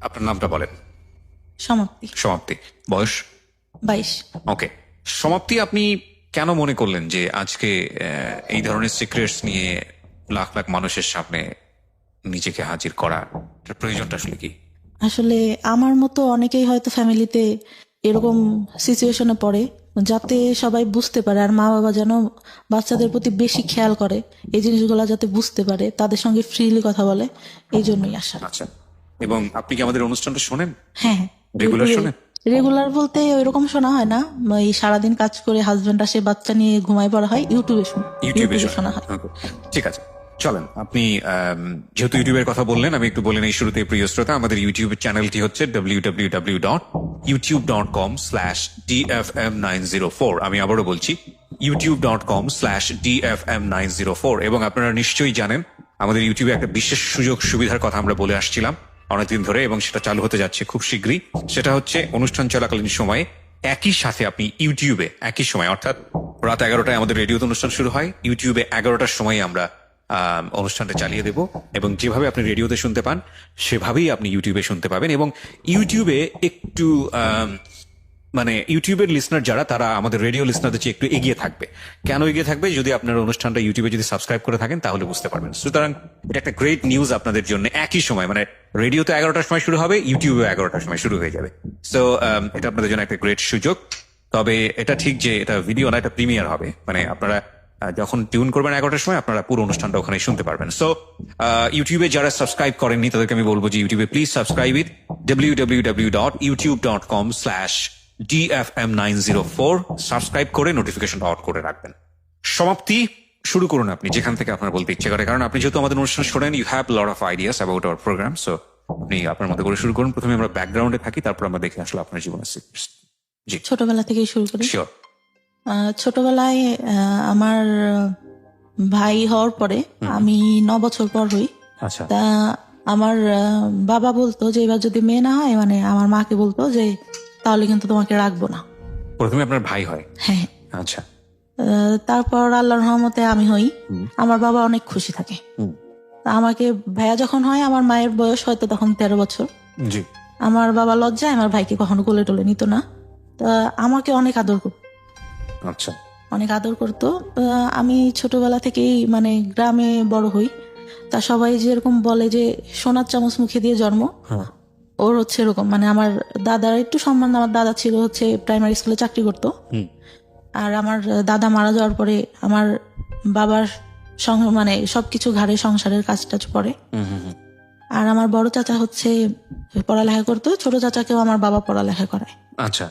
আপনার নামটা বলেন। সমাপ্তি। সমাপ্তি। বয়স? 22। ওকে। সমাপ্তি, আপনি কেন মনে করলেন যে আজকে এই ধরনের সিক্রেটস নিয়ে লাখ লাখ মানুষের সামনে নিজেকে হাজির করা প্রয়োজনটা আসলে কি? আসলে আমার মতো অনেকেই হয়তো ফ্যামিলিতে এরকম সিচুয়েশনে পড়ে, যাতে সবাই বুঝতে পারে আর মা বাবা যেন বাচ্চাদের প্রতি বেশি খেয়াল করে, এই জিনিসগুলো যাতে বুঝতে পারে, তাদের সঙ্গে ফ্রিলি কথা বলে, এই জন্যই আসা। আচ্ছা, এবং আপনি কি আমাদের অনুষ্ঠানটা শোনেন? হ্যাঁ, রেগুলার শোনেন? রেগুলার বলতে ওইরকম শোনা হয় না, এই সারাদিন কাজ করে হাজবেন্ড আসে, বাচ্চা নিয়ে ঘুমায় পড়া হয়, ইউটিউবে শোনা হয়। ঠিক আছে, চলেন। আপনি যেহেতু ইউটিউবের কথা বললেন, আমি একটু বলে নেই শুরুতে। প্রিয় শ্রোতা, আমাদের ইউটিউব চ্যানেলটি হচ্ছে www.youtube.com/dfm904। আমি আবারও বলছি, youtube.com/dfm904। এবং আপনারা নিশ্চয়ই জানেন আমাদের ইউটিউবে একটা বিশেষ সুযোগ সুবিধার কথা আমরা বলে আসছিলাম অনেকদিন ধরে, এবং সেটা চালু হতে যাচ্ছে খুব শীঘ্রই। সেটা হচ্ছে অনুষ্ঠান চলাকালীন সময়ে একই সাথে আপনি ইউটিউবে একই সময়, অর্থাৎ রাত 11টায় আমাদের রেডিওতে অনুষ্ঠান শুরু হয়, ইউটিউবে 11টার সময় আমরা অনুষ্ঠানটা চালিয়ে দেব, এবং যেভাবে আপনি রেডিওতে শুনতে পান সেভাবেই আপনি ইউটিউবে শুনতে পাবেন। এবং ইউটিউবে একটু মানে ইউটিউবের লিসনার যারা, তারা আমাদের রেডিও লিসনারদের চেয়ে একটু এগিয়ে থাকবে। কেন এগিয়ে থাকবে? যদি আপনার অনুষ্ঠানটা ইউটিউবে যদি সাবস্ক্রাইব করে থাকেন তাহলে বুঝতে পারবেন। সুতরাং এটা একটা গ্রেট নিউজ আপনাদের জন্য। একই সময়, মানে রেডিওতে 11টার সময় শুরু হবে, ইউটিউবে 11টার সময় শুরু হয়ে যাবে। সো এটা আপনাদের জন্য একটা গ্রেট সুযোগ। তবে এটা ঠিক যে এটা ভিডিও না, এটা প্রিমিয়ার হবে। মানে আপনারা যখন টিউন করবেন 11টার সময়, আপনারা পুরো অনুষ্ঠানটা ওখানে শুনতে পারবেন। সো ইউটিউবে যারা সাবস্ক্রাইব করেননি তাদেরকে আমি বলবো যে ইউটিউবে please subscribe it, www.youtube.com/dfm904। Subscribe করে নোটিফিকেশনটা অন করে রাখবেন। সমাপ্তি, শুরু করুন আপনি যেখান থেকে আপনার বলতে ইচ্ছে করে, কারণ আপনি যেহেতু আমাদের অনুষ্ঠান শোনেন, you have lot of ideas about our programme. So আপনি আপনার মতো করে শুরু করুন। প্রথমে আমরা ব্যাকগ্রাউন্ডে থাকি, তারপর আমরা দেখে আসলে আপনার জীবনের সিক্রেটস। জি, ছোটবেলা থেকেই শুরু করি। শিওর। ছোটবেলায় আমার ভাই হওয়ার পরে আমি 9 বছর পর হই। আচ্ছা। তা আমার বাবা বলতো যে এবার যদি মেয়ে না হয়, মানে আমার মাকে বলতো যে তাহলে কিন্তু তোমাকে রাখবো না। প্রথমে আপনার ভাই হয়? হ্যাঁ। আচ্ছা। তারপর আল্লাহর রহমতে আমি হই। আমার বাবা অনেক খুশি থাকে। তা আমাকে ভাইয়া যখন হয়, আমার মায়ের বয়স হয়তো তখন 13 বছর। জি। আমার বাবা লজ্জায় আমার ভাইকে কখনো কোলে টোলে নিত না। তা আমাকে অনেক আদর করতো। আচ্ছা। অনেক আদর করতো। আমি ছোটবেলা থেকেই মানে গ্রামে বড় হই। তা সবাই যেরকম বলে যে সোনার চামচ মুখে দিয়ে জন্ম, ওর হচ্ছে এরকম। মানে আমার দাদার একটু সম্মান, আমার দাদা ছিল হচ্ছে প্রাইমারি স্কুলে চাকরি করতো। আর আমার দাদা মারা যাওয়ার পরে আমার বাবার মানে সবকিছু ঘাড়ে, সংসারের কাজ টাজ পড়ে। আর আমার বড় চাচা হচ্ছে পড়ালেখা করতো, ছোট চাচাকেও আমার বাবা পড়ালেখা করায়। আচ্ছা।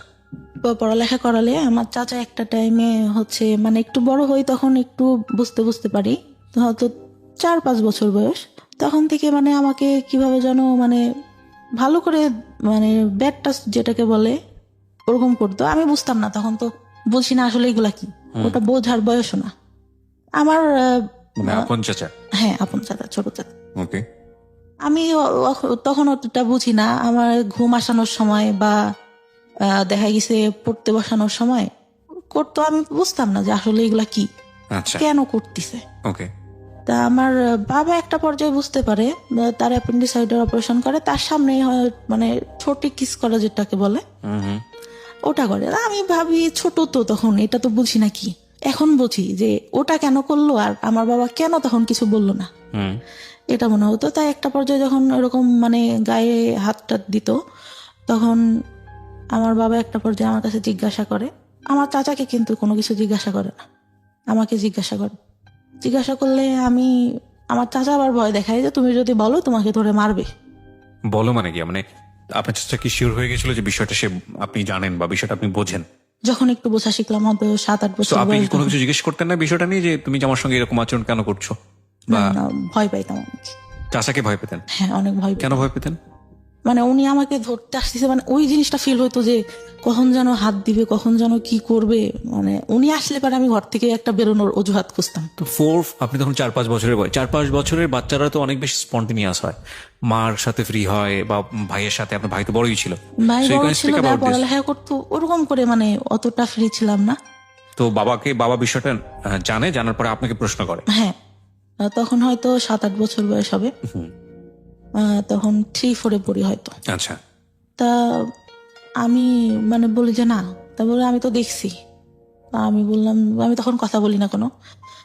পড়ালেখা করালে আমার চাচা একটা টাইমে হচ্ছে মানে একটু বড় হই, তখন একটু বুঝতে পারি, হয়তো 4-5 বছর বয়স। তখন থেকে মানে আমাকে কিভাবে যেন মানে ভালো করে মানে ব্যাড টাচ যেটাকে বলে ওরকম করতো। আমি বুঝতাম না, তখন তো বলছি না আসলে এগুলা কি, ওটা বোঝার বয়সও না আমার। আপন চাচা? হ্যাঁ, আপন চাচা, ছোট চাচা। ওকে। আমি তখন অতটা বুঝি না। আমার ঘুম আসানোর সময় বা দেখা গেছে পড়তে বসানোর সময় করতো, আমি বুঝতাম না যে আসলে এগুলা কি, কেন করতেছে। ওকে। তা আমার বাবা একটা পর্যায়ে বুঝতে পারে, তার অ্যাপেন্ডিসাইডের অপারেশন করে, তার সামনে মানে ছোট কিস করা যেটাকে বলে, ওটা করে। আমি ভাবি ছোট তো তখন, এটা তো বুঝি না কি। এখন বুঝি যে ওটা কেন করলো আর আমার বাবা কেন তখন কিছু বললো না, এটা মনে হতো। তাই একটা পর্যায়ে যখন এরকম মানে গায়ে হাতটা দিত, তখন আমার বাবা একটা পর্যায়ে আমার কাছে জিজ্ঞাসা করে। আমার চাচাকে কিন্তু কোনো কিছু জিজ্ঞাসা করে না, আমাকে জিজ্ঞাসা করে। জিজ্ঞাসা করলে আমার চাচা আবার ভয় দেখায় যে তুমি যদি বলো তোমাকে ধরে মারবে। বলো মানে কি? মানে আপনার চাচা কি শিওর হয়ে গেছিল যে বিষয়টা আপনি জানেন বা বিষয়টা আপনি বোঝেন? যখন একটু বোঝা শিখলাম, হয়তো 7-8 বছর। আপনি কোনো কিছু জিজ্ঞেস করতেন না বিষয়টা নিয়ে, যে তুমি আমার সঙ্গে এরকম আচরণ কেন করছো? না, ভয় পাইতাম। চাচাকে ভয় পেতেন? হ্যাঁ, অনেক ভয়। কেন ভয় পেতেন? মানে উনি আমাকে ধরতে আসতেছে, মানে ওই জিনিসটা ফিল হতো যে কখন যেন হাত দিবে, কখন যেন কি করবে। মানে উনি আসলে পরে আমি ঘর থেকে একটা বেরোনোর অজুহাত খুঁজতাম। তো আপনি তখন 4-5 বছরের বয়স। 4-5 বছরের বাচ্চারা তো অনেক বেশি স্পন্টেনিয়াস হয়, মার সাথে ফ্রি হয় বা ভাইয়ের সাথে। আপনার ভাই তো বড়ই ছিল, ভাই বড় ছিল, পড়ালেখা করতো, ওরকম করে মানে অতটা ফ্রি ছিলাম না। তো বাবা বিষয়টা জানার পরে আপনাকে প্রশ্ন করে? হ্যাঁ, তখন হয়তো 7-8 বছর বয়স হবে। তখন 3-4 পড়ি হয়তো। আচ্ছা, তা আমি মানে বলি যে না, তারপরে আমি তো দেখছি। আমি বললাম, আমি তখন কথা বলি না কোনো।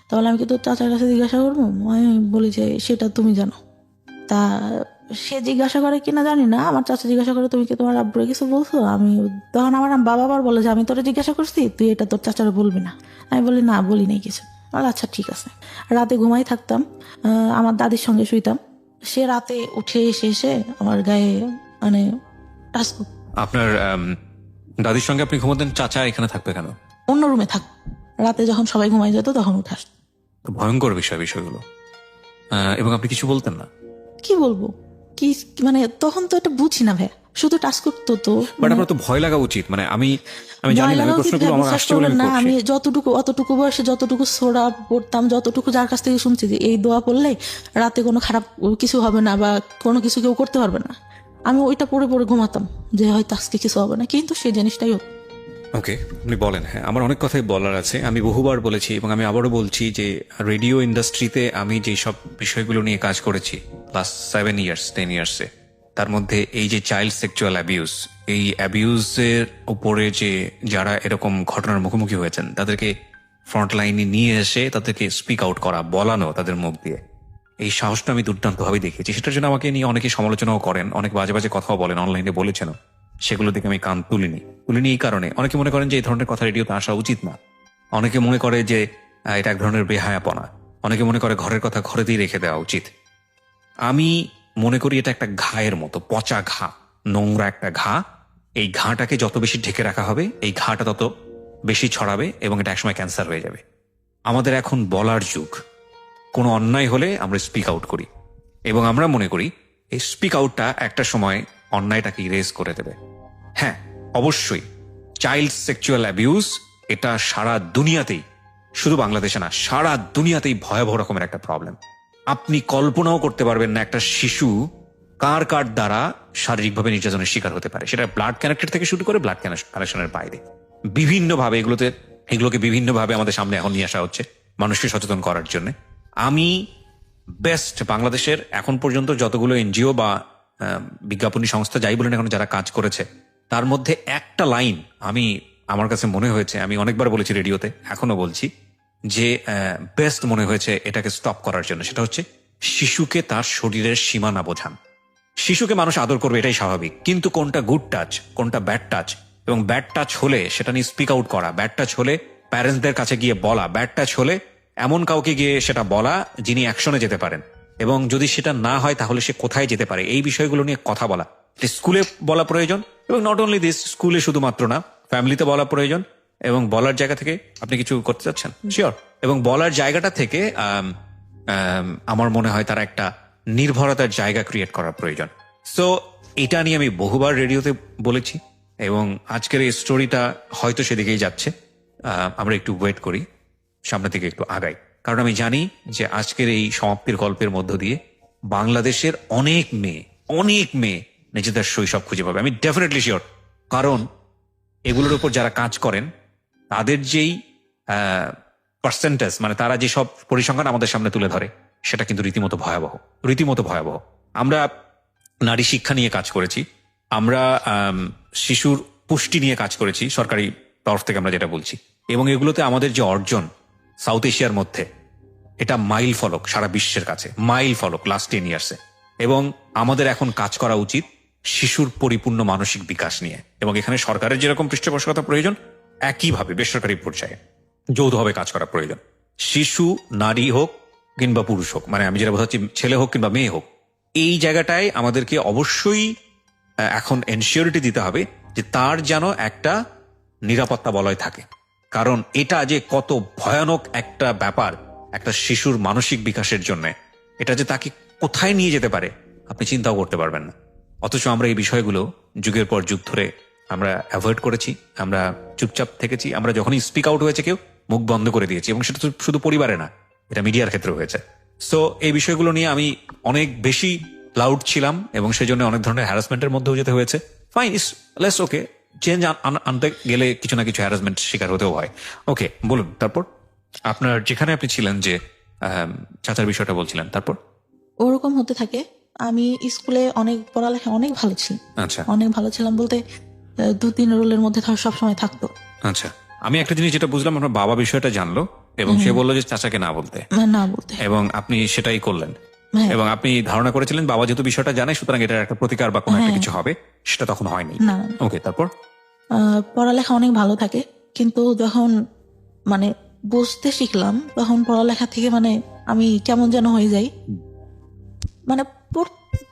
তাহলে আমি কি তোর চাচার কাছে জিজ্ঞাসা করবো? আমি বলি যে সেটা তুমি জানো। তা সে জিজ্ঞাসা করে কিনা জানি না, আমার চাচা জিজ্ঞাসা করে তুমি কি তোমার আব্বুরে কিছু বলছো? আমি তখন আমার বাবা আবার বলে যে আমি তোরে জিজ্ঞাসা করছি, তুই এটা তোর চাচারে বলবি না। আমি বলি না, বলি নাই কিছু। আচ্ছা ঠিক আছে। রাতে ঘুমাই থাকতাম, আমার দাদির সঙ্গে শুইতাম। সে রাতে উঠে এসে আমার গায়ে মানে টাচ করতো। আপনার দাদির সঙ্গে আপনি ঘুমোতেন, চাচা এখানে থাকবে কেন? অন্য রুমে থাক, রাতে যখন সবাই ঘুমাই যেত তখন উঠে আসতো। তো ভয়ঙ্কর বিষয়গুলো। এবং আপনি কিছু বলতেন না? কি বলবো, কি মানে তখন তো এটা বুঝি না ভাই, শুধু টাচ করতো। তো বাট আপনার তো ভয় লাগা উচিত। মানে আমি জানি না, প্রশ্নগুলো আমার আসছে বলে আমি না, করছি। আমি অতটুকু বয়সে যতটুকু সোরা পড়তাম, যতটুকু যার কাছ থেকে শুনছি যে এই দোয়া পড়লে রাতে কোনো খারাপ কিছু হবে না বা কোনো কিছু কেউ করতে পারবে না, আমি ওইটা পড়ে ঘুমাতাম যে হয়তো আজকে কিছু হবে না, কিন্তু সেই জিনিসটাই হতো। ওকে, আপনি বলেন। হ্যাঁ, আমার অনেক কথাই বলার আছে। আমি বহুবার বলেছি এবং আমি আবারও বলছি যে রেডিও ইন্ডাস্ট্রিতে আমি যে সব বিষয়গুলো নিয়ে কাজ করেছি লাস্ট 10 ইয়ার্সে, তার মধ্যে এই যে চাইল্ড সেক্সুয়াল অ্যাবিউজ, এই অ্যাবিউজের উপরে যে যারা এরকম ঘটনার মুখোমুখি হয়েছেন তাদেরকে ফ্রন্টলাইনে নিয়ে এসে তাদেরকে স্পিক আউট করা, বলানো তাদের মুখ দিয়ে, এই সাহসটা আমি দুর্দান্তভাবে দেখেছি। সেটার জন্য আমাকে নিয়ে অনেকে সমালোচনাও করেন, অনেক বাজে বাজে কথাও বলেন, অনলাইনে বলেছেন। সেগুলো দিকে আমি কান তুলিনি এই কারণে অনেকে মনে করেন যে এই ধরনের কথা রেডিওতে আসা উচিত না। অনেকে মনে করে যে এটা এক ধরনের বেহায়াপনা। অনেকে মনে করে ঘরের কথা ঘরেতেই রেখে দেওয়া উচিত। আমি মনে করি এটা একটা ঘায়ের মতো, পচা ঘা, নোংরা একটা ঘা। এই ঘাটাকে যত বেশি ঢেকে রাখা হবে, এই ঘাটা তত বেশি ছড়াবে এবং এটা একসময় ক্যান্সার হয়ে যাবে। আমাদের এখন বলার যুগ। কোনো অন্যায় হলে আমরা স্পিক আউট করি এবং আমরা মনে করি এই স্পিক আউটটা একটা সময় অন্যায়টাকে ইরেজ করে দেবে। হ্যাঁ, অবশ্যই চাইল্ড সেক্সুয়াল অ্যাবিউজ এটা সারা দুনিয়াতেই, শুধু বাংলাদেশে না, সারা দুনিয়াতেই ভয়াবহ রকমের একটা প্রবলেম। আপনি কল্পনাও করতে পারবেন না একটা শিশু কার কার দ্বারা শারীরিকভাবে নির্যাতনের শিকার হতে পারে। সেটা ব্লাড কানেক্টেড থেকে শুরু করে ব্লাড কানেকশনের বাইরে বিভিন্নভাবে এগুলোকে বিভিন্নভাবে আমাদের সামনে এখন নিয়ে আসা হচ্ছে মানুষকে সচেতন করার জন্য। আমি বেস্ট বাংলাদেশের এখন পর্যন্ত যতগুলো এনজিও বা বিজ্ঞাপনী সংস্থা যাই বলেন এখন যারা কাজ করেছে, তার মধ্যে একটা লাইন আমার কাছে মনে হয়েছে, আমি অনেকবার বলেছি রেডিওতে, এখনো বলছি, যে বেস্ট মনে হয়েছে এটাকে স্টপ করার জন্য। সেটা হচ্ছে শিশুকে তার শরীরের সীমানা বোঝান। শিশুকে মানুষ আদর করবে, এটাই স্বাভাবিক, কিন্তু কোনটা গুড টাচ, কোনটা ব্যাড টাচ, এবং ব্যাড টাচ হলে সেটা নিয়ে স্পিক আউট করা, ব্যাড টাচ হলে প্যারেন্টসদের কাছে গিয়ে বলা, ব্যাড টাচ হলে এমন কাউকে গিয়ে সেটা বলা যিনি অ্যাকশনে যেতে পারেন, এবং যদি সেটা না হয় তাহলে সে কোথায় যেতে পারে, এই বিষয়গুলো নিয়ে কথা বলা। স্কুলে বলা প্রয়োজন, এবং নট অনলি দিস, স্কুলে শুধুমাত্র না, ফ্যামিলিতে বলা প্রয়োজন। এবং বলার জায়গা থেকে আপনি কিছু করতে চাচ্ছেন, শিওর, এবং বলার জায়গাটা থেকে আমার মনে হয় তারা একটা নির্ভরতার জায়গা ক্রিয়েট করার প্রয়োজন। সো এটা নিয়ে আমি বহুবার রেডিওতে বলেছি এবং আজকের এই স্টোরিটা হয়তো সেদিকেই যাচ্ছে। আমরা একটু ওয়েট করি, সামনে থেকে একটু আগাই, কারণ আমি জানি যে আজকের এই সমাপ্তির গল্পের মধ্য দিয়ে বাংলাদেশের অনেক মেয়ে নিজেদের শৈশব খুঁজে পাবে। আমি ডেফিনেটলি শিওর, কারণ এগুলোর উপর যারা কাজ করেন তাদের যেই পার্সেন্টেজ, মানে তারা যে সব পরিসংখ্যান আমাদের সামনে তুলে ধরে, সেটা কিন্তু রীতিমতো ভয়াবহ। আমরা নারী শিক্ষা নিয়ে কাজ করেছি, আমরা শিশুর পুষ্টি নিয়ে কাজ করেছি সরকারি তরফ থেকে, আমরা যেটা বলছি, এবং এগুলোতে আমাদের যে অর্জন সাউথ এশিয়ার মধ্যে, এটা মাইল ফলক, সারা বিশ্বের কাছে মাইল ফলক লাস্ট 10 ইয়ার্সে। এবং আমাদের এখন কাজ করা উচিত শিশুর পরিপূর্ণ মানসিক বিকাশ নিয়ে, এবং এখানে সরকারের যেরকম পৃষ্ঠপোষকতা প্রয়োজন, একইভাবে বেসরকারি পর্যায়ে যৌথভাবে কাজ করা প্রয়োজন। শিশু নারী হোক কিংবা পুরুষ হোক, মানে আমি যেটা বোঝাচ্ছি, ছেলে হোক কিংবা মেয়ে হোক, এই জায়গাটায় আমাদেরকে অবশ্যই এখন এনশিওরিটি দিতে হবে যে তার যেন একটা নিরাপত্তা বলয় থাকে। কারণ এটা যে কত ভয়ানক একটা ব্যাপার একটা শিশুর মানসিক বিকাশের জন্য, এটা যে তাকে কোথায় নিয়ে যেতে পারে আপনি চিন্তাও করতে পারবেন না। অথচ আমরা এই বিষয়গুলো যুগের পর যুগ ধরে আমরা অ্যাভয়েড করেছি, আমরা চুপচাপ থেকেছি। আমরা যখনই স্পিক আউট হয়েছে কেউ মুখ বন্ধ করে দিয়েছি, এবং সেটা শুধু পরিবারে না, এটা মিডিয়ার ক্ষেত্রে হয়েছে। সো এই বিষয়গুলো নিয়ে আমি অনেক বেশি লাউড ছিলাম এবং সেজন্য অনেক ধরনের হ্যারাসমেন্টের মধ্যেও যেতে হয়েছে। ফাইন, ইস লেস ওকে, চেঞ্জ আনতে গেলে কিছু না কিছু হ্যারাসমেন্ট শিকার হতেও হয়। ওকে, বলুন তারপর আপনার যেখানে আপনি ছিলেন, যে চাচার বিষয়টা বলছিলেন, তারপর ওরকম হতে থাকে। আমি স্কুলে অনেক পড়ালেখা অনেক ভালো ছিলাম, আচ্ছা অনেক ভালো ছিলাম বলতে 2-3 রোলের মধ্যে সবসময় থাকতো। আচ্ছা, আমি একটা জিনিস যেটা বুঝলাম, আপনার বাবা বিষয়টা জানলো এবং সে বললো যে চাচাকে না বলতে, না বলতে, এবং আপনি সেটাই করলেন। হ্যাঁ। এবং আপনি ধারণা করেছিলেন বাবা যেহেতু বিষয়টা জানে সুতরাং এটার একটা প্রতিকার বা কোনো একটা হ্যাঁ। কিছু হবে, সেটা তখন হয়নি। না, ওকে, তারপর? পড়ালেখা অনেক ভালো থাকে, কিন্তু যখন মানে বুঝতে শিখলাম তখন পড়ালেখা থেকে মানে আমি কেমন যেন হয়ে যাই, মানে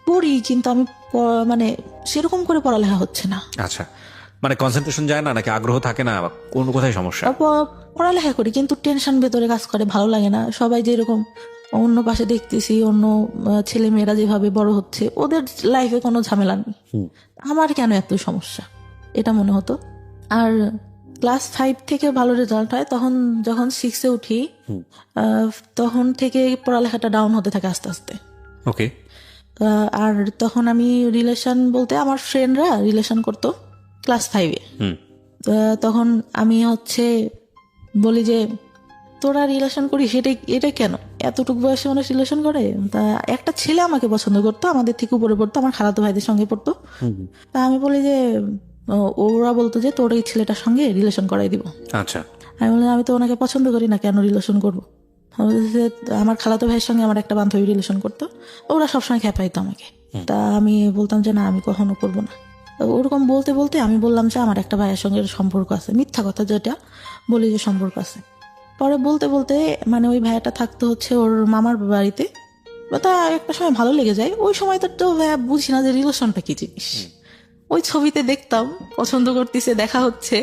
পড়ি কিন্তু আমি মানে সেরকম করে পড়ালেখা হচ্ছে না। আচ্ছা, মানে কনসেন্ট্রেশন যায় না নাকি আগ্রহ থাকে না, বা কোন কোথায় সমস্যা? পড়ালেখা করি কিন্তু টেনশন ভেতরে কাজ করে, ভালো লাগে না। সবাই যেরকম অন্য পাশে দেখতেছি, অন্য ছেলে মেয়েরা যেভাবে বড় হচ্ছে, ওদের লাইফে কোনো ঝামেলা নেই, আমার কেন এত সমস্যা, এটা মনে হতো। আর ক্লাস 5 থেকে ভালো রেজাল্ট হয়, তখন যখন 6-এ উঠি তখন থেকে পড়ালেখাটা ডাউন হতে থাকে আস্তে আস্তে। ওকে। আর তখন আমি রিলেশন বলতে আমার ফ্রেন্ডরা রিলেশন করতো ক্লাস 5-এ। তখন আমি বলি যে তোরা রিলেশন করি, এটা কেন, এতটুকু বয়সে মানুষ রিলেশন করে? তা একটা ছেলে আমাকে পছন্দ করতো, আমাদের থেকে উপরে পড়তো, আমার খালাতো ভাইদের সঙ্গে পড়তো। তা আমি বলি যে ওরা বলতো যে তোর এই ছেলেটার সঙ্গে রিলেশন করাই দিব। আচ্ছা, আমি বললাম আমি তো ওনাকে পছন্দ করি না, কেন রিলেশন করবো? আমার খালাতো ভাইয়ের সঙ্গে আমার একটা বান্ধবী রিলেশন করতো, ওরা সবসময় খেপাইতো আমাকে। তা আমি বলতাম যে না, আমি কখনো করবো না। ওরকম বলতে বলতে আমি বললাম যে আমার একটা ভাইয়ের সঙ্গে সম্পর্ক আছে, মিথ্যা কথা যেটা বলি যে সম্পর্ক আছে। পরে বলতে বলতে মানে ওই ভাইয়াটা থাকতো ওর মামার বাড়িতে, তা একটা সময় ভালো লেগে যায়। ওই সময় তো ভাইয়া বুঝি না যে রিলেশনটা কি জিনিস। ওই ছবিতে দেখতাম পছন্দ করতেছে, দেখা হচ্ছে,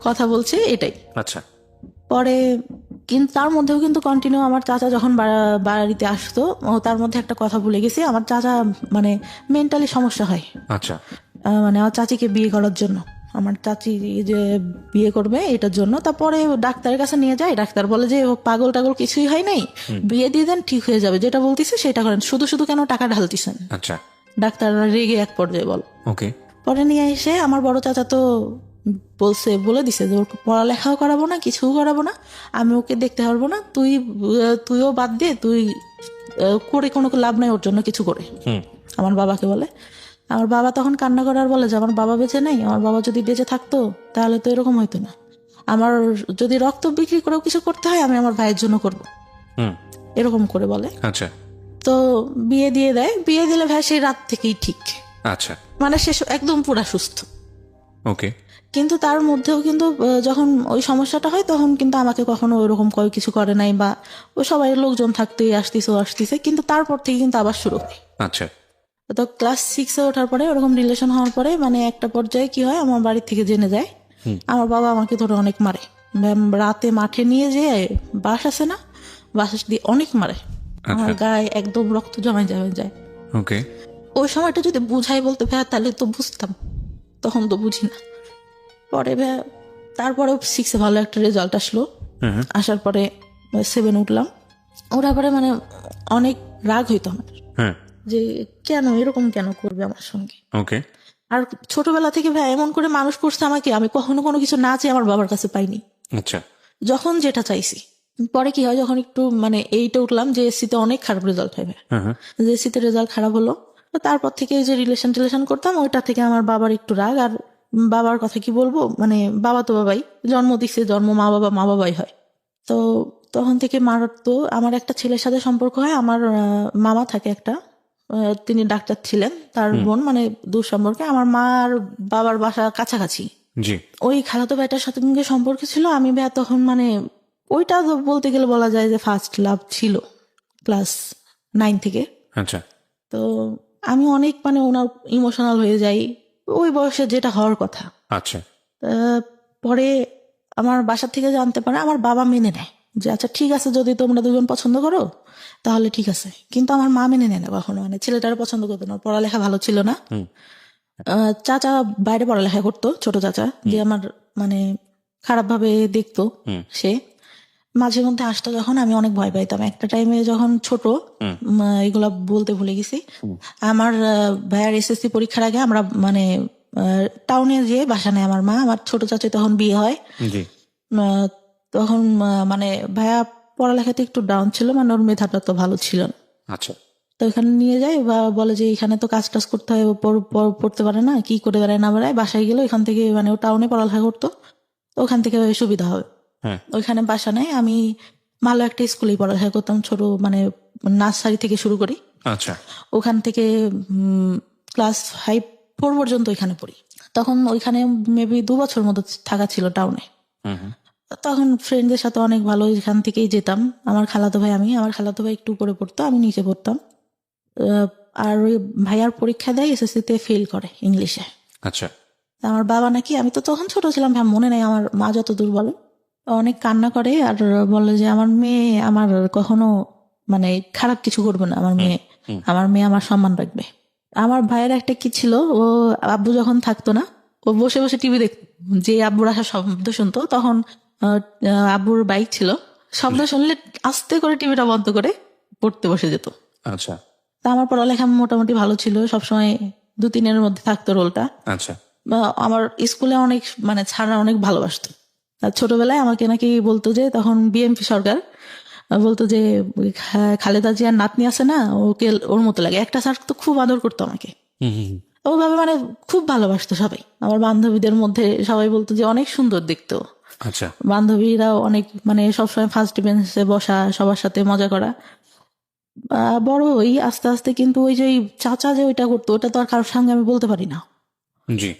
কথা বলছে, এটাই। আচ্ছা। পরে কিন্তু তার মধ্যেও কিন্তু কন্টিনিউ আমার চাচা যখন বাড়িতে আসতো, তার মধ্যে একটা কথা ভুলে গেছি, আমার চাচা মানে মেন্টালি সমস্যা হয়। আচ্ছা। মানে আমার চাচিকে বিয়ে করার জন্য, আমার চাচি যে বিয়ে করবে এটার জন্য। তারপরে ডাক্তারের কাছে নিয়ে যায়, ডাক্তার বলে যে ও পাগল টাগল কিছুই হয় নাই, বিয়ে দিয়ে দেন, ঠিক হয়ে যাবে, যেটা বলতেছে সেটা করেন, শুধু শুধু কেন টাকা ঢালতেছেন। আচ্ছা। ডাক্তার রেগে এক পর্যায়ে বল। ওকে। পরে নিয়ে এসে আমার বড় চাচা তো বলে দিছে যে ওর পড়ালেখাও করাবো না, কিছুও করাবো না, আমি ওকে দেখতে পারবো না, তুইও বাদ দে, তুই করে কোনো লাভ নাই ওর জন্য কিছু করে। আমার বাবাকে বলে। আমার বাবা তখন কান্না করে আর বলে যে আমার বাবা বেঁচে নাই, আমার বাবা যদি বেঁচে থাকতো তাহলে তো এরকম হইতো না, আমার যদি রক্ত বিক্রি করেও কিছু করতে হয় আমি আমার ভাইয়ের জন্য করবো, এরকম করে বলে। আচ্ছা। তো বিয়ে দিয়ে দেয়, বিয়ে দিলে ভাই সেই রাত থেকেই ঠিক, আচ্ছা, মানে সে একদম পুরা সুস্থ। ওকে। কিন্তু তার মধ্যেও কিন্তু যখন ওই সমস্যাটা হয় তখন কিন্তু আমাকে কখনো ওইরকম কিছু করে নাই, বা ও সবাই লোকজন থাকতে আসতেছে, কিন্তু তারপর থেকে কিন্তু আবার শুরু হয়। আচ্ছা। তো ক্লাস 6-এ ওঠার পরে ওরকম রিলেশন হওয়ার পরে মানে একটা পর্যায়ে কি হয়, আমার বাড়ি থেকে জেনে যায়, আমার বাবা আমাকে ধরে অনেক মারে, রাতে মাঠে নিয়ে যেয়ে বাস আছে না, বাস দিয়ে অনেক মারে, আমার গায়ে একদম রক্ত জমে যায়। ওকে। ওই সময়টা যদি বুঝাই বলতে ভাইয়া তাহলে তো বুঝতাম, তখন তো বুঝি না। পরে তারপরে 6-এ ভালো একটা রেজাল্ট আসলো, আসার পরে 7 উঠলাম, ওরা পরে মানে অনেক রাগ হইতো আমার যে কেন এরকম কেন করবে আমার সঙ্গে। ওকে। আর ছোটবেলা থেকে ভাই এমন করে মানুষ করছে আমাকে, আমি কখনো কোনো কিছু না চেয়ে আমার বাবার কাছে পাইনি। আচ্ছা। যখন যেটা চাইছি। পরে কি হয়, যখন একটু মানে 8-এ উঠলাম, JSC-তে অনেক খারাপ রেজাল্ট হয়, JSC-তে রেজাল্ট খারাপ হলো, তারপর থেকে যে রিলেশন করতাম ওইটা থেকে আমার বাবার একটু রাগ। আর বাবার কথা কি বলবো, মানে বাবা তো বাবাই, জন্ম দিচ্ছে, মা বাবাই হয়। তো তখন থেকে তো আমার একটা ছেলের সাথে সম্পর্ক হয়, আমার মামা থাকে একটা, তিনি ডাক্তার ছিলেন, তার বোন, মানে দূর সম্পর্কে। আমার মা আর বাবার বাসা কাছাকাছি, ওই খালাতো ভাইটার সাথে সম্পর্ক ছিল। আমি তখন মানে ওইটা বলতে গেলে বলা যায় যে ফার্স্ট লাভ ছিল, ক্লাস 9 থেকে। আচ্ছা। তো আমি অনেক মানে ওনার ইমোশনাল হয়ে যাই, ওই বয়সে যেটা হওয়ার কথা। আচ্ছা। পরে আমার বাসা থেকে জানতে পারে, আমার বাবা মেনে নেয় যে আচ্ছা ঠিক আছে, যদি তোমরা দুজন পছন্দ করো তাহলে ঠিক আছে, কিন্তু আমার মা মেনে নেয় না কখনো, মানে ছেলেটার পছন্দ করতো না, পড়ালেখা ভালো ছিল না। চাচা বাইরে পড়ালেখা করতো, ছোট চাচা, যে আমার মানে খারাপ ভাবে দেখতো, সে মাঝে মধ্যে আসতো যখন, আমি অনেক ভয় পাইতাম। একটা টাইমে যখন ছোট, এগুলা বলতে ভুলে গেছি, আমার ভাইয়ার SSC পরীক্ষার আগে আমরা মানে টাউনে যেয়ে বাসা নেয় আমার মা। আমার ছোট চাচা তখন বিয়ে হয়, তখন মানে ভাইয়া পড়ালেখাতে একটু ডাউন ছিল, মানে ওর মেধাটা তো ভালো ছিল না। আচ্ছা। তো ওখানে নিয়ে যায় বা বলে যে এখানে তো কাজ টাজ করতে হয়, ও পড়তে পারে না, কি করে বেড়ায় না বেড়ায়, বাসায় গেলে ওইখান থেকে মানে ও টাউনে পড়ালেখা করতো, তো ওখান থেকে সুবিধা হবে। হ্যাঁ। ওইখানে বাসা নেই, আমি ভালো একটা স্কুলেই পড়ালেখা করতাম, ছোট মানে নার্সারি থেকে শুরু করি, আচ্ছা। ওখান থেকে ক্লাস 5-4 পর্যন্ত ওইখানে পড়ি। তখন ওইখানে মেবি 2 বছর মতো থাকা ছিল টাউনে। তখন ফ্রেন্ডদের সাথে অনেক ভালো, এখান থেকেই যেতাম। আমার খালাতো ভাই একটু উপরে পড়তো, আমি নিচে পড়তাম। আর ওই ভাইয়ার পরীক্ষা দেয়, এসএসসি-তে ফেল করে ইংলিশে। আচ্ছা। আমার বাবা নাকি, আমি তো তখন ছোট ছিলাম, মনে নেই, আমার মা যতদূর বলে, অনেক কান্না করে আর বলে যে আমার মেয়ে আমার কখনো মানে খারাপ কিছু করবে না, আমার মেয়ে আমার সম্মান রাখবে। আমার ভাইয়ের একটা কি ছিল, ও আব্বু যখন থাকতো না, ও বসে বসে টিভি দেখতো, যে আব্বুর আসা শব্দ শুনতো, তখন আব্বুর বাইক ছিল, শব্দ শুনলে আস্তে করে টিভিটা বন্ধ করে পড়তে বসে যেত। আচ্ছা। তা আমার পড়ালেখা মোটামুটি ভালো ছিল, সবসময় 2-3-এর মধ্যে থাকতো রোলটা। আচ্ছা। আমার স্কুলে অনেক মানে ছাড়া অনেক ভালোবাসতো। আর ছোটবেলায় আমাকে নাকি বলতো যে, তখন বিএনপি সরকার, বলতো যে খালেদা জিয়ার নাতনি আছে না, ওকে ওর মতো লাগে। একটা স্যার তো খুব আদর করতো আমাকে, ওভাবে মানে খুব ভালোবাসতো সবাই। আমার বান্ধবীদের মধ্যে সবাই বলতো যে অনেক সুন্দর দেখতো। আচ্ছা। বান্ধবীরাও অনেক মানে সবসময় ফার্স্ট বেঞ্চে বসা, সবার সাথে মজা করা। বড় হই আস্তে আস্তে, কিন্তু ওই যে চাচা যে ওইটা করতো, ওটা তো আর কারোর সঙ্গে আমি বলতে পারি না। জি।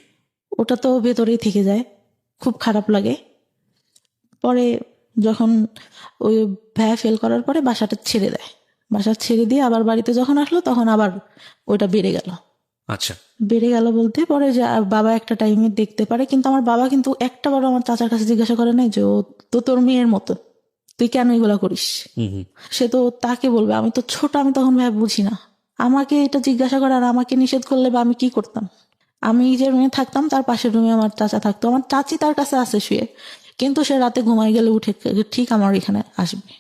ওটা তো ভেতরেই থেকে যায়, খুব খারাপ লাগে। পরে যখন ওই ভাইয়া ফেল করার পরে বাসা ছেড়ে দিয়ে আবার বাড়িতে যখন আসলো, তখন আবার ওইটা বেড়ে গেল। আচ্ছা। বেড়ে গেল বলতে পরে যে বাবা একটা টাইমে দেখতে পারে, কিন্তু আমার বাবা কিন্তু একটা বারো আমার চাচার কাছে জিজ্ঞাসা করে নাই যে ও তো তোর মেয়ের মতো, তুই কেন এগুলা করিস। সে তো তাকে বলবে, আমি তো ছোট, আমি তখন ভাই বুঝি না, আমাকে এটা জিজ্ঞাসা করে আর আমাকে নিষেধ করলে বা আমি কি করতাম। আমি যে রুমে থাকতাম তার পাশের রুমে আমার চাচা থাকতো, আমার চাচি তার কাছে আসে শুয়ে, কিন্তু সে রাতে ঘুমাই গেলে উঠে ঠিক আমার এখানে আসবে।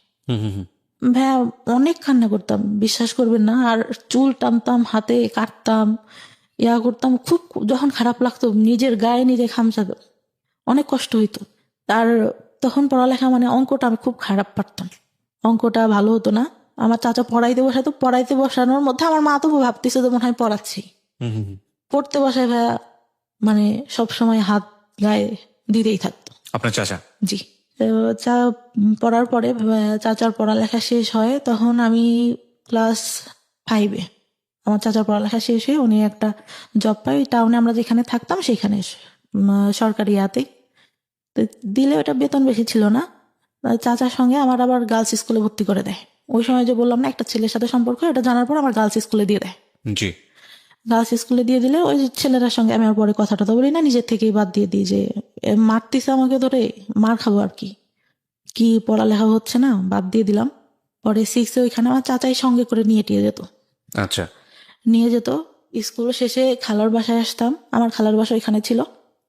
ভাইয়া অনেক কান্না করতাম, বিশ্বাস করবেন না, আর চুল টানতাম, হাতে কাটতাম, করতাম, খুব যখন খারাপ লাগতো নিজের গায়ে নিজে খামচাতাম, অনেক কষ্ট হইতো। তার তখন পড়ালেখা মানে অঙ্কটা আমি খুব খারাপ পারতাম, অঙ্কটা ভালো হতো না। আমার চাচা পড়াইতে বসানোর মধ্যে আমার মা তো ভাবতেছে যে মনে হয় পড়াচ্ছি, পড়তে বসায় ভাইয়া মানে সবসময় হাত গায়ে দিতেই থাকতো। আপনার চাচা? জি। পড়ার পরে চাচার পড়ালেখা শেষ হয়, তখন আমি ক্লাস 5-এ আমার চাচার পড়ালেখা শেষ হয়ে উনি একটা জব পাই টাউনে, আমরা যেখানে থাকতাম সেখানে, সরকারি ইয়াতে দিলে, ওটা বেতন বেশি ছিল না। চাচার সঙ্গে আমার আবার গার্লস স্কুলে ভর্তি করে দেয়। ওই সময় যে বললাম না একটা ছেলের সাথে সম্পর্ক, এটা জানার পর আমার গার্লস স্কুলে দিয়ে দেয়। জি। গার্লস স্কুলে দিয়ে দিলে ওই ছেলেটার সঙ্গে আমি আর পরে কথাটা তো বলি না, নিজের থেকেই বাদ দিয়ে দিই যে মারতিছে আমাকে ধরে, মার খাবো আর কি পড়ালেখা হচ্ছে না, বাদ দিয়ে দিলাম। পরে 6-এ ওইখানে আমার চাচাই সঙ্গে করে নিয়ে যেত। আচ্ছা। নিয়ে যেত, স্কুল শেষে খালার বাসায় আসতাম, আমার খালার বাসা ওইখানে ছিল।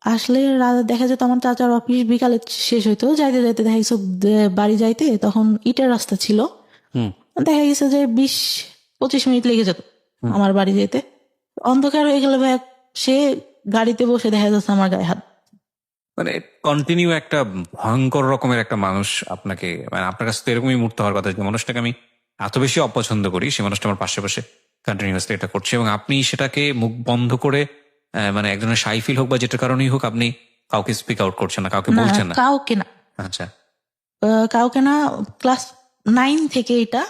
আসলে দেখা যেত আমার চাচার অফিস বিকালে শেষ হইতো, যাইতে যাইতে দেখা গেছে বাড়ি যাইতে তখন ইটের রাস্তা ছিল, দেখা গেছে যে 20-25 মিনিট লেগে যেত আমার বাড়ি যেতে। অন্ধকার হয়ে গেলে ভাই সে গাড়িতে বসে দেখা যাচ্ছে আমার গায়ে হাত। মানে কন্টিনিউ একটা ভয়ঙ্কর রকমের একটা মানুষ আপনাকে, মানে আপনার কাছে তো এরকমই মুহূর্ত হওয়ার কথা, যে মানুষটাকে আমি এত বেশি অপছন্দ করি, সে মানুষটা আমার পাশে পাশে কন্টিনিউয়াসলি এটা করছে, এবং আপনি সেটাকে মুখ বন্ধ করে মানে একজনের শাই ফিল হোক বা যেটার কারণেই হোক, আপনি কাউকে স্পিক আউট করছেন না, কাউকে বলছেন না? কাউকে না। আচ্ছা। কাউকে না। ক্লাস 9 থেকে এটা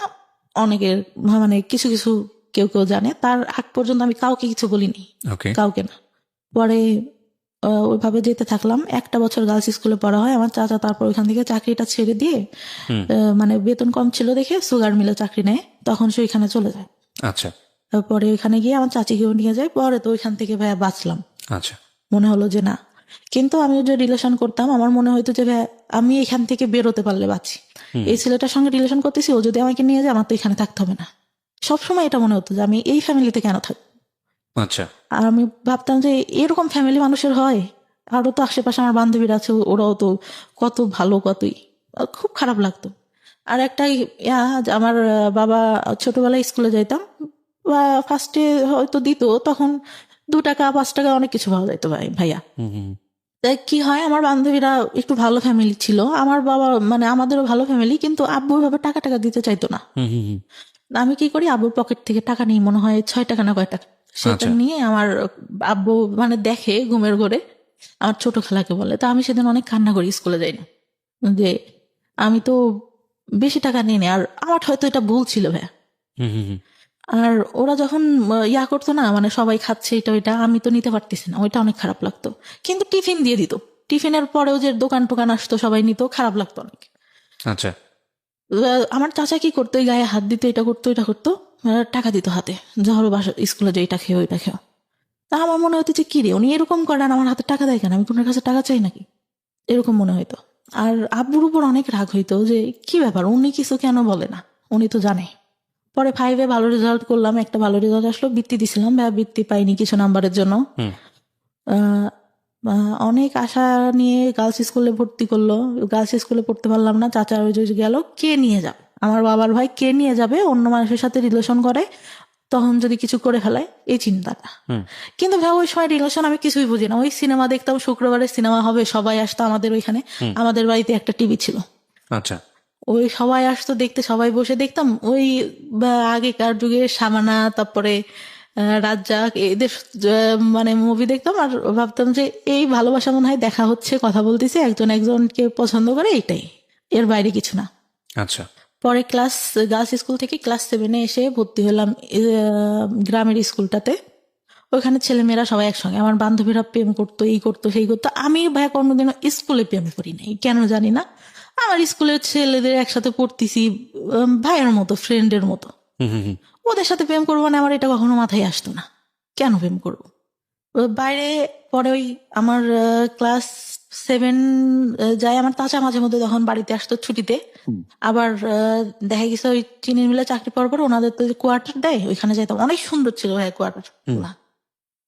অনেকের মানে কিছু কিছু কেউ জানে, তার আগ পর্যন্ত আমি কাউকে কিছু বলিনি, কাউকে না। পরে ওইভাবে যেতে থাকলাম, একটা বছর গার্লস স্কুলে পড়া হয় আমার চাচা, তারপর ওইখান থেকে চাকরিটা ছেড়ে দিয়ে মানে বেতন কম ছিল দেখে সুগার মিলে চাকরি নেয়, তখন সে ওইখানে চলে যায়। আচ্ছা। পরে ওইখানে গিয়ে আমার চাচিকেও নিয়ে যায়, পরে তো ওইখান থেকে ভাইয়া বাঁচলাম। আচ্ছা। মনে হলো যে না, কিন্তু আমি যে রিলেশন করতাম আমার মনে হইতো যে ভাইয়া আমি এখান থেকে বেরোতে পারলে বাঁচি, এই ছেলেটার সঙ্গে রিলেশন করতেছি, ও যদি আমাকে নিয়ে যায় আমার তো এখানে থাকতে হবে না। সবসময় এটা মনে হতো যে আমি এই ফ্যামিলিতে কেন থাকবো। আচ্ছা। আর আমি ভাবতাম যে এরকম ফ্যামিলি মানুষের হয়, আরো তো আশেপাশে আমার বান্ধবীরা আছে, ওরাও তো কত ভালো, কতই, খুব খারাপ লাগতো। আর একটা আমার বাবা ছোটবেলায় স্কুলে যাইতাম, ফার্স্টে হয়তো দিত, তখন 2 টাকা 5 টাকা অনেক কিছু পাওয়া যাইতো ভাইয়া। তাই কি হয়, আমার বান্ধবীরা একটু ভালো ফ্যামিলি ছিল, আমার বাবা মানে আমাদেরও ভালো ফ্যামিলি, কিন্তু আব্বু ভাবে টাকা দিতে চাইতো না। আমি কি করি, আব্বুর পকেট থেকে টাকা নিই, মনে হয় 6 টাকা না কয় টাকা, সেটা আচ্ছা। নিয়ে আমার আব্বু মানে দেখে ঘুমের ঘরে, আমার ছোট খালাকে বলে। তো আমি সেদিন অনেক কান্না করি, স্কুলে যাই না, যে আমি তো বেশি টাকা নিই নি, আর আমার হয়তো এটা ভুল ছিল ভাইয়া। হুম হুম হুম। আর ওরা যখন ইয়া করতো না, মানে সবাই খাচ্ছে এটা ওইটা, আমি তো নিতে পারতেছি না, ওইটা অনেক খারাপ লাগতো। কিন্তু টিফিন দিয়ে দিত, টিফিনের পরেও যে দোকান টোকান আসতো সবাই নিত, খারাপ লাগতো অনেক। আচ্ছা। আমার চাচা কি করতো, ওই গায়ে হাত দিত, এটা করতো এটা করতো, টাকা দিত হাতে, ধরো বাসা স্কুলে যে এটা খেয়ে ওইটা খেও। তা আমার মনে হতো যে কি রে, উনি এরকম করেন, আমার হাতে টাকা দেয় কেন, আমি তোমার কাছে টাকা চাই নাকি, এরকম মনে হইতো। আর আব্বুর উপর অনেক রাগ হইতো যে কি ব্যাপার, উনি কিছু কেন বলে না, উনি তো জানে। পরে 5-এ ভালো রেজাল্ট করলাম, একটা ভালো রেজাল্ট আসলো, বৃত্তি দিছিলাম, বৃত্তি পাইনি কিছু নাম্বারের জন্য। হুম। আহ, অনেক আশা নিয়ে গার্লস স্কুলে ভর্তি করলো, গার্লস স্কুলে পড়তে পারলাম না। চাচা ওই যে গেল, কে নিয়ে যাবে, আমার বাবার ভাই কে নিয়ে যাবে, অন্য মানুষের সাথে রিলেশন করে, তখন যদি কিছু করে ফেলায়, এই চিন্তাটা। হুম। কিন্তু ভাই ওই সময় রিলেশন আমি কিছুই বুঝি না, ওই সিনেমা দেখতাম, শুক্রবারে সিনেমা হবে, সবাই আসতো আমাদের ওইখানে, আমাদের বাড়িতে একটা টিভি ছিল, আচ্ছা। ওই সবাই আসতো দেখতে, সবাই বসে দেখতাম। ওই আগেকার যুগে সামানা, তারপরে রাজ্জাক, এদের মানে মুভি দেখতাম, আর ভাবতাম যে এই ভালোবাসা মনে হয় দেখা হচ্ছে, কথা বলতেছে, একজন একজনকে পছন্দ করে, এটাই, এর বাইরে কিছু না। আচ্ছা। পরে গার্লস স্কুল থেকে ক্লাস 7-এ এসে ভর্তি হলাম গ্রামের স্কুলটাতে। ওইখানে ছেলেমেয়েরা সবাই একসঙ্গে, আমার বান্ধবীরা প্রেম করতো, এই করতো সেই করতো, আমি ভাই কোনোদিনও স্কুলে প্রেম করি নাই, কেন জানি না। আমার স্কুলের ছেলেদের একসাথে পড়তেছি, ভাইয়ের মতো, ফ্রেন্ডের মতো, হুম হুম হুম। ওদের সাথে প্রেম করবো না, আমার এটা কখনো মাথায় আসতো না, কেন প্রেম করবো বাইরে। পরে ওই আমার ক্লাস 7 যায়, আমার চাচা মাঝে মধ্যে যখন বাড়িতে আসতো ছুটিতে, আবার দেখা গেছে ওই চিনির মিলে চাকরি পাওয়ার পর ওনাদের তো কোয়ার্টার দেয়, ওইখানে যাইতাম, অনেক সুন্দর ছিল ভাই কোয়ার্টার গুলা।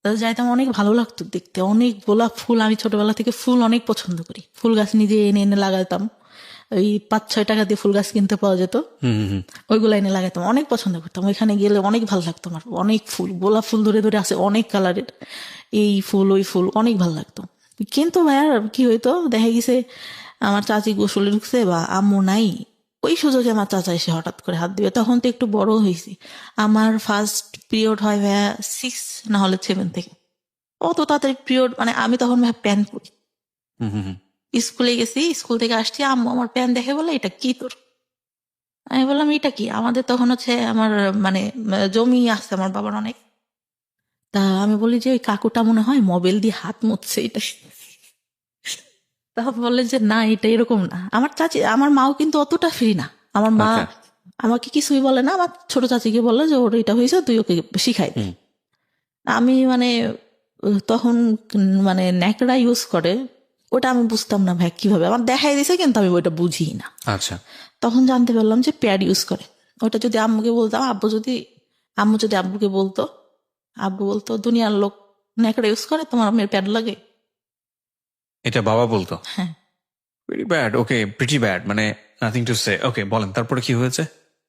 যাইতাম, অনেক ভালো লাগতো দেখতে, অনেক গোলাপ ফুল, আমি ছোটবেলা থেকে ফুল অনেক পছন্দ করি, ফুল গাছ নিজে এনে এনে লাগাতাম, ওই 5-6 টাকা দিয়ে ফুল গাছ কিনতে পাওয়া যেত, হুম হুম হুম। ওইগুলো এনে লাগাতাম, অনেক পছন্দ করতাম। ওইখানে গেলে অনেক ভালো লাগতো আমার, অনেক ফুল, গোলাপ ফুল ধরে ধরে আছে অনেক কালারের, এই ফুল ওই ফুল, অনেক ভালো লাগতো। কিন্তু ভাইয়ার কি হইতো, দেখা গেছে আমার চাচি গোসলে ঢুকছে বা আম্মু নাই, ওই সুযোগে আমার চাচা এসে হঠাৎ করে হাত দিবে, তখন তো একটু বড় হয়েছি। আমার ফার্স্ট পিরিয়ড হয় ভাইয়া 6 না হলে 7 থেকে, অত তাড়াতাড়ি পিরিয়ড, মানে আমি তখন ভাই প্যান্ট পরি, হুম হুম হুম। স্কুলে গেছি, স্কুল থেকে আসছি, আম্মু আমার প্যান্ট দেখে বলে এটা কি তোর, আমি বললাম এটা কি, আমাদের তখন হচ্ছে আমার মানে জমি আছে আমার বাবার অনেক। তা আমি বলি যে ওই কাকুটা মনে হয় মোবাইল দিয়ে হাত মুছছে এটা। তা বললেন যে না, এটা এরকম না। আমার চাচি, আমার মাও কিন্তু অতটা ফ্রি না, আমার মা আচ্ছা। আমাকে কিছুই বলে না, আমার ছোট চাচিকে বলে যে ওর এটা হয়েছে, তুই ওকে শিখাই দে। হুম। আমি মানে তখন মানে ন্যাকড়া ইউজ করে, ওটা আমি বুঝতাম না ভাই কিভাবে, আমার দেখাই দিছে কিন্তু আমি ওইটা বুঝি না। আচ্ছা। তখন জানতে পারলাম যে প্যাড ইউজ করে। ওটা যদি আম্মুকে বলতাম, আম্মু যদি আব্বুকে বলতো, আব্বু বলতো দুনিয়ার লোক ন্যাকড়া ইউজ করে, তোমার মেয়ের প্যাড লাগে। এটা বাবা বলতো? হ্যাঁ। Very bad. Okay, pretty bad, মানে নাথিং টু সে। ওকে, বলেন তারপরে কি হয়েছে?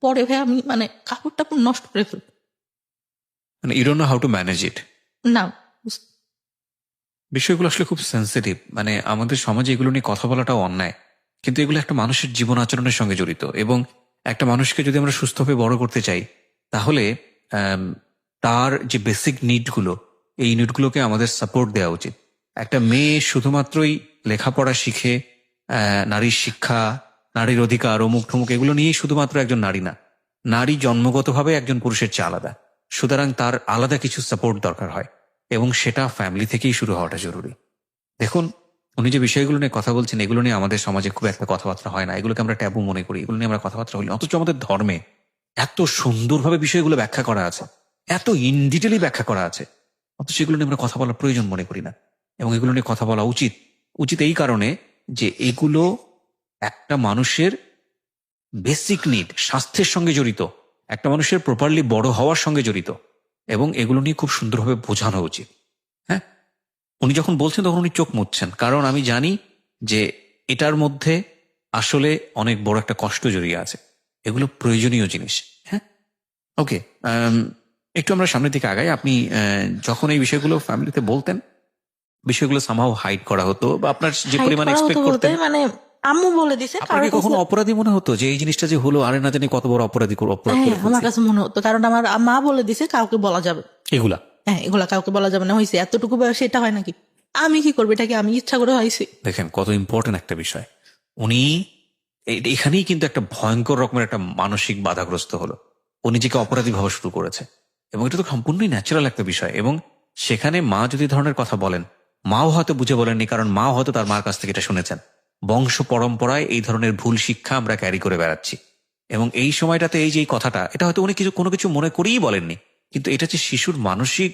পরে ভাই আমি মানে কাপড় টাপড় নষ্ট করে ফেল, মানে you don't know how to manage it. না বিষয়গুলো আসলে খুব সেন্সিটিভ, মানে আমাদের সমাজে এগুলো নিয়ে কথা বলাটাও অন্যায়, কিন্তু এগুলো একটা মানুষের জীবন আচরণের সঙ্গে জড়িত, এবং একটা মানুষকে যদি আমরা সুস্থভাবে বড় করতে চাই, তাহলে আম, তার যে বেসিক নিডগুলো, এই নিডগুলোকে আমাদের সাপোর্ট দেওয়া উচিত। একটা মেয়ে শুধুমাত্রই লেখাপড়া শিখে নারীর শিক্ষা, নারীর অধিকার, অমুক ঠমুক এগুলো নিয়েই শুধুমাত্র একজন নারী না। নারী জন্মগতভাবে একজন পুরুষের চেয়ে আলাদা, সুতরাং তার আলাদা কিছু সাপোর্ট দরকার হয়, এবং সেটা ফ্যামিলি থেকেই শুরু হওয়াটা জরুরি। দেখুন, উনি যে বিষয়গুলো নিয়ে কথা বলছেন, এগুলো নিয়ে আমাদের সমাজে খুব একটা কথাবার্তা হয় না, এগুলোকে আমরা ট্যাবু মনে করি, এগুলো নিয়ে আমরা কথাবার্তা বলি। অথচ আমাদের ধর্মে এত সুন্দরভাবে বিষয়গুলো ব্যাখ্যা করা আছে, এত ইন ডিটেলি ব্যাখ্যা করা আছে, অথচ এগুলো নিয়ে আমরা কথা বলার প্রয়োজন মনে করি না। এবং এগুলো নিয়ে কথা বলা উচিত। উচিত এই কারণে যে এগুলো একটা মানুষের বেসিক নিড, স্বাস্থ্যের সঙ্গে জড়িত, একটা মানুষের প্রপারলি বড় হওয়ার সঙ্গে জড়িত, এবং এগুলো নিয়ে খুব সুন্দরভাবে বোঝানো উচিত। হ্যাঁ, উনি যখন বলছেন তখন উনি চোখ মুছছেন, কারণ আমি জানি যে এটার মধ্যে আসলে অনেক বড় একটা কষ্ট জড়িয়ে আছে। এগুলো প্রয়োজনীয় জিনিস। হ্যাঁ, ওকে, একটু আমরা সামনের দিকে আগাই। আপনি যখন এই বিষয়গুলো ফ্যামিলিতে বলতেন, বিষয়গুলো সামহাও হাইড করা হতো, বা আপনার যে হাইড পরিমাণ করা হতো এক্সপেক্ট বলতে করতেন? মানে আম্মু বলে দিছে, আপনার কি কখনো অপরাধী মনে হতো যে এই জিনিসটা যে হলো, আরে না জানি কত বড় অপরাধ করে হ্যাঁ আমার কাছে মনে হতো, কারণ আমার মা বলে দিছে কাউকে বলা যাবে, এগুলা? হ্যাঁ এগুলা কাউকে বলা যাবে না, হয়েছে এতটুকু বয়সে এটা হয় নাকি, আমি কি করবো, এটাকে আমি ইচ্ছা করে হয়েছি। দেখেন কত ইম্পর্টেন্ট একটা বিষয়। উনি এখানেই কিন্তু একটা ভয়ঙ্কর রকমের একটা মানসিক বাধাগ্রস্ত হলো, ও নিজেকে অপরাধী ভাবা শুরু করেছে, এবং এটা তো সম্পূর্ণই ন্যাচারাল একটা বিষয়। এবং সেখানে মা যদি ধরনের কথা বলেন, মাও হয়তো বুঝে বলেননি, কারণ মাও হয়তো তার মার কাছ থেকে এটা শুনেছেন। বংশ পরম্পরায় এই ধরনের ভুল শিক্ষা আমরা ক্যারি করে বেড়াচ্ছি, এবং এই সময়টাতে এই যে এই কথাটা, এটা হয়তো উনি কোনো কিছু মনে করেই বলেননি, কিন্তু এটা যে শিশুর মানসিক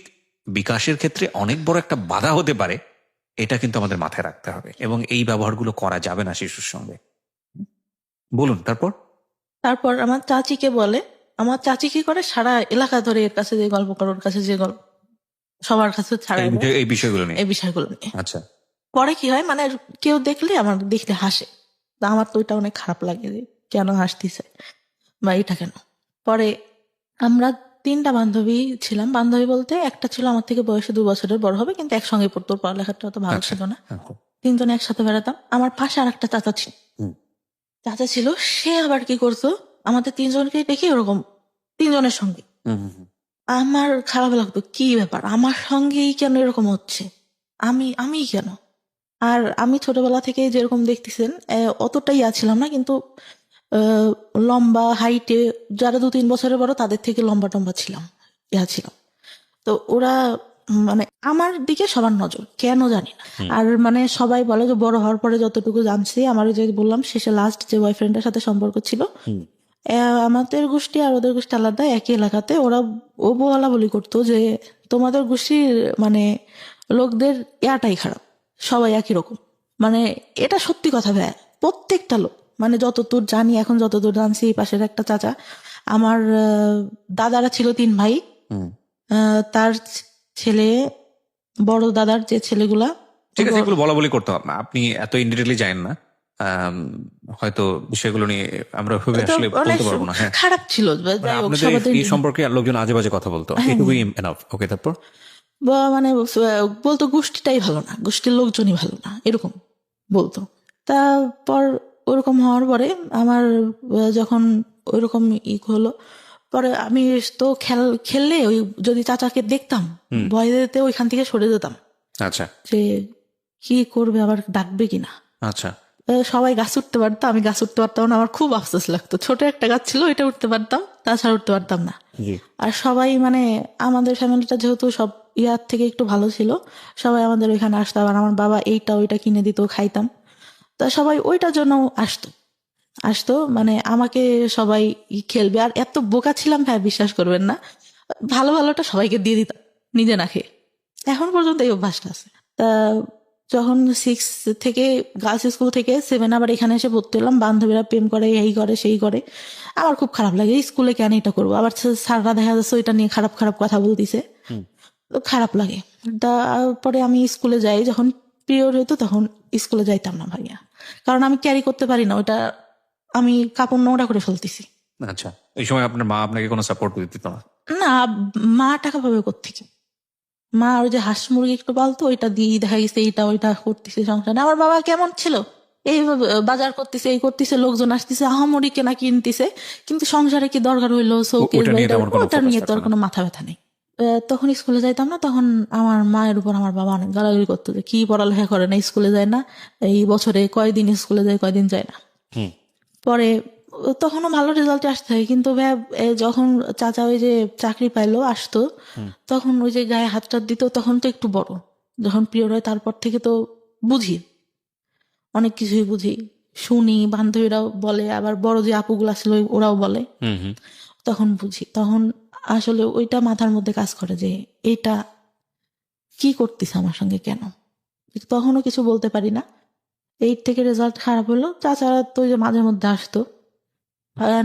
বিকাশের ক্ষেত্রে অনেক বড় একটা বাধা হতে পারে, এটা কিন্তু আমাদের মাথায় রাখতে হবে, এবং এই ব্যবহারগুলো করা যাবে না শিশুর সঙ্গে। বলুন তারপর। তারপর আমার চাচিকে বলে, আমার চাচি কি করে, সারা এলাকা ধরে এর কাছে যে গল্প করে, ওর কাছে যে গল্প, সবার কাছে ছাড়াই এই বিষয়গুলো নিয়ে। এই বিষয়গুলো নিয়ে। আচ্ছা। পরে কি হয়, মানে কেউ দেখলে আমার দেখলে হাসে, তা আমার তো ওইটা অনেক খারাপ লাগে যে কেন হাসতিছে বা এটা কেন। পরে আমরা 3টা বান্ধবী ছিলাম, বান্ধবী বলতে একটা ছিল আমার থেকে বয়সে 2 বছরের বড় হবে, কিন্তু একসঙ্গে পড়তো, পড়ালেখাটা অত ভালো ছিল না, 3জনে একসাথে বেড়াতাম। আমার পাশে আর একটা চাচা ছিল, চাচা ছিল, সে আবার কি করতো, আমাদের 3জনকে দেখে ওরকম 3জনের সঙ্গে। আমার খারাপ লাগতো, কি ব্যাপার আমার সঙ্গেই কেন এরকম হচ্ছে, আমি কেন। আর আমি ছোটবেলা থেকে যেরকম দেখতেছেন অতটাই ছিলাম না, কিন্তু লম্বা হাইটে যারা 2-3 বছরের বড় তাদের থেকে লম্বা টম্বা ছিলাম, ছিলাম। তো ওরা মানে আমার দিকে সবার নজর, কেন জানি না। আর মানে সবাই বলে যে বড় হওয়ার পরে যতটুকু জানছি, আমার ওই যে বললাম শেষে লাস্ট যে বয়ফ্রেন্ডের সাথে সম্পর্ক ছিল, আমাদের গোষ্ঠী আর ওদের গোষ্ঠী আলাদা, একই এলাকাতে। ওরা বলা বলি করতো যে তোমাদের গোষ্ঠীর মানে লোকদের ইয়াটাই খারাপ, সবাই একই রকম। মানে এটা সত্যি কথা ভাই, প্রত্যেকটা লোক, মানে যতদূর জানি, এখন যতদূর জানছি, এই পাশের একটা চাচা, আমার দাদারা ছিল 3 ভাই, তার ছেলে, বড় দাদার যে ছেলেগুলা, ঠিক আছে, এগুলো বলা বলি করতে হবে না, আপনি এত ইনডিটেইলি জানেন না, হয়তো বিষয়গুলো নিয়ে আমরা খুবই আসলে বলতে পারবো না। হ্যাঁ, খারাপ ছিল, যাই হোক, সবাই এই সম্পর্কে লোকজন আজে বাজে কথা বলতো, এটুকুই এনাফ। ওকে, তারপর মানে বলতো গোষ্ঠীটাই ভালো না, গোষ্ঠীর লোকজনই ভালো না, এরকম বলতো। তারপর ওরকম হওয়ার পরে আমার যখন ওইরকম হলো, পরে আমি তো খেললে ওই যদি চাচাকে দেখতাম, ভয় দিতে ওইখান থেকে সরে যেতাম। আচ্ছা, যে কি করবে, আবার ডাকবে কিনা। আচ্ছা। সবাই গাছ উঠতে পারতো, আমি গাছ উঠতে পারতাম না, আমার খুব আফসোস লাগতো। ছোট একটা গাছ ছিল, ওইটা উঠতে পারতাম, তাছাড়া উঠতে পারতাম না। আর সবাই মানে আমাদের ফ্যামিলিটা যেহেতু সব ইয়ার থেকে একটু ভালো ছিল, সবাই আমাদের ওইখানে আসতো, আর আমার বাবা এইটা ওইটা কিনে দিত, খাইতাম। তা সবাই ওইটার জন্য আসতো মানে আমাকে সবাই খেলবে। আর এত বোকা ছিলাম ভাই, বিশ্বাস করবেন না, ভালো ভালোটা সবাইকে দিয়ে দিতাম, নিজে না খেয়ে। এখন পর্যন্ত এই অভ্যাসটা আছে। তা যখন 6 থেকে গার্লস স্কুল থেকে 7 আবার এখানে এসে ভর্তি হলাম, বান্ধবীরা প্রেম করে, এই করে সেই করে, আমার খুব খারাপ লাগে, স্কুলে কেন এটা করবো। আবার স্যাররা দেখা যাচ্ছে ওইটা নিয়ে খারাপ খারাপ কথা বলতিছে, খারাপ লাগে। তারপরে আমি স্কুলে যাই, যখন পিরিয়ড হইতো তখন স্কুলে যাইতাম না ভাইয়া, কারণ আমি ক্যারি করতে পারি না ওইটা, আমি কাপড় নোংরা করে ফেলতেছি। আচ্ছা, এই সময় আপনার মা আপনাকে কোনো সাপোর্ট দিত না? না, মা টাকা পাবে কোত্থেকে, মা ওই যে হাঁস মুরগি একটু পালতো, ওইটা দিয়ে দেখা গেছে এইটা ওইটা করতেছে সংসারে। আমার বাবা কেমন ছিল, এই বাজার করতেছে, এই করতেছে, লোকজন আসতেছে, আহামরি কেনা কিনতেছে, কিন্তু সংসারে কি দরকার হইলো, ওটা নিয়ে তো আর কোনো মাথা ব্যথা নেই। তখন স্কুলে যাইতাম না, তখন আমার মায়ের উপর আমার বাবা অনেক গালাগালি করতো যে কি পড়ালেখা করে না, স্কুলে যায় না, এই বছরে কয়দিন স্কুলে যায়, কয়দিন যায় না। পরে তখনও ভালো রেজাল্ট আসতে হয়, কিন্তু যখন চাচা ওই যে চাকরি পাইলো আসতো, তখন ওই যে গায়ে হাত টাত দিত, তখন তো একটু বড়, যখন পিরিয়ড হয় তারপর থেকে তো বুঝি, অনেক কিছুই বুঝি, শুনি, বান্ধবীরাও বলে, আবার বড় যে আপুগুলা ছিল ওরাও বলে, তখন বুঝি। তখন আসলে ওইটা মাথার মধ্যে কাজ করে যে এইটা কি করতেছে আমার সঙ্গে কেন, তখনও কিছু বলতে পারি না। 8 থেকে রেজাল্ট খারাপ হলো, চাচারা তো ওই যে মাঝে মধ্যে আসতো।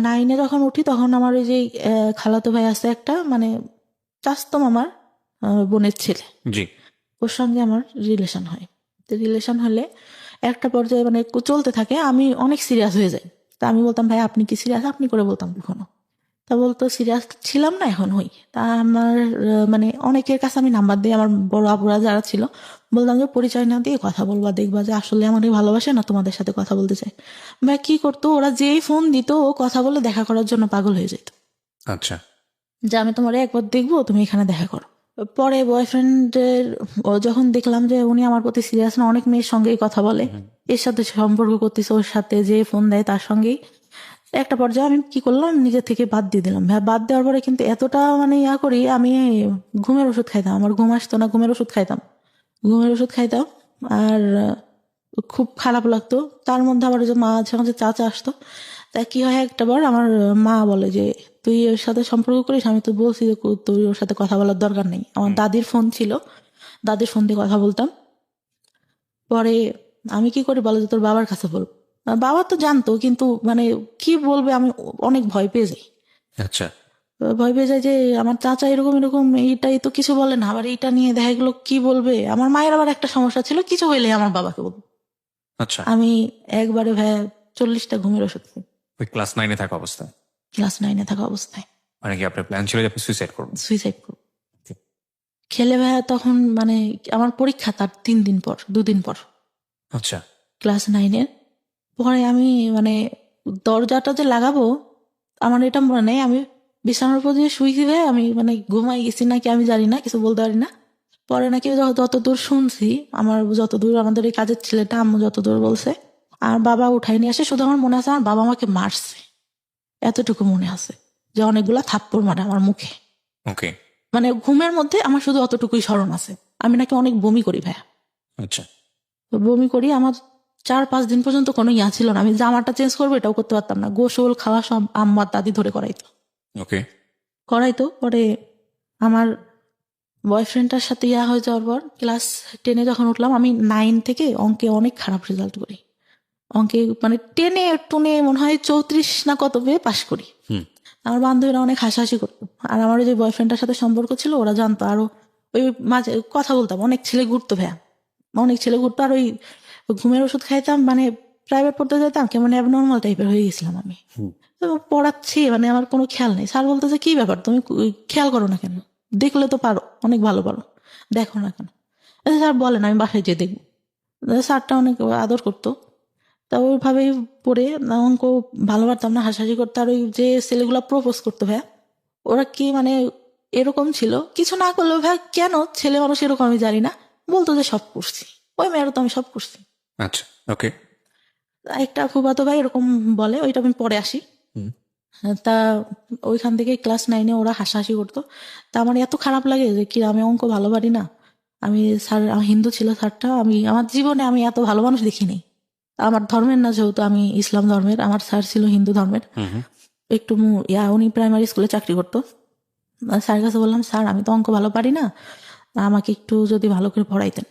9-এ যখন উঠি তখন আমার ওই যে খালাতো ভাই আছে একটা, মানে চাস্তম আমার বোনের ছেলে, ওর সঙ্গে আমার রিলেশন হয়। রিলেশন হলে একটা পর্যায়ে মানে চলতে থাকে, আমি অনেক সিরিয়াস হয়ে যাই। তা আমি বলতাম ভাই আপনি কি সিরিয়াস, আপনি করে বলতাম কখনো, তা বলতো সিরিয়াস ছিলাম না, এখন হই। তা আমার মানে অনেকের কাছে আমি নাম্বার দিই, আমার বড় আপুরা যারা ছিল, বললাম যে পরিচয় না দিয়ে কথা বলবা, দেখবা যে আসলে আমাকে ভালোবাসে না তোমাদের সাথে কথা বলতে চাই। ভাই কি করতো, ওরা যেই ফোন দিত ও কথা বলে দেখা করার জন্য পাগল হয়ে যেত, আচ্ছা। যে আমি তোমার একবার দেখবো, তুমি এখানে দেখা করো। পরে বয়ফ্রেন্ডের যখন দেখলাম যে উনি আমার প্রতি সিরিয়াস না, অনেক মেয়ের সঙ্গেই কথা বলে, এর সাথে সম্পর্ক করতেছে, ওর সাথে যে ফোন দেয় তার সঙ্গেই, একটা পর্যায়ে আমি কি করলাম, নিজে থেকে বাদ দিয়ে দিলাম। হ্যাঁ, বাদ দেওয়ার পরে কিন্তু এতটা মানে করি, আমি ঘুমের ওষুধ খাইতাম, আমার ঘুম আসতো না, ঘুমের ওষুধ খাইতাম, আর খুব খারাপ লাগতো। তার মধ্যে আবার ওই যে মাঝে মাঝে চাচা আসতো, তা কি হয়, একটা বার আমার মা বলে যে তুই ওর সাথে সম্পর্ক করিস, আমি তো বলছি যে তুই ওর সাথে কথা বলার দরকার নেই। আমার দাদির ফোন ছিল, দাদির ফোন দিয়ে কথা বলতাম। পরে আমি কি করে বলে যে তোর বাবার কাছে বলবো, বাবা তো জানতো, কিন্তু মানে কি বলবে, আমি অনেক ভয় পেয়ে যাই। আচ্ছা। ভয় পেয়ে যায় যে আমার চাচা এরকম এরকম, এইটাই তো কিছু বলে না, আবার এইটা নিয়ে দেখা গেলো কি বলবে। আমার মায়ের আবার একটা সমস্যা ছিল, কিছু হইলে আমার বাবাকে বলবো। আচ্ছা। আমি একবারে ভাই 40টা ঘুমের ওষুধ খাই ওই ক্লাস 9-এ থাকা অবস্থায়? ক্লাস 9-এ থাকা অবস্থায়। মানে কি আপনার প্ল্যান ছিল যে আপনি সুইসাইড করবেন? সুইসাইড করবো খেলে ভাইয়া, তখন মানে আমার পরীক্ষা তার 3 দিন পর, 2 দিন পর, আচ্ছা। ক্লাস 9-এর। পরে আমি মানে দরজাটা যে লাগাবো, আমার এটা মনে নেই, আমি বিছানার উপর দিয়ে শুয়েছি ভাই, আমি মানে ঘুমাই গেছি নাকি আমি জানি না, কিছু বলতে পারি না। পরে নাকি যতদূর শুনছি, আমার যতদূর, আমাদের এই কাজের ছেলেটা আম্মু যতদূর বলছে, আর বাবা উঠাই নিয়ে আসে, শুধু আমার মনে আছে আমার বাবা আমাকে মারছে, এতটুকু মনে আছে, যে অনেকগুলা থাপ্পড় মারে আমার মুখে। ওকে। মানে ঘুমের মধ্যে আমার শুধু অতটুকুই স্মরণ আছে। আমি নাকি অনেক বমি করি ভাইয়া, আচ্ছা। তো বমি করি, আমার 4-5 দিন পর্যন্ত কোনো ইয়া ছিল না, আমি জামাটা চেঞ্জ করবো এটাও করতে পারতাম না, গোসল খাওয়া সব আম্মার দাদি ধরে ওকে। করাইতো। পরে আমার বয়ফ্রেন্ডটার সাথে ইয়া হয়ে যাওয়ার পর ক্লাস 10-এ যখন উঠলাম, আমি 9 থেকে অঙ্কে অনেক খারাপ রেজাল্ট করি, অঙ্কে মানে 10-এ টুনে মনে হয় 34 না কত পেয়ে পাশ করি। আমার বান্ধবীরা অনেক হাসাহাসি করতো, আর আমার ওই যে বয়ফ্রেন্ডটার সাথে সম্পর্ক ছিল ওরা জানতো, আরো ওই মাঝে কথা বলতাম, অনেক ছেলে ঘুরতো ভাইয়া, অনেক ছেলে ঘুরতো। আর ওই ঘুমের ওষুধ খাইতাম, মানে প্রাইভেট পড়তে যেতাম, কেমন অ্যাবনর্মাল টাইপের হয়ে গেছিলাম আমি। তো পড়াচ্ছি, মানে আমার কোনো খেয়াল নেই, স্যার বলতো যে কি ব্যাপার তুমি খেয়াল করো না কেন, দেখলে তো পারো, অনেক ভালো পারো, দেখো না কেন। স্যার বলেন, আমি বাসায় যেয়ে দেখবো। স্যারটা অনেক আদর করতো। তা ওইভাবেই পড়ে অঙ্ক ভালো পারতাম না, হাসাহাসি করতো। আর ওই যে ছেলেগুলা প্রপোজ করতো ভাইয়া, ওরা কি মানে এরকম ছিল, কিছু না করলেও ভাই কেন ছেলে মানুষ এরকম আমি জানি না, বলতো যে সব করছি, ওই মেয়েরও তো আমি সব করছি। আচ্ছা। ওকে। একটা ফুফাতো ভাই এরকম বলে, ওইটা আমি পরে আসি। তা ওইখান থেকে ক্লাস 9-এ ওরা হাসাহাসি করতো। তা আমার এত খারাপ লাগে যে কি আমি অঙ্ক ভালো পারি না। আমি স্যার, হিন্দু ছিল স্যারটা, আমি আমার জীবনে আমি এত ভালো মানুষ দেখিনি। আমার ধর্মের না, যেহেতু আমি ইসলাম ধর্মের, আমার স্যার ছিল হিন্দু ধর্মের। একটু উনি প্রাইমারি স্কুলে চাকরি করতো। স্যারের কাছে বললাম, স্যার আমি তো অঙ্ক ভালো পারি না, আমাকে একটু যদি ভালো করে পড়াইতেন।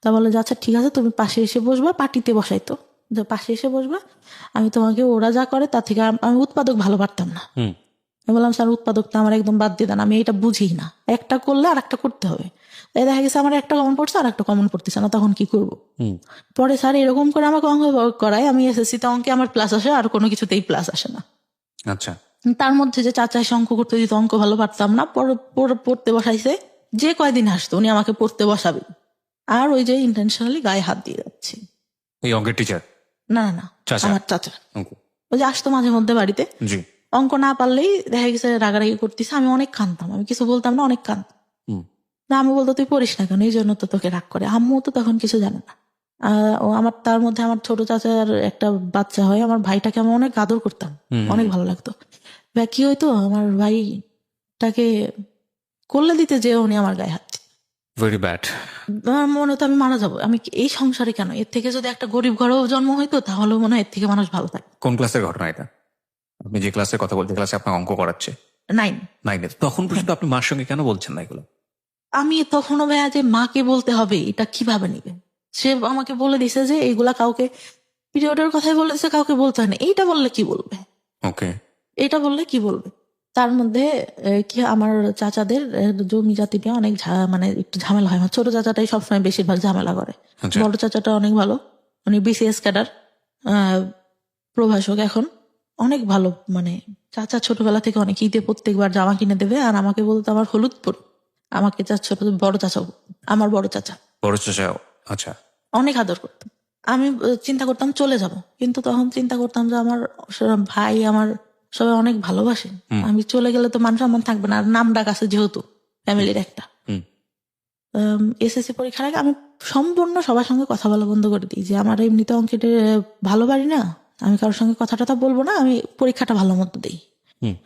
তা বলে যে আচ্ছা ঠিক আছে, তুমি পাশে এসে বসবা, পার্টিতে বসাইতো, যে পাশে এসে বসবা, আমি তোমাকে, ওরা যা করে তার থেকে আমি উৎপাদক ভালো পারতাম না। আমি বললাম, স্যার উৎপাদকটা আমার একদম বাদ দিয়ে দেন, আমি এটা বুঝি না, একটা করলে আর একটা করতে হবে। তাই দেখা গেছে আমার একটা কমন পড়ছে আর একটা কমন পড়তেছে না, তখন কি করব। পরে স্যার এরকম করে আমাকে অঙ্ক করায়, আমি এসএসসিতে অঙ্কে আমার প্লাস আসে, আর কোনো কিছুতেই প্লাস আসে না। আচ্ছা। তার মধ্যে যে চাচা এসে অঙ্ক করতে দিত, অঙ্ক ভালো পারতাম না, পড়তে বসাইছে, যে কয়দিন আসতো উনি আমাকে পড়তে বসাবে, আর ওই যে ইন্টেনশনালি গায়ে হাত দিয়ে যাচ্ছি। এই অঙ্কের টিচার? না না না, চাচা? আমার চাচা। ওকে। ওই যে আসতো মাঝে মধ্যে বাড়িতে, জি। অঙ্ক না পারলেই দেখা গেছে রাগারাগি করতেছে, আমি অনেক কাঁদতাম, আমি কিছু বলতাম না, অনেক কাঁদতাম। না, আমি বলতো তুই পড়িস না কেন, এই জন্য তো তোকে রাগ করে। আম্মু তো তখন কিছু জানে না। ও আমার, তার মধ্যে আমার ছোট চাচার একটা বাচ্চা হয়, আমার ভাইটাকে আমি অনেক আদর করতাম, অনেক ভালো লাগতো। কি হইতো, আমার ভাইটাকে করলে দিতে যে উনি আমার গায়ে হাত। Very bad. আমার মনে হতো আমি মারা যাবো, আমি এই সংসারে কেন, এর থেকে যদি একটা গরিব ঘরেও জন্ম হইতো তাহলে মনে হয় এর থেকে মানুষ ভালো থাকে। কোন ক্লাসের ঘটনা এটা? আপনি যে ক্লাসের কথা বলতে, ক্লাসে আপনার অঙ্ক করাচ্ছে 9? 9-এ। তখন পর্যন্ত আপনি মার সঙ্গে কেন বলছেন না এগুলো? আমি তখনও ভাইয়া যে মাকে বলতে হবে, এটা কিভাবে নিবে। সে আমাকে বলে দিছে যে এইগুলা কাউকে, পিরিয়ডের কথাই বলেছে, কাউকে বলতে হয় না। এইটা বললে কি বলবে, ওকে। এইটা বললে কি বলবে। তার মধ্যে কি আমার চাচাদের জমি জাতি নিয়ে অনেক মানে একটু ঝামেলা হয়। আমার ছোট চাচাটাই সবসময় বেশিরভাগ ঝামেলা করে। বড় চাচাটা অনেক ভালো, উনি বিসিএস ক্যাডার, প্রভাষক এখন, অনেক ভালো মানে চাচা ছোটবেলা থেকে অনেক ঈদে প্রত্যেকবার জামা কিনে দেবে, আর আমাকে বলতো আমার হলুদ পর, আমাকে ছোট বড় চাচা, আমার বড় চাচা বড় চাচা। আচ্ছা। অনেক আদর করতো। আমি চিন্তা করতাম চলে যাব, কিন্তু তখন চিন্তা করতাম যে আমার ভাই, আমার সবাই অনেক ভালোবাসে, আমি চলে গেলে তো মান সম্মান থাকবে না, আর নাম ডাক আছে যেহেতু ফ্যামিলির একটা। হুম। এসএসসি পরীক্ষার আগে আমি সম্পূর্ণ সবার সঙ্গে কথা বলা বন্ধ করে দিই, যে আমার এমনিতে অঙ্কেটে ভালো পারি না, আমি কারোর সঙ্গে কথা টথা বলবো না, আমি পরীক্ষাটা ভালো মতো দিই। হুম।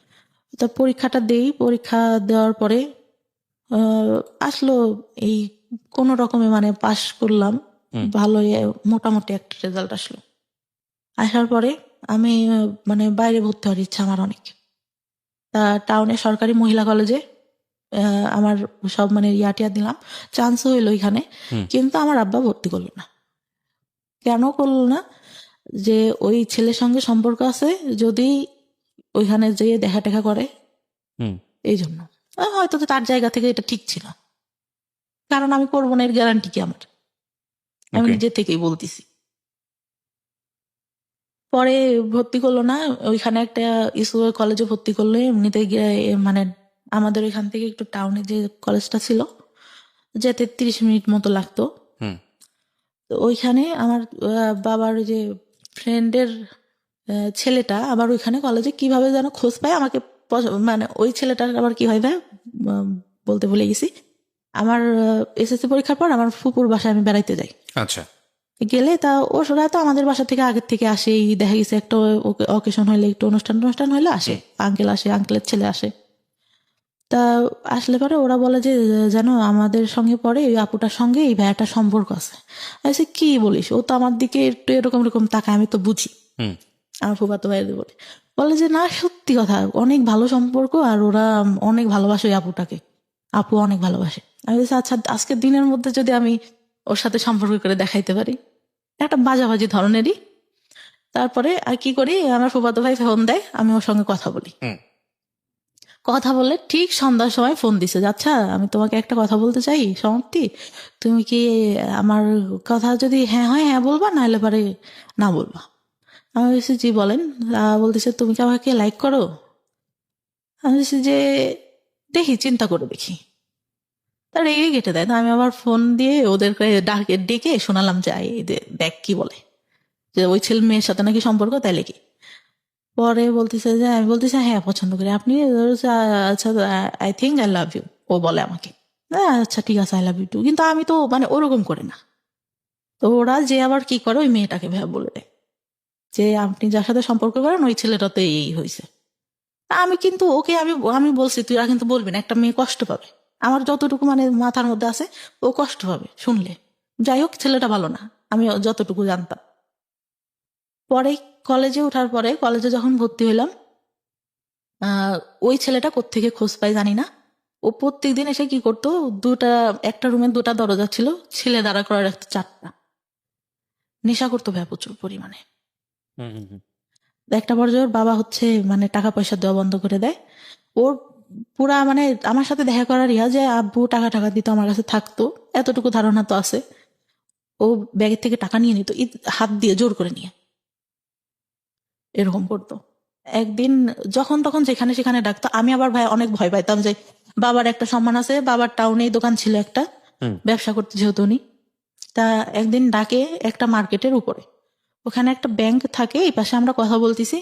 তো পরীক্ষাটা দেই, পরীক্ষা দেওয়ার পরে আসলো এই কোন রকমে মানে পাশ করলাম, ভালো মোটামুটি একটা রেজাল্ট আসলো। আসার পরে আমি মানে বাইরে ভর্তি হওয়ার ইচ্ছা আমার অনেক। তা টাউনে সরকারি মহিলা কলেজে আমার সব মানে ইয়াটিয়া দিলাম, চান্স হইলো ওইখানে, কিন্তু আমার আব্বা ভর্তি করলো না। কেন করলো না? যে ওই ছেলের সঙ্গে সম্পর্ক আছে, যদি ওইখানে যেয়ে দেখা টেখা করে, এই জন্য। হয়তো তো তার জায়গা থেকে এটা ঠিক ছিল, কারণ আমি করবো না এর গ্যারান্টি কি আমার, আমি নিজের থেকেই বলতেছি। পরে ভর্তি করলো না, ওইখানে একটা স্কুল কলেজে ভর্তি করলো। এমনিতে মানে আমাদের ওইখান থেকে একটু টাউনে যে কলেজটা ছিল, যেতে 30 মিনিট মতো লাগতো। তো ওইখানে আমার বাবার যে ফ্রেন্ডের ছেলেটা আবার ওইখানে কলেজে কিভাবে যেন খোঁজ পায় আমাকে, মানে ওই ছেলেটার আবার কি হয় ভাই, বলতে ভুলে গেছি, আমার এসএসসি পরীক্ষার পর আমার ফুপুর বাসায় আমি বেড়াইতে যাই। আচ্ছা। গেলে তা ওরা তো আমাদের বাসা থেকে আগের থেকে আসে, দেখা গেছে একটা অকেশন হইলে, একটু অনুষ্ঠান হইলে আসে, আঙ্কেল আসে, আঙ্কেলের ছেলে আসে। তা আসলে পরে ওরা বলে যে জানো আমাদের সঙ্গে পরে ওই আপুটার সঙ্গে এই ভাইয়াটার সম্পর্ক আছে। আমি কি বলিস, ও তো আমার দিকে একটু এরকম এরকম তাকায়, আমি তো বুঝি। আমার ফুফাতো ভাইদের বলে যে না সত্যি কথা, অনেক ভালো সম্পর্ক, আর ওরা অনেক ভালোবাসে ওই আপুটাকে, আপু অনেক ভালোবাসে। আমি বলছি আচ্ছা, আজকের দিনের মধ্যে যদি আমি ওর সাথে সম্পর্ক করে দেখাইতে পারি, একটা বাজাবাজি ধরনেরই। তারপরে আর কি করি, আমার ফুফাতো ভাই ফোন দেয়, আমি ওর সঙ্গে কথা বলি। কথা বললে ঠিক সন্ধ্যার সময় ফোন দিছে, আচ্ছা আমি তোমাকে একটা কথা বলতে চাই সমাপ্তি, তুমি কি আমার কথা যদি হ্যাঁ হয় হ্যাঁ বলবা, নাহলে পারে না বলবা। আমি বলছি জি বলেন। বলতেছে তুমি কি আমাকে লাইক করো? আমি বলছি যে দেখি, চিন্তা করে দেখি। তার রেগে কেটে দেয়। আমি আবার ফোন দিয়ে ওদেরকে ডেকে শোনালাম যে দেখ কি বলে, যে ওই ছেলে মেয়ের সাথে নাকি সম্পর্ক, তাইলে কি। পরে বলতেছে যে, আমি বলতেছি হ্যাঁ পছন্দ করি, আপনি আচ্ছা I think I love you, ও বলে আমাকে আচ্ছা ঠিক আছে আই লাভ ইউ টু, কিন্তু আমি তো মানে ওরকম করে না। তো ওরা যে আবার কি করে, ওই মেয়েটাকে ভেবে বলে দেয় যে আপনি যার সাথে সম্পর্ক করেন ওই ছেলেটাতে এই হয়েছে। আমি কিন্তু ওকে আমি আমি বলছি তুই কিন্তু বলবি না, একটা মেয়ে কষ্ট পাবে, আমার যতটুকু মানে মাথার মধ্যে আছে, ও কষ্ট পাবে শুনলে। যাই হোক ছেলেটা ভালো না, আমি যতটুকু জানতাম। পরে কলেজে ওঠার পরে, কলেজে যখন ভর্তি হইলাম, ওই ছেলেটা কোত্থেকে খোঁজ পাই জানি না, ও প্রত্যেকদিন এসে কি করতো, একটা রুমে 2টা দরজা ছিল, ছেলে দাঁড়া করার একটা 4টা, নেশা করতো ভাই প্রচুর পরিমাণে। একটা পর্যায়ে ওর বাবা হচ্ছে মানে টাকা পয়সা দেওয়া বন্ধ করে দেয়। ওর পুরা মানে আমার সাথে দেখা করার যে আব্বু টাকা টাকা দিত, আমার কাছে থাকতো, এতটুকু ধারণা তো আছে। ও ব্যাগের থেকে টাকা নিয়ে নিত, হাত দিয়ে জোর করে নিয়ে এরকম করতো। একদিন যখন তখন যেখানে সেখানে ডাকতো, আমি আবার ভাই অনেক ভয় পাইতাম, যে বাবার একটা সম্মান আছে, বাবার টাউনে দোকান ছিল একটা, ব্যবসা করতে যেহেতু উনি। তা একদিন ডাকে একটা মার্কেটের উপরে, ওখানে একটা ব্যাংক থাকে, এই পাশে আমরা কথা বলতেছি,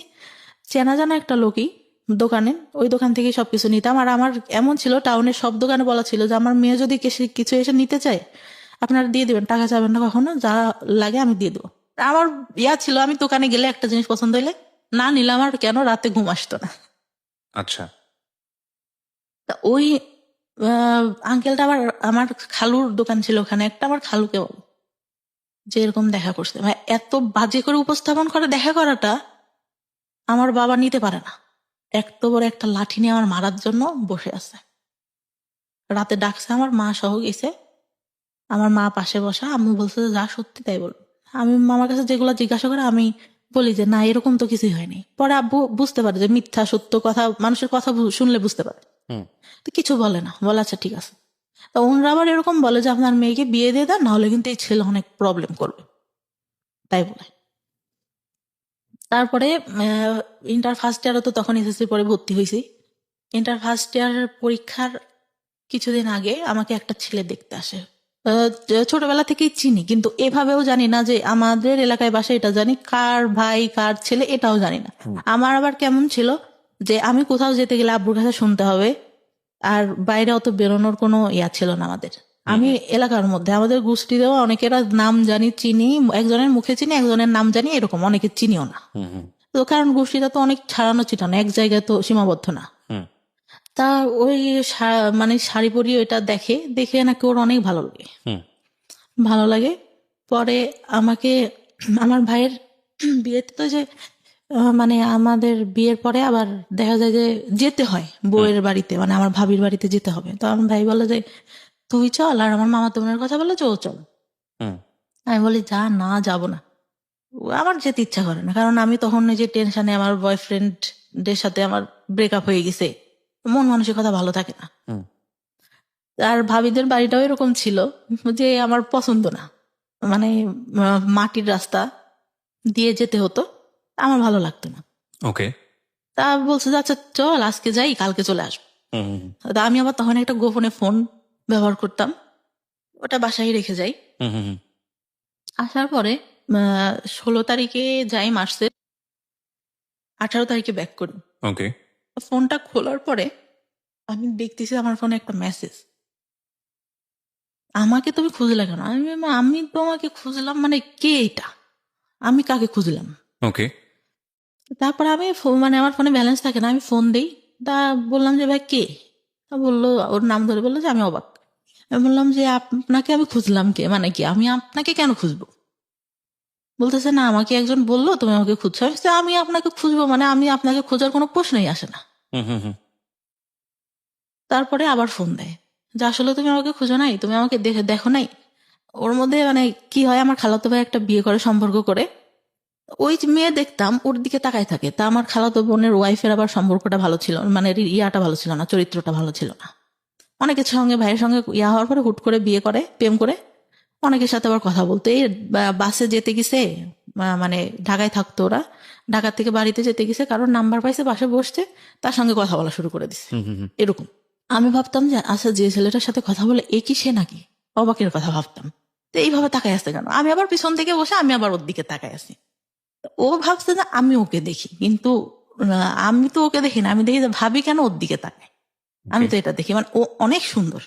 চেনা জানা একটা লোকই দোকানে, ওই দোকান থেকে সবকিছু নিতাম। আর আমার এমন ছিল, টাউনের সব দোকানে বলা ছিল যে আমার মেয়ে যদি কিছু এসে নিতে চায় আপনারা দিয়ে দিবেন, টাকা চাবেন না কখনো, যা লাগে আমি দিয়ে দেবো। আমার ছিল, আমি দোকানে গেলে একটা জিনিস পছন্দ হইলে না নিলাম, আর কেন রাতে ঘুম আসতো না। আচ্ছা। তা ওই আঙ্কেলটা আবার আমার খালুর দোকান ছিল ওখানে একটা, আমার খালুকে বল যে এরকম দেখা করছে ভাই, এত বাজে করে উপস্থাপন করে দেখা করাটা আমার বাবা নিতে পারে না। এত বড় একটা লাঠি নিয়ে আমার মারার জন্য বসে আছে। রাতে ডাকছে, আমার মা সহ গেছে, আমার মা পাশে বসা, আম্মু বলছে যা সত্যি তাই বল। আমি মামার কাছে যেগুলো জিজ্ঞাসা করে আমি বলি যে না এরকম তো কিছুই হয়নি। পরে আব্বু বুঝতে পারে যে মিথ্যা সত্য কথা, মানুষের কথা শুনলে বুঝতে পারে, তো কিছু বলে না, বলে আচ্ছা ঠিক আছে। তো ওনারা আবার এরকম বলে যে আপনার মেয়েকে বিয়ে দিয়ে দেন, নাহলে কিন্তু এই ছেলে অনেক প্রবলেম করবে, তাই বলে। তারপরে ইন্টার ফার্স্ট ইয়ারও তো তখন এসএসসি পরে ভর্তি হয়েছি। ইন্টার ফার্স্ট ইয়ার পরীক্ষার কিছুদিন আগে আমাকে একটা ছেলে দেখতে আসে। ছোটবেলা থেকেই চিনি, কিন্তু এভাবেও জানি না যে আমাদের এলাকায় বাসা, এটা জানি কার ভাই কার ছেলে এটাও জানি না। আমার আবার কেমন ছিল যে আমি কোথাও যেতে গেলে আব্বুর কাছে শুনতে হবে, আর বাইরে অত বেরোনোর কোনো ইয়া ছিল না আমাদের। আমি এলাকার মধ্যে আমাদের গোষ্ঠীতেও অনেকের নাম জানি, চিনি, একজনের মুখে চিনি, একজনের নাম জানি, এরকম অনেকে চিনিও না। তো কারণ গোষ্ঠীটা তো অনেক ছাড়ানো চিটানো, এক জায়গায় তো সীমাবদ্ধ না। তা ওই মানে শাড়ি পরিয়ে ওইটা দেখে নাকি ওর অনেক ভালো লাগে। পরে আমাকে আমার ভাইয়ের বিয়েতে তো যে মানে আমাদের বিয়ের পরে আবার দেখা যায় যে যেতে হয় বউয়ের বাড়িতে, মানে আমার ভাবির বাড়িতে যেতে হবে। তো আমার ভাই বলে যে তুই চল, আর আমার মামাতো বোনের কথা বলে যে ও চল। আমি বলি যা না, যাব না, আমার যেতে ইচ্ছা করে না। কারণ আমি তখন এই যে টেনশনে, আমার বয়ফ্রেন্ডের সাথে আমার ব্রেকআপ হয়ে গেছে, মন মানসিকতা ভালো থাকে না। আর ভাবিদের বাড়িটাও এরকম ছিল যে আমার পছন্দ না, মানে মাটির রাস্তা দিয়ে যেতে হতো, আমার ভালো লাগতো না। ওকে। তা বলছে যে আচ্ছা চল আজকে যাই, কালকে চলে আসবো। তা আমি আবার তখন একটা গোপনে ফোন ব্যবহার করতাম, ওটা বাসায় রেখে যাই। আসার পরে 16 তারিখে যাই মার্চের, 18 তারিখে ব্যাক করি। ওকে। ফোনটা খোলার পরে আমি দেখতেছি আমার ফোনে একটা মেসেজ, আমাকে তুমি খুঁজলে কেন? আমি তোমাকে খুঁজলাম মানে কে এটা, আমি কাকে খুঁজলাম? ওকে। তারপর আমি মানে আমার ফোনে ব্যালেন্স থাকে না, আমি ফোন দিই। তা বললাম যে ভাই কে? তা বললো, ওর নাম ধরে বললো যে আমি অবাক। আমি বললাম যে আপনাকে আমি খুঁজলাম কে, মানে কি আমি আপনাকে কেন খুঁজবো? বলতেছে না, আমাকে একজন বললো তুমি আমাকে খুঁজছো। আমি বলছি, আমি আপনাকে খুঁজবো মানে আমি আপনাকে খোঁজার কোনো প্রশ্নই আসে না। তারপরে আবার ফোন দেয় যে আসলে তুমি আমাকে খুঁজো নাই, তুমি আমাকে দেখো নাই। ওর মধ্যে মানে কি হয়, আমার খালাতো ভাই একটা বিয়ে করে, সম্পর্ক করে, ওই যে মেয়ে দেখতাম ওর দিকে তাকায় থাকে। তা আমার খালাতো বোনের ওয়াইফের আবার সম্পর্কটা ভালো ছিল, মানে ইয়াটা ভালো ছিল না, চরিত্রটা ভালো ছিল না। অনেকের সঙ্গে, ভাইয়ের সঙ্গে ইয়া হওয়ার পরে হুট করে বিয়ে করে, প্রেম করে অনেকের সাথে আবার কথা বলতো। এই বাসে যেতে গেছে, মানে ঢাকায় থাকতো ওরা, ঢাকা থেকে বাড়িতে যেতে গেছে, কারোর নাম্বার পাইছে, পাশে বসছে, তার সঙ্গে কথা বলা শুরু করে দিছে এরকম। আমি ভাবতাম যে আচ্ছা যে ছেলেটার সাথে কথা বলে এ কি সে নাকি, অবাকের কথা ভাবতাম। তো এইভাবে তাকায় আসছে কেন? আমি আবার পিছন থেকে বসে আমি আবার ওর দিকে তাকায় আছি। ও ভাবছে যে আমি ওকে দেখি, কিন্তু আমি তো ওকে দেখি না, আমি দেখি যে ভাবি কেন ওর দিকে তাকায়। আমি তো এটা দেখি, মানে ও অনেক সুন্দর,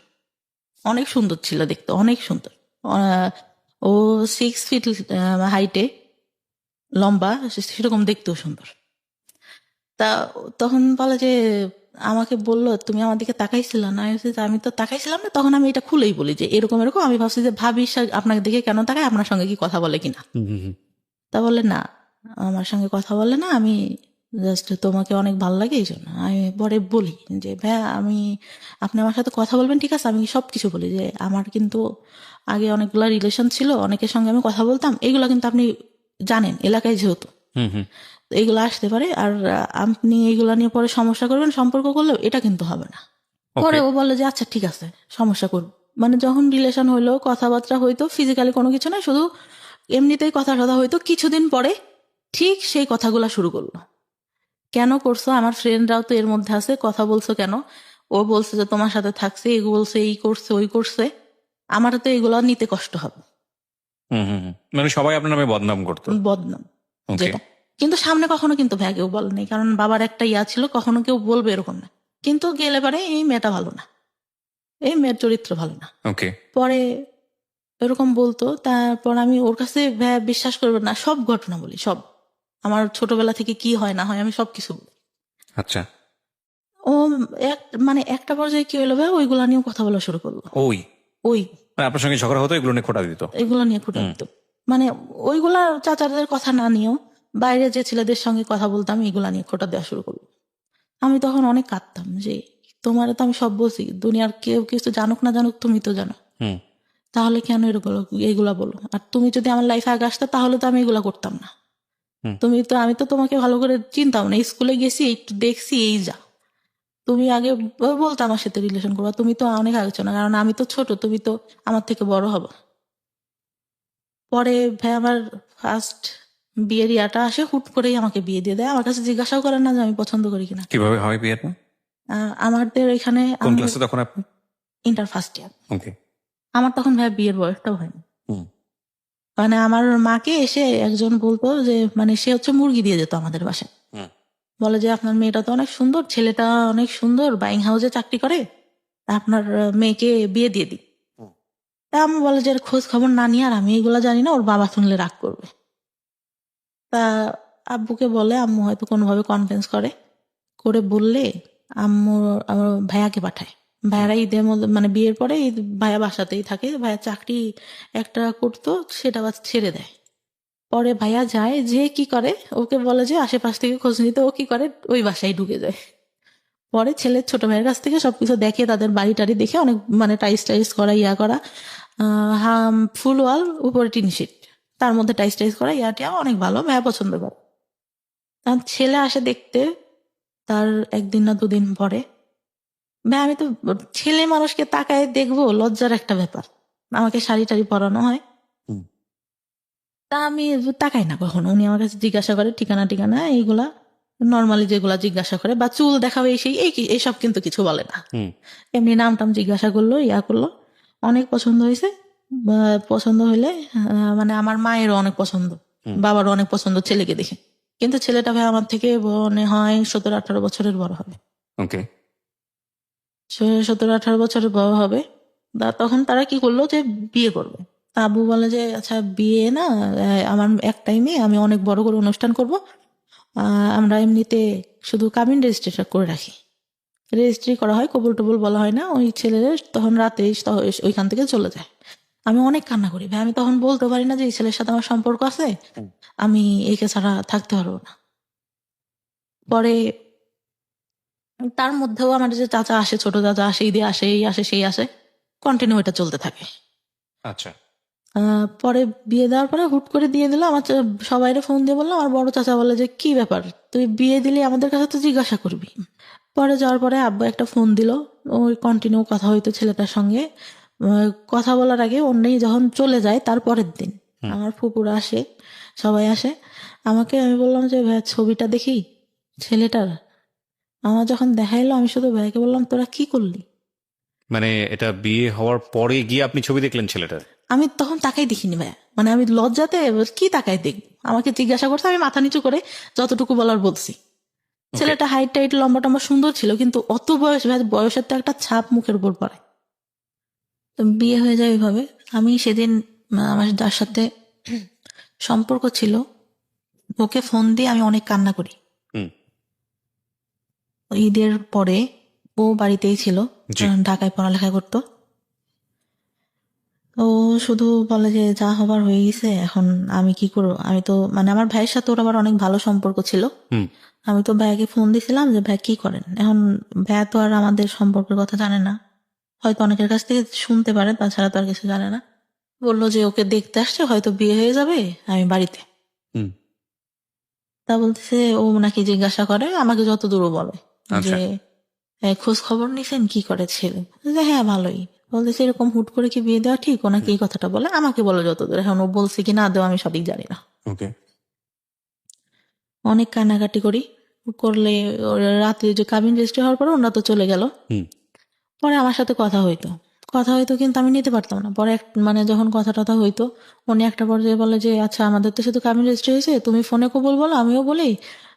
অনেক সুন্দর ছিল দেখতে, অনেক সুন্দর। ও 6 ফিট হাইটে, লম্বা, সেরকম দেখতেও সুন্দর। তা তখন বলে যে আমাকে বললো তুমি আমার দিকে তাকাইছিল না। আমি বলছি যে আমি তো তাকাইছিলাম না। তখন আমি এটা খুলেই বলি যে এরকম এরকম, আমি ভাবছি যে ভাবি আপনাকে দেখে কেন তাকায়, আপনার সঙ্গে কি কথা বলে কিনা। তা বলে না, আমার সঙ্গে কথা বলে না, আমি জাস্ট তোমাকে অনেক ভালো লাগে এই জন্য। আমি পরে বলি যে ভাইয়া আপনি আমার সাথে কথা বলবেন ঠিক আছে, আমি সবকিছু বলি যে আমার কিন্তু আগে অনেকগুলা রিলেশন ছিল, অনেকের সঙ্গে আমি কথা বলতাম, এগুলো কিন্তু আপনি জানেন এলাকায় যেহেতু এগুলো আসতে পারে, আর আপনি এগুলা নিয়ে পরে সমস্যা করবেন, সম্পর্ক করলেও এটা কিন্তু হবে না। পরে ও বলে যে আচ্ছা ঠিক আছে, সমস্যা করবো। মানে যখন রিলেশন হইলো, কথাবার্তা হইতো, ফিজিক্যালি কোনো কিছু না, শুধু এমনিতেই কথা হইতো। কিছুদিন পরে ঠিক সেই কথাগুলা শুরু করলো, কেন করছো, আমার ফ্রেন্ডরাও তো এর মধ্যে আছে, কথা বলছো কেন? ও বলছে যে তোমার সাথে থাকছে, এগুলো বলছে, এই করছে ওই করছে, আমার তো এগুলো নিতে কষ্ট হবে। মানে সবাই আপনার নামে বদনাম করতো। বদনাম যেটা, কিন্তু সামনে কখনো কিন্তু ভাই কেউ বলে নেই, কারণ বাবার একটা ইয়া ছিল, কখনো কেউ বলবে এরকম না। কিন্তু গেলে পারে এই মেয়েটা ভালো না, এই মেয়ের চরিত্র ভালো না, পরে এরকম বলতো। তারপর আমি ওর কাছে বিশ্বাস করবেন না, সব ঘটনা বলি, সব আমার ছোটবেলা থেকে কি হয় না হয় আমি সবকিছু বলি। আচ্ছা। ও মানে একটা পর্যায়ে কি হলো ভাই, ওইগুলা নিয়েও কথা বলা শুরু করলো। ওই আপনার সঙ্গে ঝগড়া হতো, এগুলো নিয়ে খোটা দিত, এগুলো নিয়ে খোটা দিত। মানে ওইগুলা চাচাদের কথা না নিয়েও বাইরে যে ছেলেদের সঙ্গে কথা বলতাম, এগুলা নিয়ে খোটা দেওয়া শুরু করলো। আমি তখন অনেক কাঁদতাম যে তোমার তো আমি সব বলছি, দুনিয়ার কেউ কিছু জানুক না জানুক তুমি তো জানো, তাহলে কেন এগুলা বলো? আর তুমি যদি আমার লাইফে আগে আসতে তাহলে তো আমি এগুলা করতাম না। আমি তো তোমাকে ভালো করে চিনতাম না, স্কুলে গেছি একটু দেখছি, এই যা তুমি আগে বলতো আমার সাথে রিলেশন করবা, তুমি তো অনেক আগে না, কারণ আমি তো ছোট, তুমি তো আমার থেকে বড় হবা। পরে ভাই আমার ফার্স্ট বিয়ের ইয়াটা আসে, হুট করেই আমাকে বিয়ে দিয়ে দেয়। আমার কাছে জিজ্ঞাসাও করে না যে আমি পছন্দ করি কিনা। কিভাবে হয় বিয়েটা? আমাদের এখানে কোন ক্লাসে তখন আপনি? Inter first year. ওকে। আমার তখন ভাই বিয়ের বয়সটাও হয়নি। মানে আমার মাকে এসে একজন বলতো যে মানে সে হচ্ছে মুরগি দিয়ে যেত আমাদের বাসায়। বলে যে আপনার মেয়েটা তো অনেক সুন্দর, ছেলেটা অনেক সুন্দর, বাইং হাউসে চাকরি করে, আপনার মেয়েকে বিয়ে দিয়ে দিই। তা আমি বলে যে এর খোঁজ খবর না নিয়ে আর আমি এগুলা জানি না, ওর বাবা শুনলে রাগ করবে। তা আব্বুকে বলে, আম্মু হয়তো কোনোভাবে কনভিন্স করে বললে আম্মু আমার ভাইয়াকে পাঠায়। ভাইয়ারা ঈদের মধ্যে মানে বিয়ের পরে ভাইয়া বাসাতেই থাকে, ভাইয়া চাকরি একটা করতো সেটা আবার ছেড়ে দেয়। পরে ভাইয়া যায়, যে কি করে ওকে বলে যে আশেপাশ থেকে খোঁজ নিতে, ও কি করে ওই বাসায় ঢুকে যায়। পরে ছেলের ছোট ভাইয়ের কাছ থেকে সবকিছু দেখে, তাদের বাড়ি টাড়ি দেখে অনেক মানে টাইস করা ইয়া করা, ফুল ওয়াল উপরে টিন শিট, তার মধ্যে টাইস করা ইয়াটিয়া অনেক ভালো, ভাইয়া পছন্দ করে। তার ছেলে আসে দেখতে, তার একদিন না দুদিন পরে। ভাই আমি তো ছেলে মানুষকে তাকায় দেখবো, লজ্জার একটা ব্যাপার। আমাকে শাড়ি টাড়ি পরানো হয়, তা আমি তাকাই না কখনো। উনি আমার কাছে জিজ্ঞাসা করে ঠিকানা এইগুলা নর্মালি যেগুলা জিজ্ঞাসা করে, বা চুল দেখাবে সেই এইসব কিন্তু কিছু বলে না। এমনি নাম টাম জিজ্ঞাসা করলো, ইয়া করলো, অনেক পছন্দ হয়েছে। পছন্দ হইলে মানে আমার মায়েরও অনেক পছন্দ, বাবারও অনেক পছন্দ ছেলেকে দেখে। কিন্তু ছেলেটা ভাই আমার থেকে মনে হয় 17-18 বছরের বড় হবে। 17-18 বছরের বড় হবে। তখন তারা কি করলো যে বিয়ে করবে। তা আব্বু বলে যে আচ্ছা বিয়ে না, আমার এক টাইমে আমি অনেক বড় করে অনুষ্ঠান করব, আমরা এমনিতে শুধু কাবিন রেজিস্ট্রেশন করে রাখি। রেজিস্ট্রি করা হয়, কবুল টবুল বলা হয় না। ওই ছেলেদের তখন রাতে ওইখান থেকে চলে যায়। আমি অনেক কান্না করি ভাই, আমি তখন বলতে পারি না যে এই ছেলের সাথে আমার সম্পর্ক আছে, আমি একে ছাড়া থাকতে পারবো না। পরে তার মধ্যেও আমার যে চাচা আসে, ছোট চাচা আসে, ঈদে আসে, এই আসে সেই আসে, কন্টিনিউ এটা চলতে থাকে। আচ্ছা। পরে বিয়ে দেওয়ার পরে হুট করে দিয়ে দিল। আমার সবাইরে ফোন দিয়ে বললাম, আমার বড় চাচা বলে যে কি ব্যাপার, তুই বিয়ে দিলি আমাদের কাছে তো জিজ্ঞাসা করবি। পরে যাওয়ার পরে আব্বু একটা ফোন দিল, ওই কন্টিনিউ কথা হইতো ছেলেটার সঙ্গে। কথা বলার আগে অন্যই যখন চলে যায় তার পরের দিন আমার ফুপুরা আসে, সবাই আসে আমাকে। আমি বললাম যে ভাই ছবিটা দেখি ছেলেটার। আমার যখন দেখাইলো আমি শুধু ভাইকে বললাম তোরা কি করলি। মানে এটা বিয়ে হওয়ার পরে গিয়ে আপনি ছবি দেখলেন ছেলেটার? আমি তখন তাকাই দেখিনি ভাই, মানে আমি লজ্জাতে কি তাকাই দেখব। আমাকে জিজ্ঞাসা করছে, আমি মাথা নিচু করে যতটুকু বলার বলছি। ছেলেটা হাইট টাইট লম্বা টম্বা সুন্দর ছিল, কিন্তু অত বয়স ভাই, বয়সের তো একটা ছাপ মুখের উপর পড়ে। তো বিয়ে হয়ে যায় ওইভাবে। আমি সেদিন আমার যার সাথে সম্পর্ক ছিল ওকে ফোন দিয়ে আমি অনেক কান্না করি। ঈদের পরে ও বাড়িতেই ছিল, ঢাকায় পড়ালেখা করতো। ও শুধু বলে যে যা হবার হয়ে গেছে, এখন আমি কি করবো। আমি তো মানে আমার ভাইয়ের সাথে ওর আবার অনেক ভালো সম্পর্ক ছিল। আমি তো ভাইয়াকে ফোন দিছিলাম যে ভাই কি করেন। এখন ভাইয়া তো আর আমাদের সম্পর্কের কথা জানে না, হয়তো অনেকের কাছ থেকে শুনতে পারে, তাছাড়া তো আর কিছু জানে না। বললো যে ওকে দেখতে আসছে, হয়তো বিয়ে হয়ে যাবে, আমি বাড়িতে। তা বলতেছে ও নাকি জিজ্ঞাসা করে আমাকে, যত দূরও বলে যে খোঁজ খবর নিছেন কি করে ছেলে। হ্যাঁ ভালোই। বলতেছে এরকম হুট করে কি বিয়ে দেওয়া ঠিক, ওনাকে এই কথাটা বলে আমাকে বলে যত দূর। এখন ও বলছে কি না দেওয়া আমি সঠিক জানি না। অনেক কান্নাকাটি করলে রাতে যে কাবিন রেজিস্ট্রি হওয়ার পরে ওনারা তো চলে গেল। পরে আমার সাথে কথা হইতো কিন্তু আমি নিতে পারতাম না। পরে মানে যখন কথা টথা হইতো, উনি একটা পর্যায়ে বলে যে আচ্ছা আমাদের তো শুধু কাবিন রেজিস্ট্রি হয়েছে, তুমি ফোনে কবুল বলো, আমিও বলি,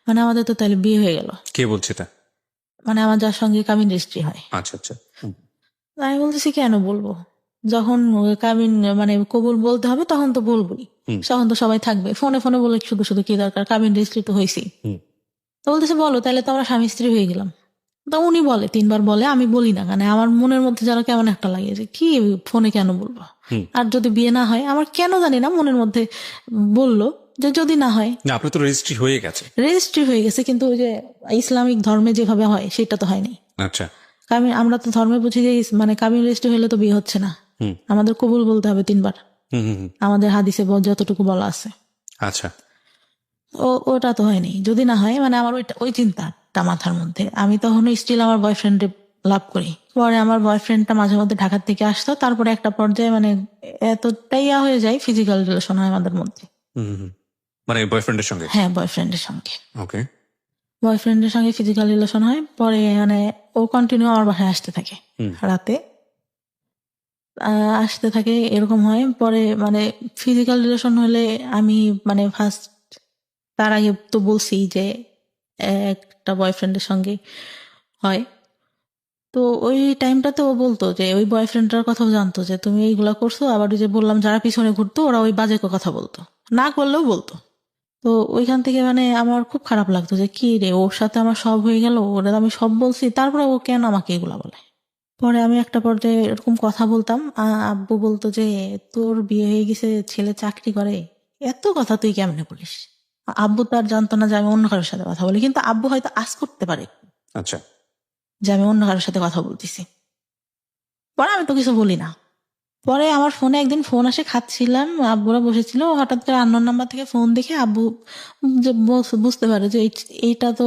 মানে আমাদের তো তাহলে বিয়ে হয়ে গেল। কে বলছে এটা? মানে আমার যার সঙ্গে কাবিন রেজিস্ট্রি হয়। আচ্ছা আচ্ছা। আমি বলতেছি কেন বলবো, যখন কাবিন মানে কবুল বলতে হবে তখন তো বলবোই, তখন তো সবাই থাকবে। ফোনে বলে শুধু শুধু কি দরকার, কাবিন রেজিস্ট্রি তো হয়েছি। তো বলতেছে বলো, তাহলে তো আমরা স্বামী স্ত্রী হয়ে গেলাম। তো উনি বলে 3 বার বলে, আমি বলি না, মানে আমার মনের মধ্যে যেন কেমন একটা লাগে যে কি ফোনে কেন বলবো। আর যদি বিয়ে না হয়, আমার কেন জানি না মনের মধ্যে বললো যে যদি না হয়। আপনার তো রেজিস্ট্রি হয়ে গেছে। রেজিস্ট্রি হয়ে গেছে, কিন্তু ওই যে ইসলামিক ধর্মে যেভাবে হয় সেটা তো হয়নি। আচ্ছা। আমরা তো ধর্মে বুঝি যে মানে কাবিন রেজিস্ট্রি হলে তো বিয়ে হচ্ছে না, আমাদের কবুল বলতে হবে 3 বার, আমাদের হাদিসে যতটুকু বলা আছে। আচ্ছা। ওটা তো হয়নি। যদি না হয়, মানে আমার ওই চিন্তাটা মাথার মধ্যে। আমি তখন স্টিল আমার বয়ফ্রেন্ডে লাভ করি। পরে আমার বয়ফ্রেন্ডটা মাঝে মধ্যে ঢাকার থেকে আসতো। তারপরে একটা পর্যায়ে মানে এতটাই হয়ে যায়, ফিজিক্যাল রিলেশন হয় আমাদের মধ্যে। মানে বয়ফ্রেন্ডের সঙ্গে? হ্যাঁ, বয়ফ্রেন্ডের সঙ্গে। ওকে। বয়ফ্রেন্ডের সঙ্গে ফিজিক্যাল রিলেশন হয়, পরে মানে ও কন্টিনিউ আমার বাসায় আসতে থাকে রাতে। আসতে থাকে, এরকম হয়। পরে মানে ফিজিক্যাল রিলেশন হলে আমি মানে ফার্স্ট, তার আগে তো বলছি যে একটা বয়ফ্রেন্ডের সঙ্গে হয়। তো ওই টাইমটাতে ও বলতো যে ওই বয়ফ্রেন্ডটার কথাও জানতো যে তুমি এইগুলা করছো, আবার ওই যে বললাম যারা পিছনে ঘুরতো ওরা ওই বাজে কথা বলতো, না করলেও বলতো। তো ওইখান থেকে মানে আমার খুব খারাপ লাগতো যে কি রে, ওর সাথে আমার সব হয়ে গেল, ওরা আমি সব বলছি, তারপরে ও কেন আমাকে এগুলা বলে। পরে আমি একটা পর্যায়ে এরকম কথা বলতাম, আব্বু বলতো যে তোর বিয়ে হয়ে গেছে, ছেলে চাকরি করে, এত কথা তুই কেমনে বলিস। আব্বু তো আর জানতো না যে আমি অন্য কারোর সাথে কথা বলি, কিন্তু আব্বু হয়তো আজ করতে পারে আচ্ছা। যে আমি অন্য কারোর সাথে কথা বলতেছি। পরে আমি তো কিছু বলি না। পরে আমার ফোনে একদিন ফোন আসে, খাচ্ছিলাম, আব্বুরা বসেছিল, হঠাৎ করে আননোন নাম্বার থেকে ফোন দেখে আব্বু যে বুঝতে পারে যে এইটা তো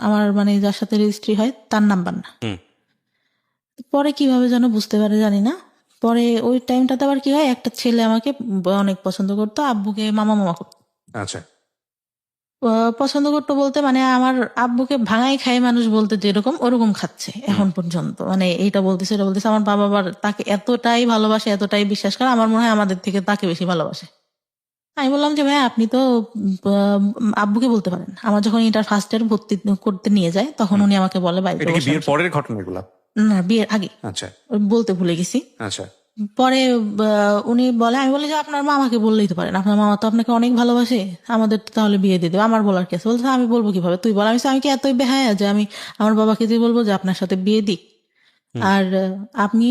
আমার মানে যার সাথে রেজিস্ট্রি হয় তার নাম্বার না। পরে কিভাবে যেন বুঝতে পারে জানি না। পরে ওই টাইমটাতে আবার কি হয়, একটা ছেলে আমাকে অনেক পছন্দ করতো, আব্বুকে মামা মামা করতো। আচ্ছা। পছন্দ করতো বলতে মানে আমার আব্বুকে ভাঙাই খায় মানুষ বলতে যেরকম, ওরকম খাচ্ছে এখন পর্যন্ত। মানে এইটা বলতেছে এটা বলতেছে, আমার বাবা আবার তাকে এতটাই ভালোবাসে, এতটাই বিশ্বাস করে, আমার মনে হয় আমাদের থেকে তাকে বেশি ভালোবাসে। আমি বললাম যে ভাই আপনি তো আব্বুকে বলতে পারেন। আমার যখন ইন্টার ফার্স্ট ইয়ার ভর্তি করতে নিয়ে যায় তখন উনি আমাকে বলে বাড়িতে এটা কি বসে বিয়ের বসে। পরের ঘটনা এগুলা? না, বিয়ের আগে। আচ্ছা ওই বলতে ভুলে গেছি। আচ্ছা। পরে উনি বলে, আমি বলি যে আপনার মামাকে বললেই তো পারেন, আপনার মামা তো আপনাকে অনেক ভালোবাসে, আমাদের তো তাহলে বিয়ে দিয়ে দেবে, আমার বলার কি আছে। বলছে আমি বলবো কিভাবে, তুই বল। আমি কি এতই বেহায়া যে আমি আমার বাবাকে যে বলবো যে আপনার সাথে বিয়ে দিক। আর আপনি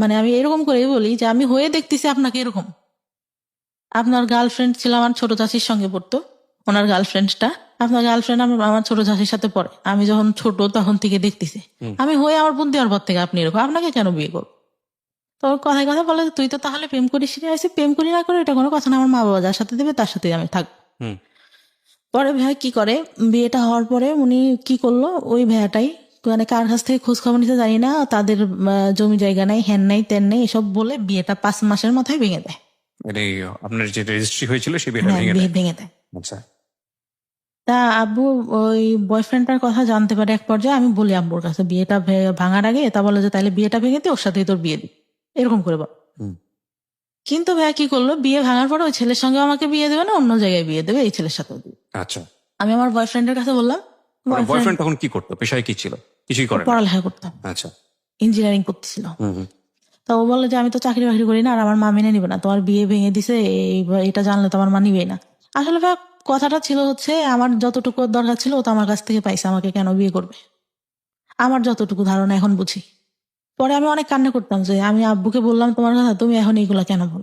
মানে আমি এরকম করে বলি যে আমি হয়ে দেখতেছি আপনাকে এরকম। আপনার গার্লফ্রেন্ড ছিল আমার ছোট চাষির সঙ্গে পড়তো, ওনার গার্লফ্রেন্ডটা, আপনার গার্লফ্রেন্ড আমার ছোট চাষির সাথে পড়ে, আমি যখন ছোট তখন থেকে দেখতেছি। আমি হয়ে আমার বুদ্ধি হওয়ার পর থেকে আপনি এরকম, আপনাকে কেন বিয়ে করবো। তো কথায় কথা বলে তুই তো তাহলে প্রেম করিস নি। আমি বলছি, প্রেম করি না করে এটা কোনো কথা না, আমার মা বাবা যার সাথে দেবে তার সাথে আমি থাকবো। পরে ভাই কি করে, বিয়েটা হওয়ার পরে উনি কি করলো, ওই ভাইয়াটাই মানে কার কাছ থেকে খোঁজ খবর নিতে জানি না, তাদের জমি জায়গা নাই, হ্যান নাই তেন নেই, এসব বলে বিয়েটা 5 মাসের মাথায় ভেঙে দেয়। মানে আপনার যে রেজিস্ট্রি হয়েছিল সেই বিয়েটা হ্যাঁ, ভেঙে বিয়ে দেয়? ভেঙে দেয়। আচ্ছা। তা আব্বু ওই বয়ফ্রেন্ডটার কথা জানতে পারে এক পর্যায়ে। আমি বলি আব্বুর কাছে বিয়েটা ভাঙার আগে, তা বলে যে তাহলে বিয়েটা ভেঙে দিয়ে ওর সাথেই তোর বিয়ে দিই, এরকম করে বল। কিন্তু ভাইয়া কি করলো, বিয়ে ভাঙার পরে ওই ছেলের সঙ্গে আমাকে বিয়ে দেবে না, অন্য জায়গায় বিয়ে দেবে, এই ছেলের সাথেও দিবে। আচ্ছা। আমি আমার বয়ফ্রেন্ডের কাছে বললাম, বয়ফ্রেন্ড বয়ফ্রেন্ড তখন কি করতো, পেশায় কি ছিল? কিছুই করে না? পড়ালেখা করতাম, আচ্ছা। ইঞ্জিনিয়ারিং করতেছিল। তা ও বলে যে আমি তো চাকরি বাকরি করি না, আর আমার মা মেনে নিবে না, তোমার বিয়ে ভেঙে দিছে, এটা জানলে তো আমার মা নিবেই না। আসলে ভাই কথাটা ছিল হচ্ছে আমার যতটুকু দরকার ছিল ও তো আমার কাছ থেকে পাইছে, আমাকে কেন বিয়ে করবে, আমার যতটুকু ধারণা এখন বুঝি। পরে আমি অনেক কান্না করতাম যে আমি আব্বুকে বললাম তোমার কথা, তুমি এখন এইগুলা কেন বল।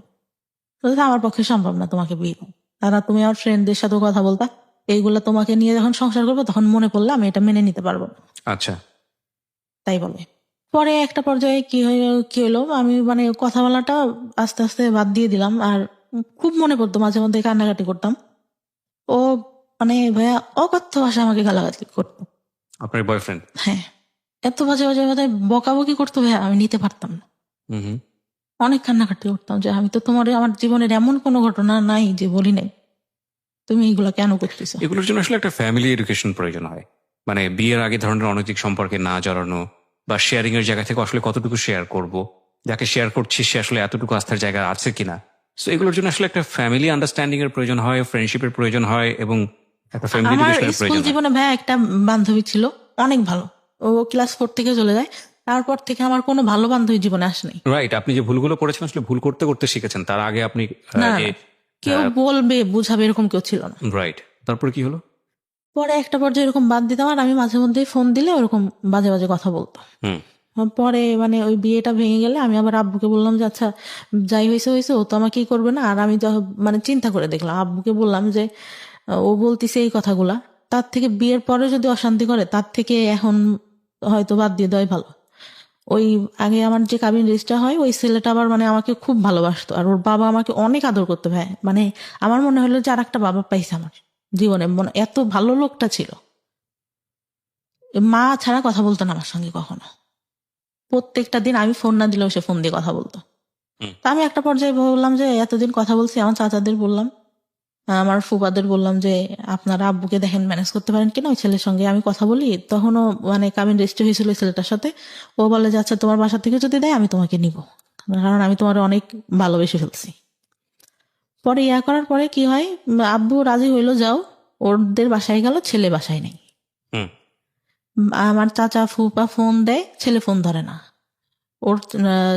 বলছে, আমার পক্ষে সম্ভব না তোমাকে বিয়ে করা, তারা তুমি আমার ফ্রেন্ডদের সাথেও কথা বলতা, এইগুলা তোমাকে নিয়ে যখন সংসার করবো তখন মনে পড়লে আমি এটা মেনে নিতে পারবো না। আচ্ছা। তাই বলে। পরে একটা পর্যায়ে কি হলো, আমি মানে কথা বলাটা আস্তে আস্তে বাদ দিয়ে দিলাম। আর খুব মনে পড়তো, মাঝে মধ্যে কান্নাকাটি করতাম। ও মানে ভাইয়া অকথ্য ভাষা আমাকে গালাগালি করতো। আপনার বয়ফ্রেন্ড? হ্যাঁ, এত বাজে বাজে কথা বকাবকি করতো ভাইয়া, আমি নিতে পারতাম না। অনেক কান্নাকাটি করতাম যে আমি তো তোমার আমার জীবনের এমন কোনো ঘটনা নাই যে বলি নাই, তুমি এগুলা কেন করতেছো। এগুলোর জন্য আসলে একটা ফ্যামিলি এডুকেশন প্রয়োজন হয়। মানে বিয়ের আগে ধরনের অনৈতিক সম্পর্কে না জড়ানো, বা শেয়ারিং এর জায়গা থেকে আসলে কতটুকু শেয়ার করব, যাকে শেয়ার করছি সে আসলে এতটুকু আস্থার জায়গা আছে কিনা। তো এগুলোর জন্য আসলে একটা ফ্যামিলি আন্ডারস্ট্যান্ডিং এর প্রয়োজন হয়, ফ্রেন্ডশিপের প্রয়োজন হয়, এবং একটা ফ্যামিলি আমার এডুকেশনের স্কুল প্রয়োজন হয়। জীবনে ভাইয়া একটা বান্ধবী ছিল, অনেক ভালো। ও ক্লাস 4 থেকে চলে যায়, তারপর থেকে আমার কোনো ভালো বান্ধবী জীবনে আসেনি। রাইট। আপনি যে ভুলগুলো করেছেন আসলে ভুল করতে করতে শিখেছেন, তার আগে আপনি না না, কেউ বলবে বুঝাবে এরকম কেউ ছিল না। রাইট। তারপরে কি হলো? পরে একটা পর্যায়ে এরকম বাদ দিতাম, আর আমি মাঝে মধ্যেই ফোন দিলে ওরকম বাজে বাজে কথা বলতো। পরে মানে ওই বিয়েটা ভেঙে গেলে আমি আবার আব্বুকে বললাম যে আচ্ছা যাই হয়েছে হয়েছে, ও তো আমাকেই করবে না। আর আমি মানে চিন্তা করে দেখলাম, আব্বুকে বললাম যে ও বলতিছে এই কথাগুলা, তার থেকে বিয়ের পরে যদি অশান্তি করে তার থেকে এখন হয়তো বাদ দিয়ে দেওয়াই ভালো। ওই আগে আমার যে কাবিন রেজিস্টার হয়, ওই ছেলেটা আবার মানে আমাকে খুব ভালোবাসতো, আর ওর বাবা আমাকে অনেক আদর করতো ভাই। মানে আমার মনে হলো যে আর একটা বাবা পাইছে আমার জীবনে, মানে এত ভালো লোকটা ছিল। মা ছাড়া কথা বলতো না আমার সঙ্গে কখনো, প্রত্যেকটা দিন আমি ফোন না দিলেও সে ফোন দিয়ে কথা বলতো। তা আমি একটা পর্যায়ে বললাম যে এতদিন কথা বলছি, আমার চাচাদের বললাম, আমার ফুফাদের বললাম যে আপনারা আব্বুকে দেখেন ম্যানেজ করতে পারেন কিনা, ওই ছেলের সঙ্গে আমি কথা বলি। তখনও মানে কাবিন রেজিস্ট্রি হয়েছিল ওই ছেলেটার সাথে। ও বলে যে আচ্ছা তোমার বাসা থেকে যদি দেয় আমি তোমাকে নিব, কারণ আমি তোমার অনেক ভালোবেসে ফেলছি। পরে ইয়া করার পরে কি হয়, আব্বু রাজি হইলো যাও, ওদের বাসায় গেল, ছেলে বাসায় নেই। হুম। আমার চাচা ফুপা ফোন দেয়, ছেলে ফোন ধরে না। ওর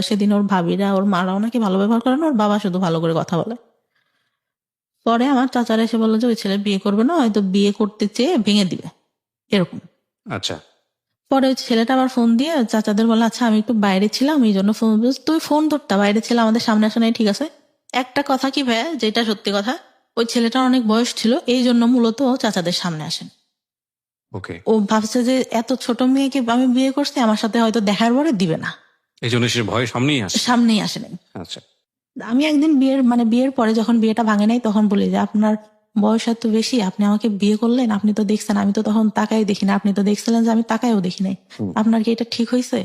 সেদিন ওর ভাবিরা ওর মারাও নাকি ভালো ব্যবহার করে না, ওর বাবা শুধু ভালো করে কথা বলে। পরে আমার চাচারা এসে বললো যে ওই ছেলে বিয়ে করবে না, হয়তো বিয়ে করতে চেয়ে ভেঙে দিবে, এরকম। আচ্ছা। পরে ওই ছেলেটা আবার ফোন দিয়ে চাচাদের বলে আচ্ছা আমি একটু বাইরে ছিলাম এই জন্য ফোন, তুই ফোন ধরতা, বাইরে ছিলাম, আমাদের সামনে আসা নাই, ঠিক আছে। একটা কথা কি ভাইয়া, যেটা সত্যি কথা, ওই ছেলেটার অনেক বয়স ছিল, এই জন্য মূলত ও চাচাদের সামনে আসেন। ওকে। ও ভাবছে যে এত ছোট মেয়েকে আমি বিয়ে করছি, আমার সাথে হয়তো দেখার পরে দিবে না, এই জন্য সে ভয় সামনেই আসে। সামনেই আসেনি। আচ্ছা। আমি একদিন বিয়ের পরে যখন বিয়েটা ভাঙে নাই তখন বলি যে আপনার বয়স এত বেশি, আপনি আমাকে বিয়ে করলেন, আপনি তো দেখছেন আমি তো তখন তাকাই দেখি না, আপনি তো দেখছিলেন যে আমি তাকাইও দেখি নাই, আপনার কি এটা ঠিক হয়েছে?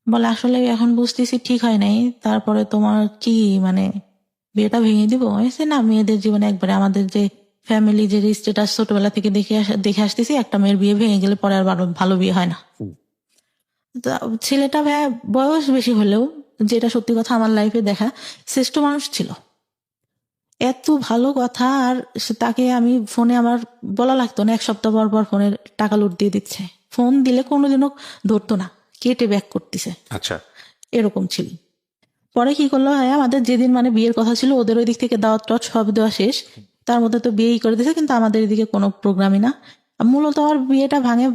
বলে আসলে এখন বুঝতেছি ঠিক হয় নাই, তারপরে তোমার কি মানে বিয়েটা ভেঙে দিব? হয়েছে না, মেয়েদের জীবনে একবারে আমাদের যে ফ্যামিলি যে স্ট্যাটাস ছোটবেলা থেকে দেখে আসতেছি, একটা মেয়ের বিয়ে ভেঙে গেলে পরে আর ভালো বিয়ে হয় না। তা ছেলেটা বয়স বেশি হলেও, যেটা সত্যি কথা আমার লাইফে দেখা, শ্রেষ্ঠ মানুষ ছিল, এত ভালো কথা। আর তাকে আমি ফোনে আমার বলা লাগতো না, 1 সপ্তাহ পর পর ফোনের টাকা লুট দিয়ে দিচ্ছে, ফোন দিলে কোনোদিনও ধরতো না, কেটে ব্যাক করতেছে, আচ্ছা। এরকম ছিল। পরে কি করলো ভাই, আমাদের যেদিন মানে বিয়ের কথা ছিল, ওদের ওই দিক থেকে দাওয়াত টাওয়াত সব দেওয়া শেষ, তার মধ্যে তো বিয়েই করে দিয়েছে, কিন্তু আমাদের এদিকে কোনো প্রোগ্রামই না। মূলত আমার বিয়েটা ভাঙে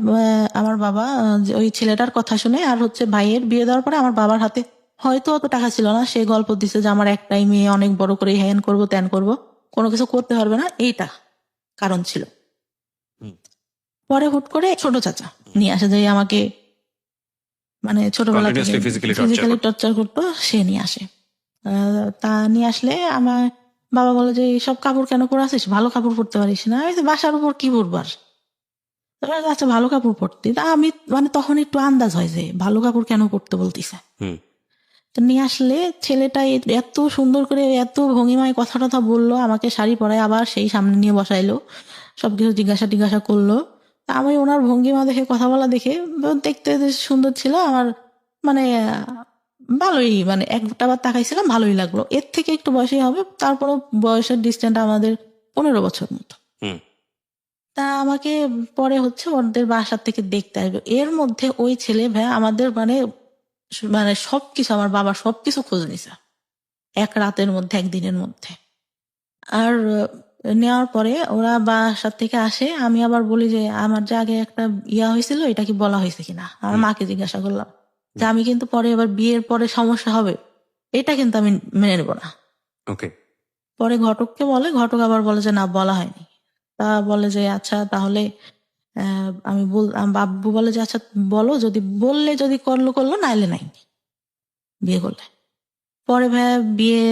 আমার বাবা যে ওই ছেলেটার কথা শুনে, আর হচ্ছে ভাইয়ের বিয়ে দেওয়ার পরে আমার বাবার হাতে হয়তো অত টাকা ছিল না, সে গল্প দিছে যে আমার একটাই মেয়ে, অনেক বড় করে হ্যান করবো ত্যান করবো, কোনো কিছু করতে পারবে না, এইটা কারণ ছিল। পরে হুট করে ছোট চাচা নিয়ে আসে, যে আমাকে মানে ছোটবেলা থেকে Continuously physically torture ফিজিক্যালি করতো। টর্চার করতো, সে নিয়ে আসে। তা নিয়ে আসলে আমার বাবা বলে যে সব কাপড় কেন পরে আসিস, ভালো কাপড় পরতে পারিস না? আমি বলছি, বাসার উপর কি পরবার? তারপরে আচ্ছা ভালো কাপড় পরতে, তা আমি মানে তখন একটু আন্দাজ হয় যে ভালো কাপড় কেন পরতে বলতিছে। হুম। তো নিয়ে আসলে ছেলেটা এত সুন্দর করে এত ভঙ্গিমায় কথা টথা বললো, আমাকে শাড়ি পরায় আবার সেই সামনে নিয়ে বসাইলো, সবকিছু জিজ্ঞাসা করলো। তা আমি ওনার ভঙ্গিমা দেখে, কথা বলা দেখে, দেখতে সুন্দর ছিল আমার, মানে ভালোই, মানে একটা বার তাকাইছিলাম, ভালোই লাগলো। এর থেকে একটু বয়সী হবে, তারপরও বয়সের ডিস্টেন্স আমাদের 15 বছর মতো। হুম। তা আমাকে পরে হচ্ছে ওদের বাসার থেকে দেখতে আসবে, এর মধ্যে ওই ছেলে ভাই আমাদের মানে মানে সবকিছু, আমার বাবা সবকিছু খোঁজ নিছে এক রাতের মধ্যে, একদিনের মধ্যে। আর নেওয়ার পরে ওরা বাসার থেকে আসে, আমি আবার বলি যে আমার যে আগে একটা ইয়া হয়েছিল, এটা কি বলা হয়েছে কিনা, আমার মাকে জিজ্ঞাসা করলাম যে আমি কিন্তু পরে এবার বিয়ের পরে সমস্যা হবে, এটা কিন্তু আমি মেনে নেব না। ওকে। পরে ঘটককে বলে, ঘটক আবার বলে যে না, বলা হয়নি। তা বলে যে আচ্ছা তাহলে বাব্বু বলে যে আচ্ছা বলো, যদি বললে যদি করলো নাইলে নাই, বিয়ে করলে। পরে ভাইয়া বিয়ে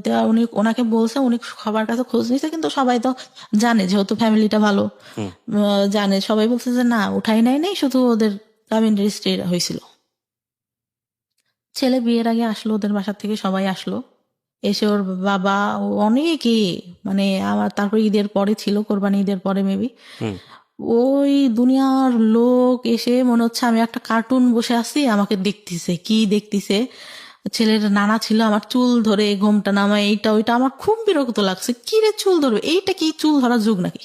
দেওয়া, ওনাকে বলছে, উনি সবার কাছে খোঁজ নিছে, কিন্তু সবাই তো জানে যেহেতু ফ্যামিলিটা ভালো, জানে, সবাই বলছে যে না উঠাই নাই, শুধু ওদের কাবিন রেজিস্ট্রি হয়েছিল। ছেলে বিয়ের আগে আসলো, ওদের বাসার থেকে সবাই আসলো, এসে ওর বাবা অনেকে, মানে আমার তারপর ঈদের পরে ছিল, কোরবানি ঈদের পরে মেবি, ওই দুনিয়ার লোক এসে মনে হচ্ছে আমি একটা কার্টুন বসে আছি, আমাকে দেখতেছে, কি দেখতেছে। ছেলের নানা ছিল, আমার চুল ধরে ঘোমটা নামায়, এইটা ওইটা, আমার খুব বিরক্ত লাগছে, কি রে চুল ধরবে, এইটা কি চুল ধরার যুগ নাকি?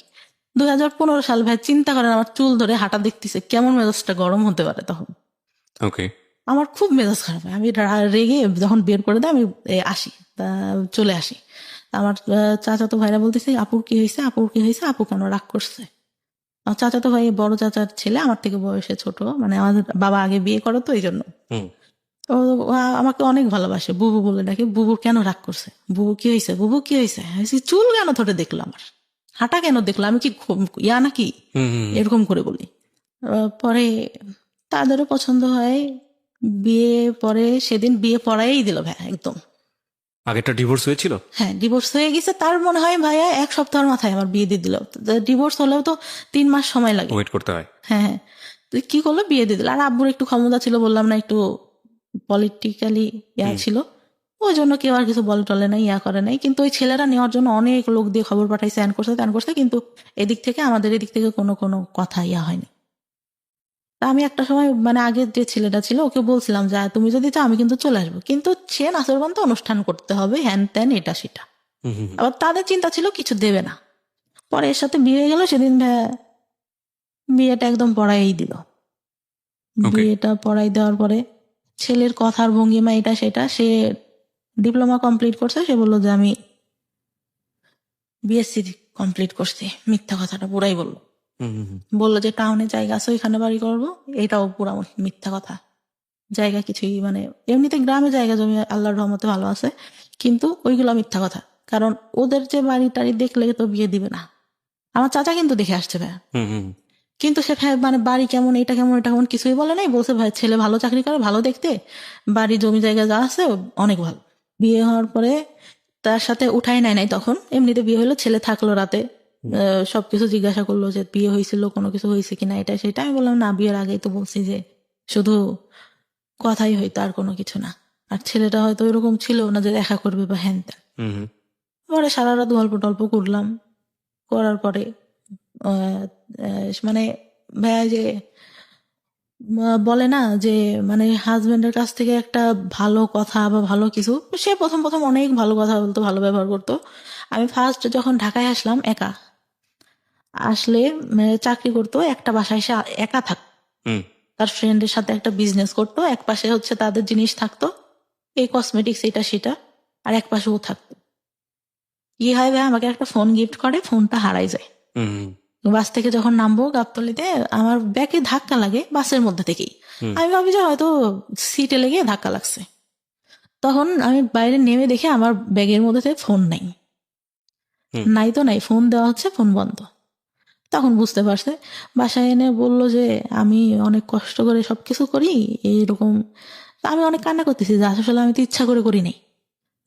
2015 সাল ভাই, চিন্তা করেন, আমার চুল ধরে হাঁটা দেখতেছে, কেমন মেজাজটা গরম হতে পারে তখন। ওকে। আমার খুব মেজাজ খারাপ হয়, আমি রেগে যখন বের করে দেয় আমি আসি, চলে আসি। আমার চাচাতো ভাইরা বলতেছে আপুর কি হয়েছে, আপু কেন রাগ করছে? আমার চাচাতো ভাই বড় চাচার ছেলে, আমার থেকে বয়সে ছোট, মানে আমাদের বাবা আগে বিয়ে করে তো এই জন্য। ও আমাকে অনেক ভালোবাসে, বুবু বলে ডাকে। বুবু কেন রাগ করছে, বুবু কি হয়েছে, চুল কেন ধরে দেখলো, আমার হাঁটা কেন দেখলো, আমি কি ইয়া নাকি, এরকম করে বলি। পরে তাদেরও পছন্দ হয়, বিয়ে পরে সেদিন বিয়ে পড়াই দিল ভাই একদম। আগেরটা ডিভোর্স হয়েছিল? হ্যাঁ, ডিভোর্স হয়ে গেছে, তার মনে হয় ভাইয়া 1 সপ্তাহের মাথায় আমার বিয়ে দিয়ে দিল। ডিভোর্স হলেও তো 3 মাস সময় লাগে, ওয়েট করতে হয়। হ্যাঁ। তুই কি করলো, বিয়ে দিয়ে দিল। আর আব্বুর একটু ক্ষমতা ছিল, বললাম না, একটু পলিটিক্যালি ইয়া ছিল, ও ওই জন্য কেউ আর কিছু বল টলে নাই, ইয়া করে নাই। কিন্তু ওই ছেলেরা নেওয়ার জন্য অনেক লোক দিয়ে খবর পাঠাইছে, ত্যান করছে, কিন্তু এদিক থেকে আমাদের এদিক থেকে কোনো কোনো কথা ইয়া হয়নি। তা আমি একটা সময় মানে আগের যে ছেলেটা ছিল ওকে বলছিলাম যে তুমি যদি চাও আমি কিন্তু চলে আসবো, কিন্তু সে নাচরবান তো অনুষ্ঠান করতে হবে, হ্যান ত্যান এটা সেটা। আবার তাদের চিন্তা ছিল কিছু দেবে না। পরে এর সাথে বিয়ে হয়ে গেল, সেদিন বিয়েটা একদম পড়াই দিল। বিয়েটা পড়াই দেওয়ার পরে ছেলের কথার ভঙ্গিমা এটা সেটা, সে ডিপ্লোমা কমপ্লিট করছে, সে বললো যে আমি বিএসসি কমপ্লিট করছি। মিথ্যা কথাটা পুরাই বললো। বললো যে টাউনে জায়গা আছে ওইখানে বাড়ি করবো, এটাও পুরা মিথ্যা কথা। জায়গা কিছুই মানে এমনিতে গ্রামে জায়গা জমি আল্লাহর রহমতে ভালো আছে, কিন্তু ওইগুলো মিথ্যা কথা। কারণ ওদের যে বাড়ি টাড়ি দেখলে তো বিয়ে দিবে না। আমার চাচা কিন্তু দেখে আসছে ভাই, কিন্তু সে মানে বাড়ি কেমন, এটা কেমন, এটা কেমন কিছুই বলে নাই। বলছে ভাই ছেলে ভালো চাকরি করে, ভালো দেখতে, বাড়ি জমি জায়গা যা আছে অনেক ভালো। বিয়ে হওয়ার পরে তার সাথে উঠাই নাই তখন, এমনিতে বিয়ে হলো, ছেলে থাকলো রাতে, সবকিছু জিজ্ঞাসা করলো যে বিয়ে হয়েছিল, কোনো কিছু হয়েছে কিনা, এটা সেটা। আমি বললাম না, বিয়ের আগেই তো বলছি যে শুধু কথাই হইতো, আর কোনো কিছু না। আর ছেলেটা হয়তো ওইরকম ছিল না যে দেখা করবে বা হ্যান ত্যান। পরে সারা রাত গল্প টল্প করলাম, করার পরে মানে ভাইয়া যে বলে না যে মানে হাজবেন্ডের কাছ থেকে একটা ভালো কথা বা ভালো কিছু, সে প্রথম প্রথম অনেক ভালো কথা বলতো, ভালো ব্যবহার করতো। আমি ফার্স্ট যখন ঢাকায় আসলাম, একা আসলে চাকরি করতো, একটা বাসায় এসে একা থাকতো, তার ফ্রেন্ডের সাথে একটা বিজনেস করতো, এক পাশে হচ্ছে তাদের জিনিস থাকতো, এই কসমেটিক্স এটা সেটা, আর এক পাশে ও থাকতো। কি হয় ভাই, আমাকে একটা ফোন গিফট করে, ফোনটা হারাই যায়। বাস থেকে যখন নামবো গাবতলিতে, আমার ব্যাগে ধাক্কা লাগে বাসের মধ্যে থেকেই। আমি ভাবি যে হয়তো সিটে লেগে ধাক্কা লাগছে। তখন আমি বাইরে নেমে দেখে আমার ব্যাগের মধ্যে থেকে ফোন নাই। নাই তো নাই, ফোন দেওয়া হচ্ছে, ফোন বন্ধ। তখন বুঝতে পারছে, বাসায় এনে বললো যে আমি অনেক কষ্ট করে সবকিছু করি এইরকম। আমি অনেক কান্না করতেছি যে আসলে আমি তো ইচ্ছা করে করি নাই।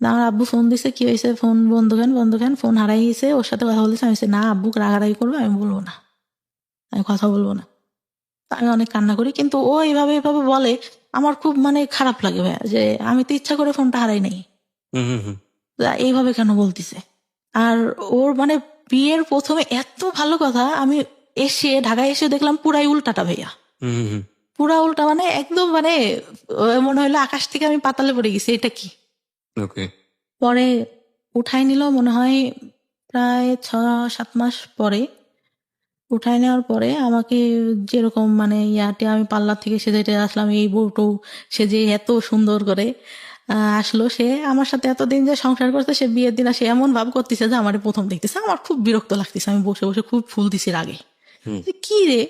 আমার আব্বু ফোন দিছে, কি হয়েছে, ফোন বন্ধ কেন, ফোন হারাই গেছে, ওর সাথে কথা বলতেছে। আমি না, আব্বুক রাগারাগি করবে, আমি বলবো না, আমি কথা বলবো না। আমি অনেক কান্না করি, কিন্তু ও এইভাবে এভাবে বলে, আমার খুব মানে খারাপ লাগে ভাইয়া, যে আমি তো ইচ্ছা করে ফোনটা হারাই নাই, এইভাবে কেন বলতিছে। আর ওর মানে বিয়ের প্রথমে এত ভালো কথা, আমি এসে ঢাকায় এসে দেখলাম পুরাই উল্টাটা ভাইয়া। পুরা উল্টা, মানে একদম মানে মনে হলো আকাশ থেকে আমি পাতালে পড়ে গেছি, এটা কি। পরে উঠাই নিল মনে হয় প্রায় 6-7 মাস পরে। উঠাই নেওয়ার পরে আমাকে যেরকম মানে ইয়াতে আমি পার্লার থেকে সেজে আসলাম, এই বউটো সে যে এত সুন্দর করে আসলো, সে আমার সাথে এতদিন যে সংসার করছে, সে বিয়ের দিন সে এমন ভাব করতেছে যে আমার প্রথম দেখতেছে। আমার খুব বিরক্ত লাগতেছে, আমি বসে বসে খুব ফুল দিছি আগে, কি রে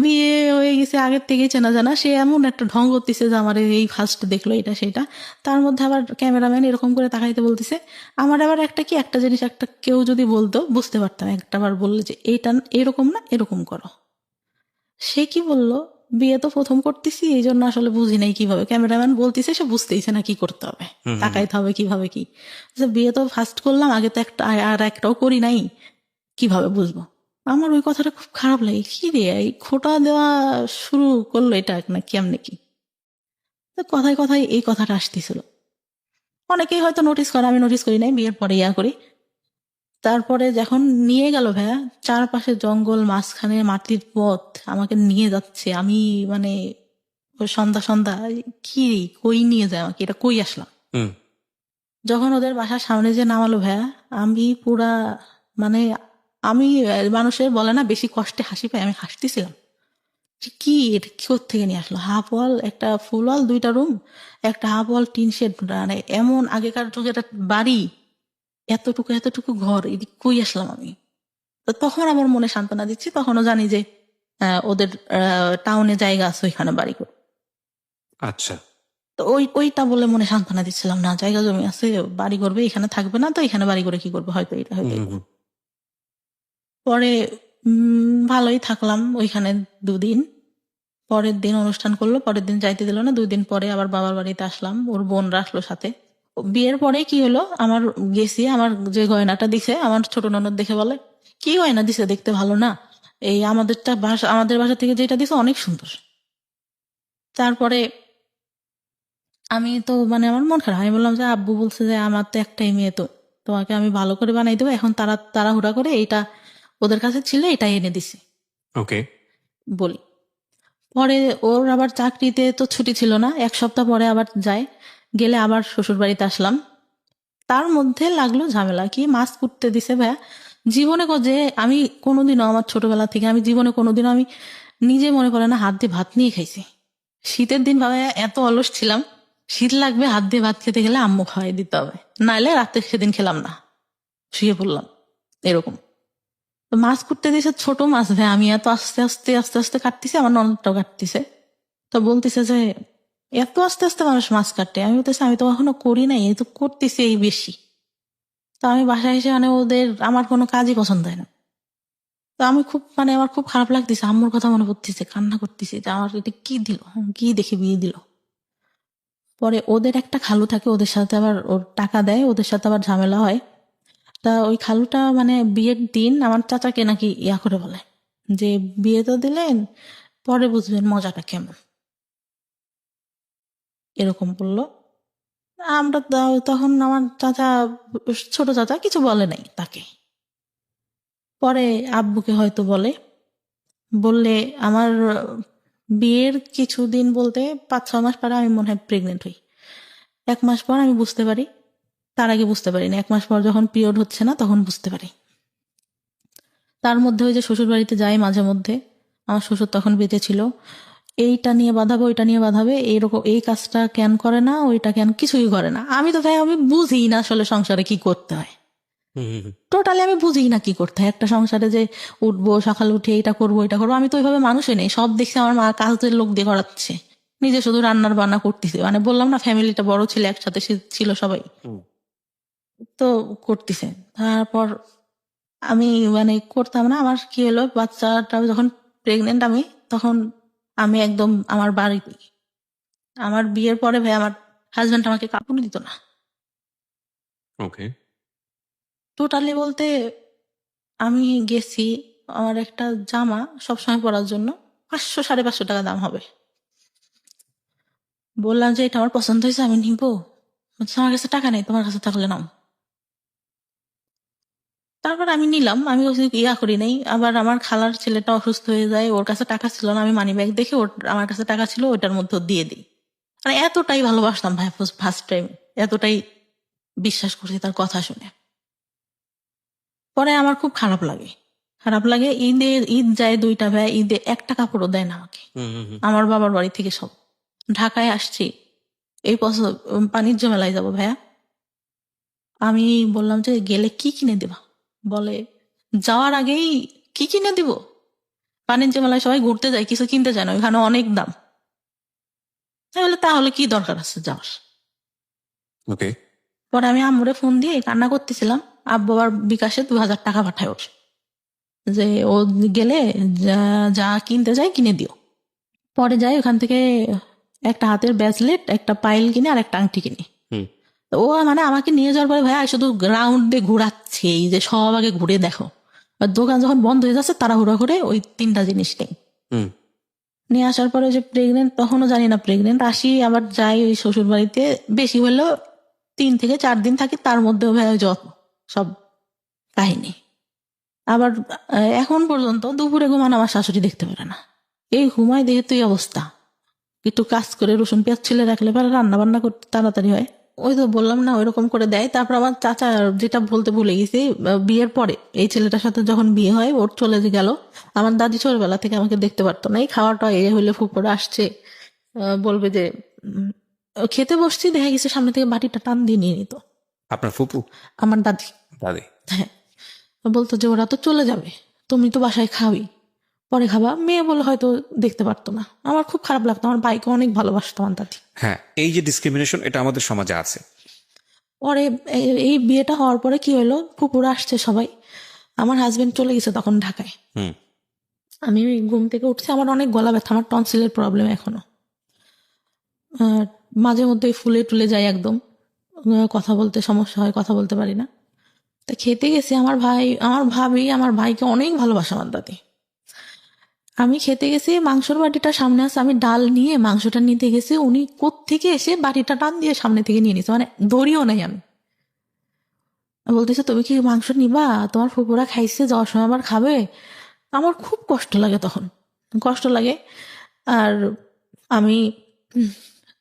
বিয়ে হয়ে গেছে আগের থেকেই চেনা জানা, সে এমন একটা ঢং করতেছে যে আমার এই ফার্স্ট দেখলো এটা সেটা। তার মধ্যে আবার ক্যামেরাম্যান এরকম করে তাকাইতে বলতেছে। আমার আবার একটা জিনিস একটা কেউ যদি বলতো বুঝতে পারতাম, একটাবার বললে যে এইটা এরকম না, এরকম করো। সে কি বললো, বিয়ে তো প্রথম করতেছি এই জন্য আসলে বুঝি নাই কিভাবে, ক্যামেরাম্যান বলতেছে, সে বুঝতেইছে না কি করতে হবে, তাকাইতে হবে কিভাবে কি। বিয়ে তো ফার্স্ট করলাম, আগে তো একটা আর একটাও করি নাই, কিভাবে বুঝবো। আমার ওই কথাটা খুব খারাপ লাগে, কি রে এই খোটা দেওয়া শুরু করলো এটা না কেমনে কি। তো কথায় কথায় এই কথাটা আসতেছিল। অনেকেই হয়তো নোটিস করে, আমি নোটিস করি নাই, বিয়ের পরে ইয়া করি। তারপরে যখন নিয়ে গেল ভাইয়া, চারপাশে জঙ্গল, মাঝখানে মাটির পথ, আমাকে নিয়ে যাচ্ছে, আমি মানে সন্ধ্যা সন্ধ্যা, কি কই নিয়ে যায় আমাকে, এটা কই আসলাম। যখন ওদের বাসার সামনে যে নামালো ভাইয়া, আমি পুরা মানে আমি মানুষের বলে না বেশি কষ্টে হাসি পাই, আমি হাসতেছিলাম। কি এটা কি থেকে নিয়ে আসলো, হাফ ওয়াল, একটা ফুল ওয়াল, 2টা রুম, একটা হাফ ওয়াল টিন শেড, মানে এমন আগেকার যুগে একটা বাড়ি, এতটুকু এতটুকু ঘর, এদিক কই আসলাম আমি। তো তখন আমার মনে সান্ত্বনা দিচ্ছি, তখনও জানি যে ওদের টাউনে জায়গা আছে, ওইখানে বাড়ি করে। আচ্ছা, তো ওইটা বলে মনে সান্ত্বনা দিচ্ছিলাম, না জায়গা জমি আছে, বাড়ি করবে, এখানে থাকবে না, তো এখানে বাড়ি করে কি করবে, হয়তো এটা হয়তো। পরে ভালোই থাকলাম ওইখানে 2 দিন। পরের দিন অনুষ্ঠান করলো, পরের দিন যাইতে দিল না, 2 দিন পরে আবার বাবার বাড়িতে আসলাম, ওর বোনরা আসলো সাথে। বিয়ের পরে কি হলো, আমার গেছি, আমার যে গয়নাটা দিছে আমার ছোট ননদ দেখে বলে, কি গয়না দিছে, দেখতে ভালো না, এই আমাদের বাসা থেকে যেটা দিছে অনেক সুন্দর। তারপরে আমি তো মানে আমার মন খারাপ, আমি বললাম যে আব্বু বলছে যে আমার তো একটাই মেয়ে, তো তোমাকে আমি ভালো করে বানাই দেবো, এখন তারা তাড়াহুড়া করে এইটা ওদের কাছে ছিল এটা এনে দিছে ওকে। বলি। পরে ওর আবার চাকরিতে তো ছুটি ছিল না, 1 সপ্তাহ পরে আবার যায়, গেলে আবার শ্বশুর বাড়িতে আসলাম। তার মধ্যে লাগলো ঝামেলা, কি মাছ কুটতে দিছে ভাইয়া। জীবনে যে আমি কোনোদিনও আমার ছোটবেলা থেকে আমি জীবনে কোনোদিনও আমি নিজে মনে করে না হাত দিয়ে ভাত নিয়ে খাইছি। শীতের দিন ভাইয়া এত অলস ছিলাম, শীত লাগবে হাত দিয়ে ভাত খেতে গেলে আম্মু খাওয়াই দিতে হবে, নাইলে রাতে সেদিন খেলাম না, শুয়ে পড়লাম এরকম। তো মাছ কুটতে দিয়েছে, ছোট মাছ ভাই, আমি এত আস্তে আস্তে আস্তে আস্তে কাটতেছি, আমার ননদটাও কাটতেছে। তো বলতেছে যে এত আস্তে আস্তে মানুষ মাছ কাটে, আমি বলতেছি আমি তো এখনো করি নাই, এই তো করতেছি এই বেশি। তো আমি বাসায় এসে মানে ওদের আমার কোনো কাজই পছন্দ হয় না। তো আমি খুব মানে আমার খুব খারাপ লাগতেছে, আম্মুর কথা মনে পড়তেছে, কান্না করতেছি যে আমার এটা কি দিল, কি দেখে বিয়ে দিল। পরে ওদের একটা খালু থাকে, ওদের সাথে আবার ওর টাকা দেয়, ওদের সাথে আবার ঝামেলা হয়। তা ওই খালুটা মানে বিয়ের দিন আমার চাচাকে নাকি ইয়া করে বলে যে বিয়ে তো দিলেন, পরে বুঝবেন মজাটা কেমন, এরকম বললো। আমরা তখন আমার চাচা, ছোট চাচা কিছু বলে নাই তাকে। পরে আব্বুকে হয়তো বললে আমার বিয়ের কিছুদিন বলতে 5-6 মাস পরে আমি মনে হয় প্রেগনেন্ট হই। 1 মাস পর আমি বুঝতে পারি, তার আগে বুঝতে পারি না, 1 মাস পর যখন পিরিয়ড হচ্ছে না তখন বুঝতে পারি। তার মধ্যে ওই যে শ্বশুর বাড়িতে যাই মাঝে মধ্যে, আমার শ্বশুর তখন বেঁচে ছিল, এইটা নিয়ে বাঁধাবে ওইটা নিয়ে বাঁধাবে, এইরকম এই কাজটা কেন করে না, ওইটা কেন কিছুই করে না। আমি তো ভাই আমি বুঝি না আসলে সংসারে কি করতে হয়, টোটালি আমি বুঝি না কি করতে হয় একটা সংসারে, যে উঠবো সকালে উঠে এটা করবো এটা করবো, আমি তো ওইভাবে মানুষই নেই। সব দেখছি আমার মা কাজের লোক দিয়ে করাচ্ছে, নিজে শুধু রান্নার বান্না করতেছে, মানে বললাম না ফ্যামিলিটা বড় ছিল, একসাথে ছিল সবাই, তো করতেছে। তারপর আমি মানে করতাম না, আমার কি হলো বাচ্চাটা যখন প্রেগনেন্ট আমি, তখন আমি একদম আমার বাড়ি, আমার বিয়ের পরে ভাই আমার হাজবেন্ড আমাকে কাপড় দিত না, ওকে। টোটালি বলতে। আমি গেছি, আমার একটা জামা সবসময় পরার জন্য 500-550 টাকা দাম হবে, বললাম যে এটা আমার পছন্দ হয়েছে আমি নিবো, বলছে, আমার কাছে টাকা নেই, তোমার কাছে থাকলে নাও। তারপর আমি নিলাম, আমি ইয়া করি নাই। আবার আমার খালার ছেলেটা অসুস্থ হয়ে যায়, ওর কাছে টাকা ছিল না, আমি মানি ব্যাগ দেখে ওর আমার কাছে টাকা ছিল, ওইটার মধ্যে দিয়ে দিই। মানে এতটাই ভালোবাসতাম ভাই, ফার্স্ট টাইম এতটাই বিশ্বাস করছি তার কথা শুনে। পরে আমার খুব খারাপ লাগে, খারাপ লাগে। ঈদ যায় 2টা ভাই, ঈদে একটা কাপড়ও দেয় না আমাকে, আমার বাবার বাড়ি থেকে সব। ঢাকায় আসছি, এই বছর বাণিজ্য মেলায় যাবো ভাইয়া, আমি বললাম যে গেলে কি কিনে দেবা, বলে যাওয়ার আগেই কি কিনে দিব, বাণিজ্য মেলায় সবাই ঘুরতে যায় কিছু কিনতে যায় না, ওইখানে অনেক দাম। তাহলে কি দরকার আছে যাওয়ার। ওকে। পরে আমি আম্মুরে ফোন দিয়ে কান্না করতেছিলাম, আব্বু আবার বিকাশে 2000 টাকা পাঠায় ওর, যে ও গেলে যা যা কিনতে যায় কিনে দিও। পরে যাই ওখান থেকে একটা হাতের ব্রেসলেট, একটা পাইল কিনে আর একটা আংটি কিনে। তো ও মানে আমাকে নিয়ে যাওয়ার পরে ভাইয়া শুধু গ্রাউন্ড দিয়ে ঘুরাচ্ছে, এই যে সব আগে ঘুরে দেখো। আর দোকান যখন বন্ধ হয়ে যাচ্ছে তাড়াহুড়া করে ওই 3টা জিনিস নেই, নিয়ে আসার পরে যে প্রেগনেন্ট, তখনও জানি না প্রেগনেন্ট। আসি আবার যাই ওই শ্বশুর বাড়িতে, বেশি হলেও 3 থেকে 4 দিন থাকি, তার মধ্যেও ভাই ওই যত সব কাহিনী। আবার এখন পর্যন্ত দুপুরে ঘুমানো আমার শাশুড়ি দেখতে পারে না, এই ঘুমায় দেখে তুই অবস্থা। একটু কাজ করে রসুন পেঁয়াজ ছিলে রাখলে পরে রান্না বান্না করতে তাড়াতাড়ি হয়। ওই তো বললাম না ওইরকম করে দেয়। তারপর আমার চাচা, যেটা বলতে ভুলে গেছি, বিয়ের পরে এই ছেলেটার সাথে যখন বিয়ে হয় ওর চলে গেল, আমার দাদি ছোটবেলা থেকে আমাকে দেখতে পারতো না। এই খাওয়াটা এ হইলে ফুপড়া আসছে, বলবে যে খেতে বসছি, দেখা গেছে সামনে থেকে বাটিটা টান দিয়ে নিয়ে নিত। আপনার ফুপু? আমার দাদি। দাদি। হ্যাঁ, বলতো যে ওরা তো চলে যাবে, তুমি তো বাসায় খাওয়াই, পরে খাবা। মেয়ে বলে হয়তো দেখতে পারতো না, আমার খুব খারাপ লাগতো। আমার ভাইকে অনেক ভালোবাসতো আমার দাদি। হ্যাঁ, এই যে ডিসক্রিমিনেশন, এটা আমাদের সমাজে আছে। পরে এই বিয়েটা হওয়ার পরে কি হলো, ফুপুরা আসছে সবাই, আমার হাজবেন্ড চলে গেছে তখন ঢাকায়। আমি ঘুম থেকে উঠছি, আমার অনেক গলা ব্যথা, আমার টনসিলের প্রবলেম এখনো, আর মাঝে মধ্যে ফুলে টুলে যায় একদম, কথা বলতে সমস্যা হয়, কথা বলতে পারি না। তা খেতে গেছি, আমার ভাবি আমার ভাইকে অনেক ভালোবাসে আমার দাদি। আমি খেতে গেছি, মাংসর বাটিটা সামনে আছে, আমি ডাল নিয়ে মাংসটা নিতে গেছি, উনি কোত্থেকে এসে বাটিটা টান দিয়ে সামনে থেকে নিয়ে নিছে, মানে ধরিও নাই আমি। বলতেছে তুমি কি মাংস নিবা, তোমার ফুপুরা খাইছে, যাওয়ার সময় আবার খাবে। আমার খুব কষ্ট লাগে তখন, কষ্ট লাগে। আর আমি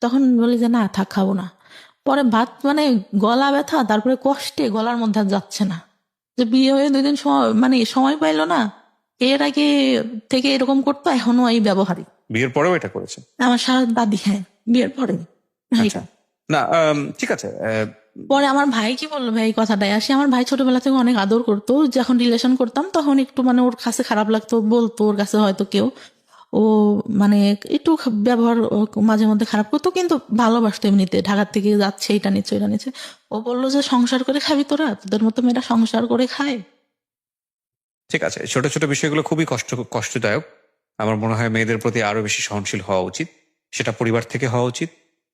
তখন বলি যে না থাক, খাবো না। পরে ভাত মানে গলা ব্যথা, তারপরে কষ্টে গলার মধ্যে আর যাচ্ছে না। যে বিয়ে হয়ে 2 দিন মানে সময় পাইলো না, এর আগে থেকে এরকম করতো, এখনো এই ব্যবহারই। বিয়ের পরেও এটা করেছে? আমার সারা দাদি, হ্যাঁ বিয়ের পরে। আচ্ছা, না ঠিক আছে। পরে আমার ভাই কি বললো, ভাই এই কথাটাই আসি, আমার ভাই ছোটবেলা থেকে অনেক আদর করতো, যখন রিলেশন করতাম তখন একটু মানে ওর কাছে খারাপ লাগতো, বলতো ওর কাছে হয়তো কেউ, ও মানে একটু ব্যবহার মাঝে মধ্যে খারাপ করতো, কিন্তু ভালোবাসতো এমনিতে। ঢাকার থেকে যাচ্ছে, এটা নিচ্ছে ওইটা নিচ্ছে। ও বললো যে সংসার করে খাবি তোরা, তোদের মতো মেয়েরা সংসার করে খায়। ঠিক আছে, ছোট ছোট বিষয়গুলো খুবই কষ্টদায়ক। আমার মনে হয় মেয়েদের প্রতি আরো বেশি সহনশীল হওয়া উচিত, সেটা পরিবার থেকে হওয়া উচিত।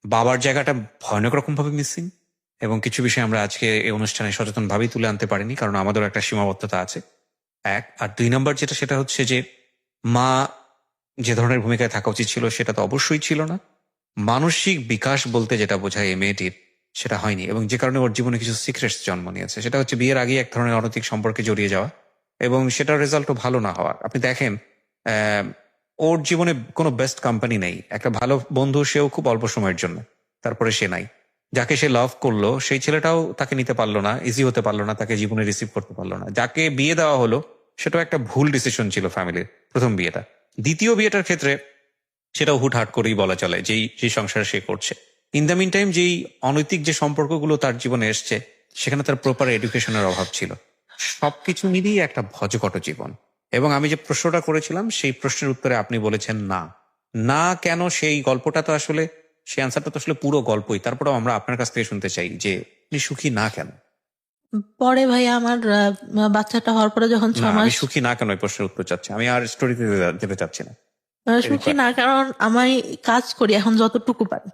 বাবার জায়গাটা ভয়ানক রকম ভাবে মিসিং, এবং কিছু বিষয় আমরা আজকে এই অনুষ্ঠানে সচেতন ভাবেই তুলে আনতে পারিনি, কারণ আমাদেরও একটা সীমাবদ্ধতা আছে। এক, আর 2 নম্বর যেটা, সেটা হচ্ছে যে মা যে ধরনের ভূমিকায় থাকা উচিত ছিল সেটা তো অবশ্যই ছিল না। মানসিক বিকাশ বলতে যেটা বোঝায় এই মেয়েটির, সেটা হয়নি, এবং যে কারণে ওর জীবনে কিছু সিক্রেটস জন্ম নিয়েছে। সেটা হচ্ছে বিয়ের আগে এক ধরনের অনৈতিক সম্পর্কে জড়িয়ে যাওয়া, এবং সেটার রেজাল্টও ভালো না হওয়া। আপনি দেখেন ওর জীবনে কোনো বেস্ট কোম্পানি নেই। একটা ভালো বন্ধু, সেও খুব অল্প সময়ের জন্য, তারপরে সে নাই। যাকে সে লাভ করলো সেই ছেলেটাও তাকে নিতে পারলো না, ইজি হতে পারলো না, তাকে জীবনে রিসিভ করতে পারলো না। যাকে বিয়ে দেওয়া হলো সেটাও একটা ভুল ডিসিশন ছিল ফ্যামিলির, প্রথম বিয়েটা। দ্বিতীয় বিয়েটার ক্ষেত্রে সেটাও হুটহাট করেই বলা চলে, যেই সংসার সে করছে। ইন দ্য মিন টাইম যেই অনৈতিক যে সম্পর্কগুলো তার জীবনে এসছে, সেখানে তার প্রপার এডুকেশনের অভাব ছিল। সবকিছু মিলিয়ে একটা ভজকট জীবন। এবং আমি যে প্রশ্নটা করেছিলাম সেই প্রশ্নের উত্তরে আপনি বলেছেন না। না কেন, সেই গল্পটা তো আসলে, সেই আনসারটা তো আসলে পুরো গল্পই। তারপরেও আমরা আপনার কাছ থেকে শুনতে চাই যে আপনি সুখী না কেন। পরে ভাই আমার বাচ্চাটা হওয়ার পরে যখন না, 6 আমি মাস, সুখী না কেন এই প্রশ্নের উত্তর চাচ্ছি, আমি আর স্টোরিতে যেতে চাচ্ছি না। সুখী না কারণ আমি কাজ করি এখন যতটুকু পারি,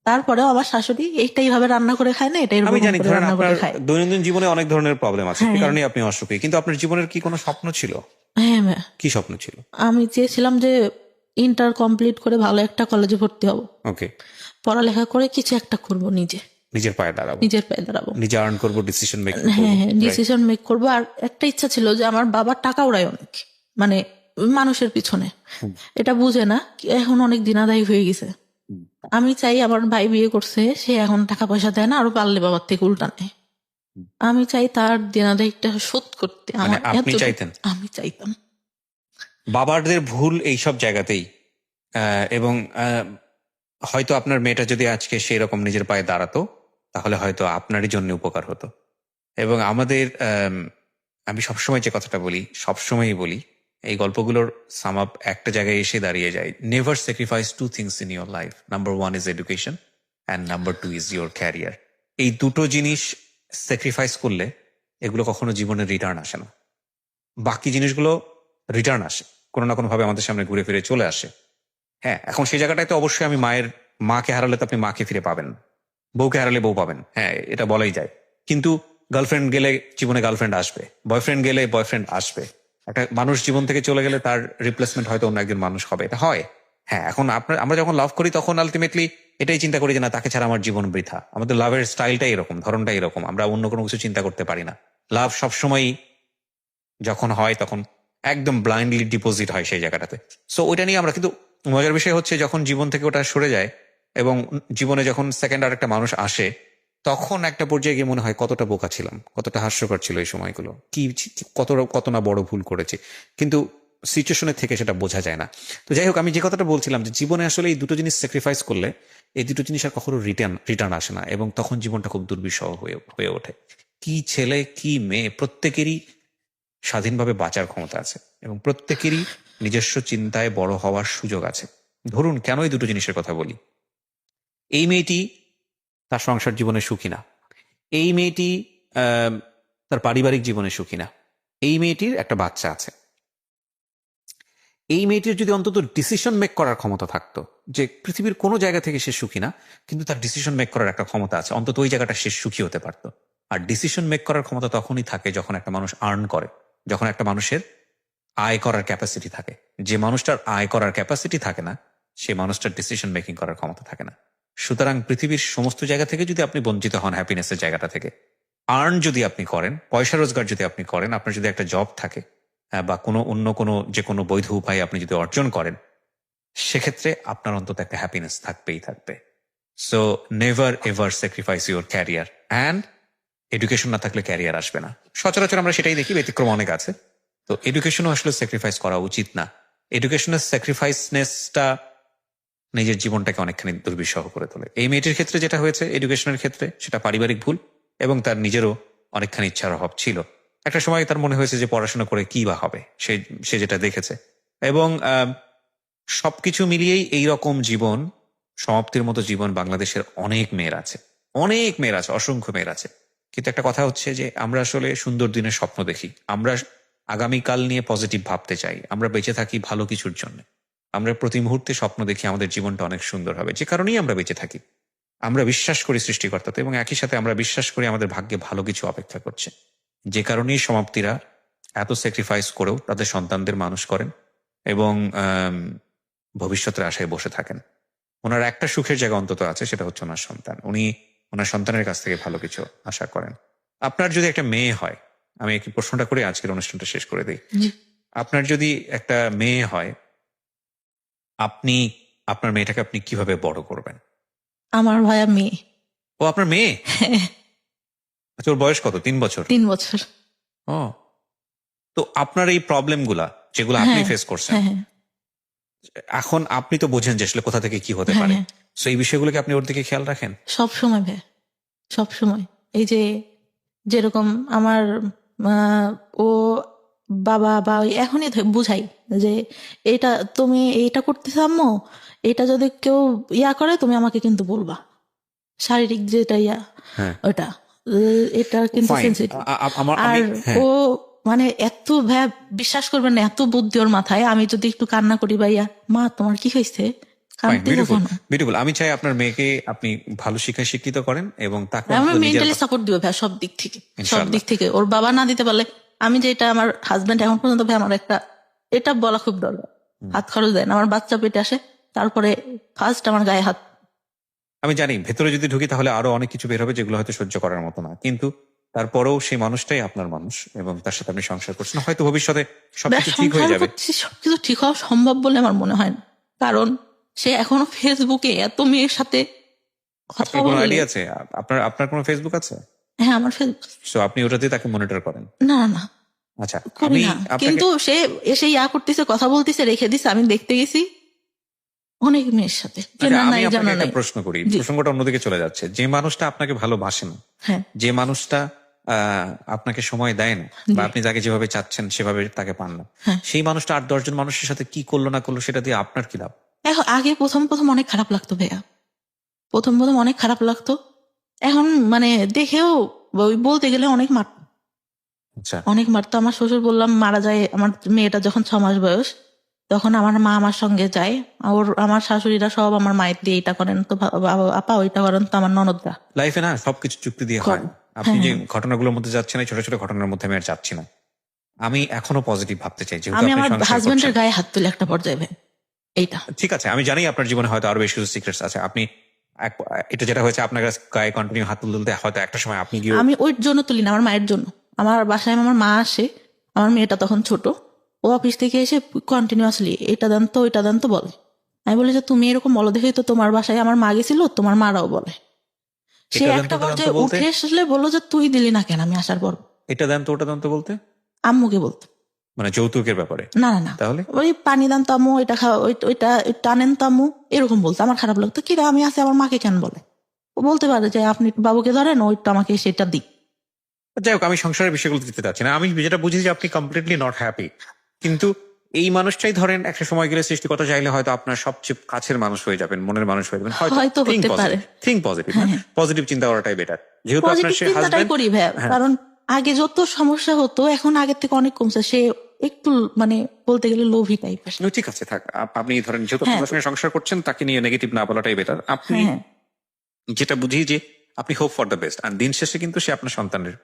তারপরেও আমার শাশুড়ি এইটাই ভাবে রান্না করে খায় না, এটা আমি এরকম জানি করে ধরেন রান্না করে আপনার খায়। দৈনন্দিন জীবনে অনেক ধরনের প্রবলেম আছে, হ্যাঁ সে কারণে আপনি অসুখী, কিন্তু আপনার জীবনের কি কোনো স্বপ্ন ছিল? হ্যাঁ হ্যাঁ। কি স্বপ্ন ছিল? আমি চেয়েছিলাম যে ইন্টার কমপ্লিট করে ভালো একটা কলেজে ভর্তি হব, ওকে, পড়ালেখা করে কিছু একটা করব, নিজের পায়ে দাঁড়াবো, নিজের পায়ে দাঁড়াবো, নিজে আর্ন করবো, ডিসিশন মেকিং হ্যাঁ করবো। হ্যাঁ, ডিসিশন মেক করবো। আর একটা ইচ্ছা ছিল যে আমার বাবার টাকা উড়ায় অনেক, মানে মানুষের পিছনে, এটা বুঝে না, এখন অনেক দিনাদায়ী হয়ে গেছে। আমি চাই আমার ভাই বিয়ে করছে, সে এখন টাকা পয়সা দেয় না, আরো পারলে বাবার থেকে উল্টা নেয়। আমি চাই তার দেনাদায়িটা শোধ করতে। মানে আমার আপনি চাইতেন? আমি চাইতাম। বাবাদের ভুল এইসব জায়গাতেই। এবং হয়তো আপনার মেয়েটা যদি আজকে সেই রকম নিজের পায়ে দাঁড়াতো, তাহলে হয়তো আপনারই জন্য উপকার হতো। এবং আমাদের আমি সবসময় যে কথাটা বলি, সবসময়ই বলি, এই গল্পগুলোর সাম আপ একটা জায়গায় এসে দাঁড়িয়ে যায়। Never sacrifice 2 things in your life. Number 1 is education and number 2 is your career. এই দুটো জিনিস স্যাক্রিফাইস করলে এগুলো কখনো জীবনের রিটার্ন আসে না। বাকি জিনিসগুলো রিটার্ন আসে, কোনো না কোনো ভাবে আমাদের সামনে ঘুরে ফিরে চলে আসে। হ্যাঁ, এখন সেই জায়গাটায় তো অবশ্যই আমি মাকে হারালে তো আপনি মাকে ফিরে পাবেন না, বউকে হারালে বউ পাবেন, হ্যাঁ এটা বলাই যায়। কিন্তু গার্লফ্রেন্ড গেলে জীবনে গার্লফ্রেন্ড আসবে, বয়ফ্রেন্ড গেলে বয়ফ্রেন্ড আসবে। একটা মানুষ জীবন থেকে চলে গেলে তার রিপ্লেসমেন্ট হয়তো অন্য একজন মানুষ হবে, এটা হয়। হ্যাঁ, এখন আমরা যখন লাভ করি তখন আলটিমেটলি এটাই চিন্তা করি যে না, তাকে ছাড়া আমার জীবন বৃথা। আমাদের লাভের স্টাইলটাই এরকম, ধরনটাই এরকম, আমরা অন্য কোনো কিছু চিন্তা করতে পারি না। লাভ সবসময় যখন হয় তখন একদম ব্লাইন্ডলি ডিপোজিট হয় সেই জায়গাটাতে। সো ওইটা নিয়ে আমরা, কিন্তু মজার বিষয় হচ্ছে যখন জীবন থেকে ওটা সরে যায় এবং জীবনে যখন সেকেন্ড আর একটা মানুষ আসে, তখন একটা পর্যায়ে গিয়ে মনে হয় কতটা বোকা ছিলাম, কতটা হাস্যকর ছিল এই সময়গুলো, কত না বড় ভুল করেছি। কিন্তু সিচুয়েশনের থেকে সেটা বোঝা যায় না। তো যাই হোক, আমি যে কথাটা বলছিলাম যে জীবনে আসলে এই দুটো জিনিস স্যাক্রিফাইস করলে এই দুটো জিনিস আর কখনো রিটার্ন আসে না, এবং তখন জীবনটা খুব দুর্বিষহ হয়ে ওঠে। কি ছেলে কি মেয়ে, প্রত্যেকেরই স্বাধীনভাবে বাঁচার ক্ষমতা আছে এবং প্রত্যেকেরই নিজস্ব চিন্তায় বড় হওয়ার সুযোগ আছে। ধরুন, কেন এই দুটো জিনিসের কথা বলি। এই মেয়েটি তার সংসার জীবনে সুখী না, এই মেয়েটি তার পারিবারিক জীবনে সুখী না, এই মেয়েটির একটা বাচ্চা আছে। এই মেয়েটির যদি অন্তত ডিসিশন মেক করার ক্ষমতা থাকতো, যে পৃথিবীর কোনো জায়গা থেকে সে সুখী না, কিন্তু তার ডিসিশন মেক করার একটা ক্ষমতা আছে, অন্তত ওই জায়গাটা সে সুখী হতে পারতো। আর ডিসিশন মেক করার ক্ষমতা তখনই থাকে যখন একটা মানুষ আর্ন করে, যখন একটা মানুষের আয় করার ক্যাপাসিটি থাকে। যে মানুষটার আয় করার ক্যাপাসিটি থাকে না, সে মানুষটার ডিসিশন মেকিং করার ক্ষমতা থাকে না। সুতরাং পৃথিবীর সমস্ত জায়গা থেকে যদি আপনি বঞ্চিত হন হ্যাপিনেসের জায়গাটা থেকে, আর্ন যদি আপনি করেন, পয়সা রোজগার যদি আপনি করেন, আপনার যদি একটা জব থাকে বা অন্য কোনো যে কোনো বৈধ উপায়ে আপনি যদি অর্জন করেন, সেক্ষেত্রে আপনার অন্তত একটা হ্যাপিনেস থাকবেই থাকবে। So never ever sacrifice your career, and education না থাকলে ক্যারিয়ার আসবে না। সচরাচর আমরা সেটাই দেখি, ব্যতিক্রম অনেক আছে। তো এডুকেশনও আসলে স্যাক্রিফাইস করা উচিত না। এডুকেশনের স্যাক্রিফাইসনেসটা নিজের জীবনটাকে অনেকখানি দুর্বিষহ করে তোলে। এই মেয়েটির ক্ষেত্রে যেটা হয়েছে এডুকেশনের ক্ষেত্রে, সেটা পারিবারিক ভুল এবং তার নিজেরও অনেকখানি ইচ্ছার অভাব ছিল। একটা সময় তার মনে হয়েছে যে পড়াশোনা করে কি বা হবে, সে যেটা দেখেছে। এবং সবকিছু মিলিয়েই এইরকম জীবন, সমাপ্তির মতো জীবন বাংলাদেশের অনেক মেয়ের আছে, অসংখ্য মেয়ের আছে। কিন্তু একটা কথা হচ্ছে যে আমরা আসলে সুন্দর দিনের স্বপ্ন দেখি, আমরা আগামীকাল নিয়ে পজিটিভ ভাবতে চাই, আমরা বেঁচে থাকি ভালো কিছুর জন্য। আমরা প্রতি মুহূর্তে স্বপ্ন দেখি আমাদের জীবনটা অনেক সুন্দর হবে, যে কারণেই আমরা বেঁচে থাকি। আমরা বিশ্বাস করি সৃষ্টিকর্তাতে এবং একই সাথে আমরা বিশ্বাস করি আমাদের ভাগ্যে ভালো কিছু অপেক্ষা করছে। যে কারণেই সমাপ্তিরা এত স্যাক্রিফাইস করেও তাদের সন্তানদের মানুষ করেন এবং ভবিষ্যতের আশায় বসে থাকেন। ওনার একটা সুখের জায়গা অন্তত আছে, সেটা হচ্ছে ওনার সন্তান। উনি ওনার সন্তানের কাছ থেকে ভালো কিছু আশা করেন। আপনার যদি একটা মেয়ে হয়, আমি একটি প্রশ্নটা করে আজকের অনুষ্ঠানটা শেষ করে দিই। আপনার যদি একটা মেয়ে হয়, আপনি আপনার মেয়েটাকে আপনি কিভাবে বড় করবেন? আমার ভাইয়া মেয়ে। ও আপনার মেয়ে? আচ্ছা, ওর বয়স কত? 3 বছর? 3 বছর। ও, তো আপনার এই প্রবলেম গুলা যেগুলো আপনি ফেস করছেন, এখন আপনি তো বোঝেন যে আসলে কোথা থেকে কি হতে পারে। সো এই বিষয়গুলোকে আপনি ওর দিকে খেয়াল রাখেন? সব সময় ভাই, সব সময়। এই যে যেরকম আমার ও বাবা বা এখনই বুঝাই যে এটা তুমি এইটা করতেছ আম্মু, এটা যদি কেউ ইয়া করে তুমি আমাকে কিন্তু বলবা, শারীরিক যেটা ইয়া ওটা, এটা কিন্তু সেনসিটিভ। আর ও মানে এত বিশ্বাস করবেন না, এত বুদ্ধি ওর মাথায়। আমি যদি একটু কান্না করি বা ইয়া, মা তোমার কি হয়েছে, বিউটিফুল। আমি চাই আপনার মেয়েকে আপনি ভালো শিক্ষায় শিক্ষিত করেন এবং তাকে আমরা মেন্টালি সাপোর্ট দিব ভাই, সব দিক থেকে, সব দিক থেকে। ওর বাবা না দিতে পারলে আমি যেটা, আমার হাজবেন্ড এখন পর্যন্ত ভাই আমার একটা এটা বলা খুব দরকার, হাত খরচ দেন। আমার বাচ্চা পেটে আসে, তারপরে ফার্স্ট আমার গায়ে হাত। আমি জানি ভেতরে যদি ঢুকি তাহলে আরো অনেক কিছু বের হবে যেগুলো হয়তো সহ্য করার মতো না, কিন্তু তারপরেও সেই মানুষটাই আপনার মানুষ এবং তার সাথে আপনি সংসার করছেন। হয়তো ভবিষ্যতে সবকিছু ঠিক হয়ে যাবে। সবকিছু ঠিক হওয়া সম্ভব বলে আমার মনে হয় না, কারণ সে এখনো ফেসবুকে এত মেয়ের সাথে কথা বলে। আইডিয়া আছে আপনার কোনো ফেসবুক আছে? হ্যাঁ, আমার ফেসবুক। সো আপনি ওটাতে তাকে মনিটর করেন? না না, আচ্ছা, আমি কিন্তু সে এসে ইয়া করতেছে, কথা বলতেছে, রেখে দিছে। আমি দেখতে গেছি অনেক মেয়ের সাথে। আমি আপনাকে একটা প্রশ্ন করি, প্রসঙ্গটা অন্যদিকে চলে যাচ্ছে। যে মানুষটা আপনাকে ভালোবাসে না, যে মানুষটা আপনাকে সময় দেয় না, বা আপনি তাকে যেভাবে চাচ্ছেন সেভাবে তাকে পান না, সেই মানুষটা 8-10 জন মানুষের সাথে কি করলো না করলো সেটা দিয়ে আপনার কি লাভ? আগে প্রথম অনেক খারাপ লাগতো ভাইয়া, প্রথম অনেক খারাপ লাগতো। এখন মানে দেখেও বলতে গেলে অনেক মারতো, অনেক মারতো। আমার শ্বশুর বললাম মারা যায়, আমার মেয়েটা যখন 6 মাস বয়স, তখন আমার মা আমার সঙ্গে যায়। আমার শাশুড়িরা সব আমার মায়ের দিয়ে এটা করেন তো আপা, ওইটা করেন তো আমার ননদরা। লাইফে না সবকিছু চুক্তি দিয়ে হয়। আপনি যে ঘটনাগুলোর মধ্যে যাচ্ছেন, ছোট ছোট ঘটনার মধ্যে আমি আর যাচ্ছি না। আমি এখনো পজিটিভ ভাবতে চাই। আমি আমার হাজবেন্ডের গায়ে হাত তুলে একটা পর্যায়ে এইটা ঠিক আছে, আমি জানি আপনার জীবনে হয়তো আরো বেশ কিছু সিক্রেটস আছে। আপনি এটা যেটা হয়েছে আপনার গায়ে কন্টিনিউ হাত তুলতে, হয়তো একটা সময় আপনি গিয়ে। আমি ওই জন্য তুলি না, আমার মায়ের জন্য। আমার বাসায় আমার মা আসে, আমার মেয়েটা তখন ছোট, ও অফিস থেকে এসে কন্টিনিউয়াসলি এটা দেন তো ওইটা দেন তো বলে। আমি বলি যে তুমি এরকম বলো দেখেই তো তোমার বাসায় আমার মা গেছিল, তোমার মারাও বলে। সে একটা পর্যায়ে উঠে আসলে বললো যে তুই দিলি না কেন আমি আসার পর। এটা দেন তো ওটা দেন তো বলতে আম্মুকে বলতো, মানে যৌতুকের ব্যাপারে? না না না, তাহলে ওই পানি দান তো আম্মু, এটা খাওয়া, ওইটা টানেন তো আম্মু, এরকম বলতো। আমার খারাপ লাগতো, কিরা আমি আছে আমার মাকে কেন বলে। ও বলতে পারে যে আপনি বাবুকে ধরেন, ওইটা আমাকে সেটা দিই। যাই হোক, আমি সংসারের বিষয়গুলো দিতে চাচ্ছি না। আমি যেটা বুঝি যে আপনি কমপ্লিটলি নট হ্যাপি, কিন্তু এই মানুষটাই ধরেন একটা সময় গেলে সৃষ্টিকর্তা চাইলে হয়তো আপনার সবচেয়ে কাছের মানুষ হয়ে যাবেন, মনের মানুষ হয়ে যাবেন। হয়তো থিঙ্ক পজিটিভ, পজিটিভ চিন্তা করাটাই বেটার। যেহেতু আপনার সে হাজবেন্ড, করি ভাই, কারণ আগে যত সমস্যা হতো এখন আগের থেকে অনেক কমছে। সে একটু মানে বলতে গেলে লোভী টাইপের। ঠিক আছে, থাক। আপনি ধরেন যেহেতু আপনার সঙ্গে সংসার করছেন, তাকে নিয়ে নেগেটিভ না বলাটাই বেটার। আপনি যেটা বুঝি যে আপনি হোপ ফর দ্য বেস্ট, আর দিন শেষে কিন্তু সে আপনার সন্তানের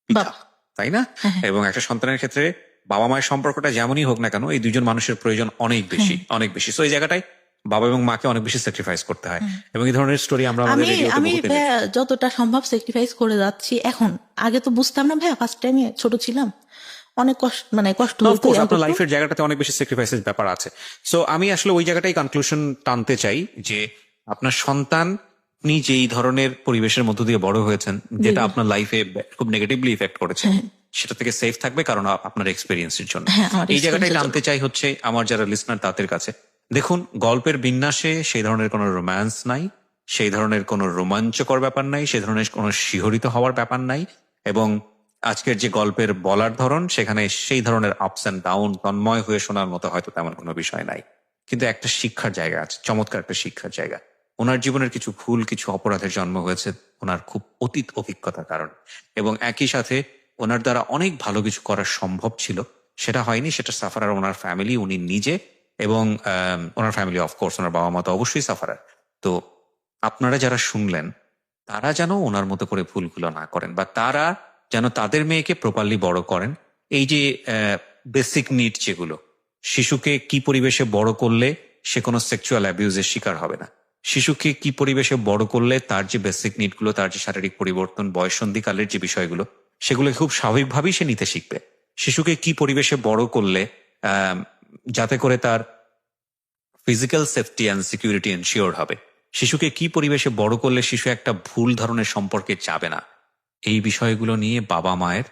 পিতা, তাই না? এবং একটা সন্তানের ক্ষেত্রে বাবা মায়ের সম্পর্কটা যেমনই হোক না কেন, এই দুজন মানুষের প্রয়োজন অনেক বেশি, অনেক বেশি। তো এই জায়গাটায় বাবা এবং মাকে অনেক বেশি স্যাক্রিফাইস করতে হয়, এবং এই ধরনের স্টোরি আমরা আমাদের আমি রেডিওতে আমি বহুত ভাইয়া যতটা সম্ভব স্যাক্রিফাইস করে যাচ্ছি এখন। আগে তো বুঝতাম না ভাইয়া, ফার্স্ট টাইমে ছোট ছিলাম, অনেক কষ্ট, মানে কষ্ট হতো, অফকোর্স ইয়া আপনার করতো। লাইফের জায়গাটাতে অনেক বেশি স্যাক্রিফাইসের ব্যাপার আছে। সো আমি আসলে ওই জায়গাটাই কনক্লুশন টানতে চাই যে আপনার সন্তান, আপনি যেই ধরনের পরিবেশের মধ্য দিয়ে বড় হয়েছেন, যেটা আপনার লাইফে খুব নেগেটিভলি ইফেক্ট করেছে, সেটা থেকে সেফ থাকবে, কারণ আপনার এক্সপিরিয়েন্সের জন্য। হ্যাঁ, আমার এই জায়গাটাই experience-এর টানতে চাই হচ্ছে আমার যারা লিসনার তাদের কাছে। দেখুন, গল্পের বিন্যাসে সেই ধরনের কোনো রোম্যান্স নাই, সেই ধরনের কোনো রোমাঞ্চকর ব্যাপার নাই, সেই ধরনের কোনো শিহরিত হওয়ার ব্যাপার নাই, এবং আজকের যে গল্পের বলার ধরন, সেখানে সেই ধরনের আপস এন্ড ডাউন তন্ময় হয়ে শোনার মতো হয়তো তেমন কোনো বিষয় নাই। কিন্তু একটা শিক্ষার জায়গা আছে, চমৎকার একটা শিক্ষার জায়গা। ওনার জীবনের কিছু ভুল, কিছু অপরাধের জন্ম হয়েছে ওনার খুব অতীত অভিজ্ঞতার কারণে, এবং একই সাথে ওনার দ্বারা অনেক ভালো কিছু করা সম্ভব ছিল, সেটা হয়নি। সেটা সাফারার ওনার ফ্যামিলি, উনি নিজে, এবং ওনার ফ্যামিলি, অফকোর্স ওনার বাবা মা তো অবশ্যই সাফারার। তো আপনারা যারা শুনলেন, তারা যেন ওনার মতো করে ভুলগুলো না করেন, বা তারা যেন তাদের মেয়েকে প্রপারলি বড় করেন। এই যে বেসিক নিড যেগুলো, শিশুকে কি পরিবেশে বড় করলে সে কোনো সেক্সুয়াল অ্যাবিউজের শিকার হবে না, শিশুকে কি পরিবেশে বড় করলে তার যে বেসিক নিডগুলো, তার যে শারীরিক পরিবর্তন, বয়ঃসন্ধিকালের যে বিষয়গুলো, সেগুলো খুব স্বাভাবিকভাবেই সে নিতে শিখবে। শিশুকে কি পরিবেশে বড় করলে যাতে করে তার physical safety and security ensure হবে, শিশুকে কি পরিবেশে বড় করলে শিশু একটা ভুল ধরনের সম্পর্কে যাবে না, এই বিষয়গুলো নিয়ে বাবা মায়ের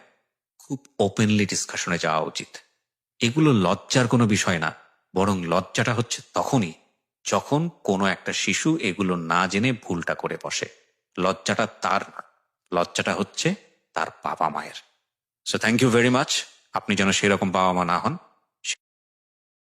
খুব ওপেনলি ডিসকাশনে যাওয়া উচিত। এগুলো লজ্জার কোনো বিষয় না, বরং লজ্জাটা হচ্ছে তখনই যখন কোনো একটা শিশু এগুলো না জেনে ভুলটা করে বসে। লজ্জাটা তার না, লজ্জাটা হচ্ছে তার বাবা মায়ের। So thank you very much. আপনি যেন সেরকম বাবা মা না হন।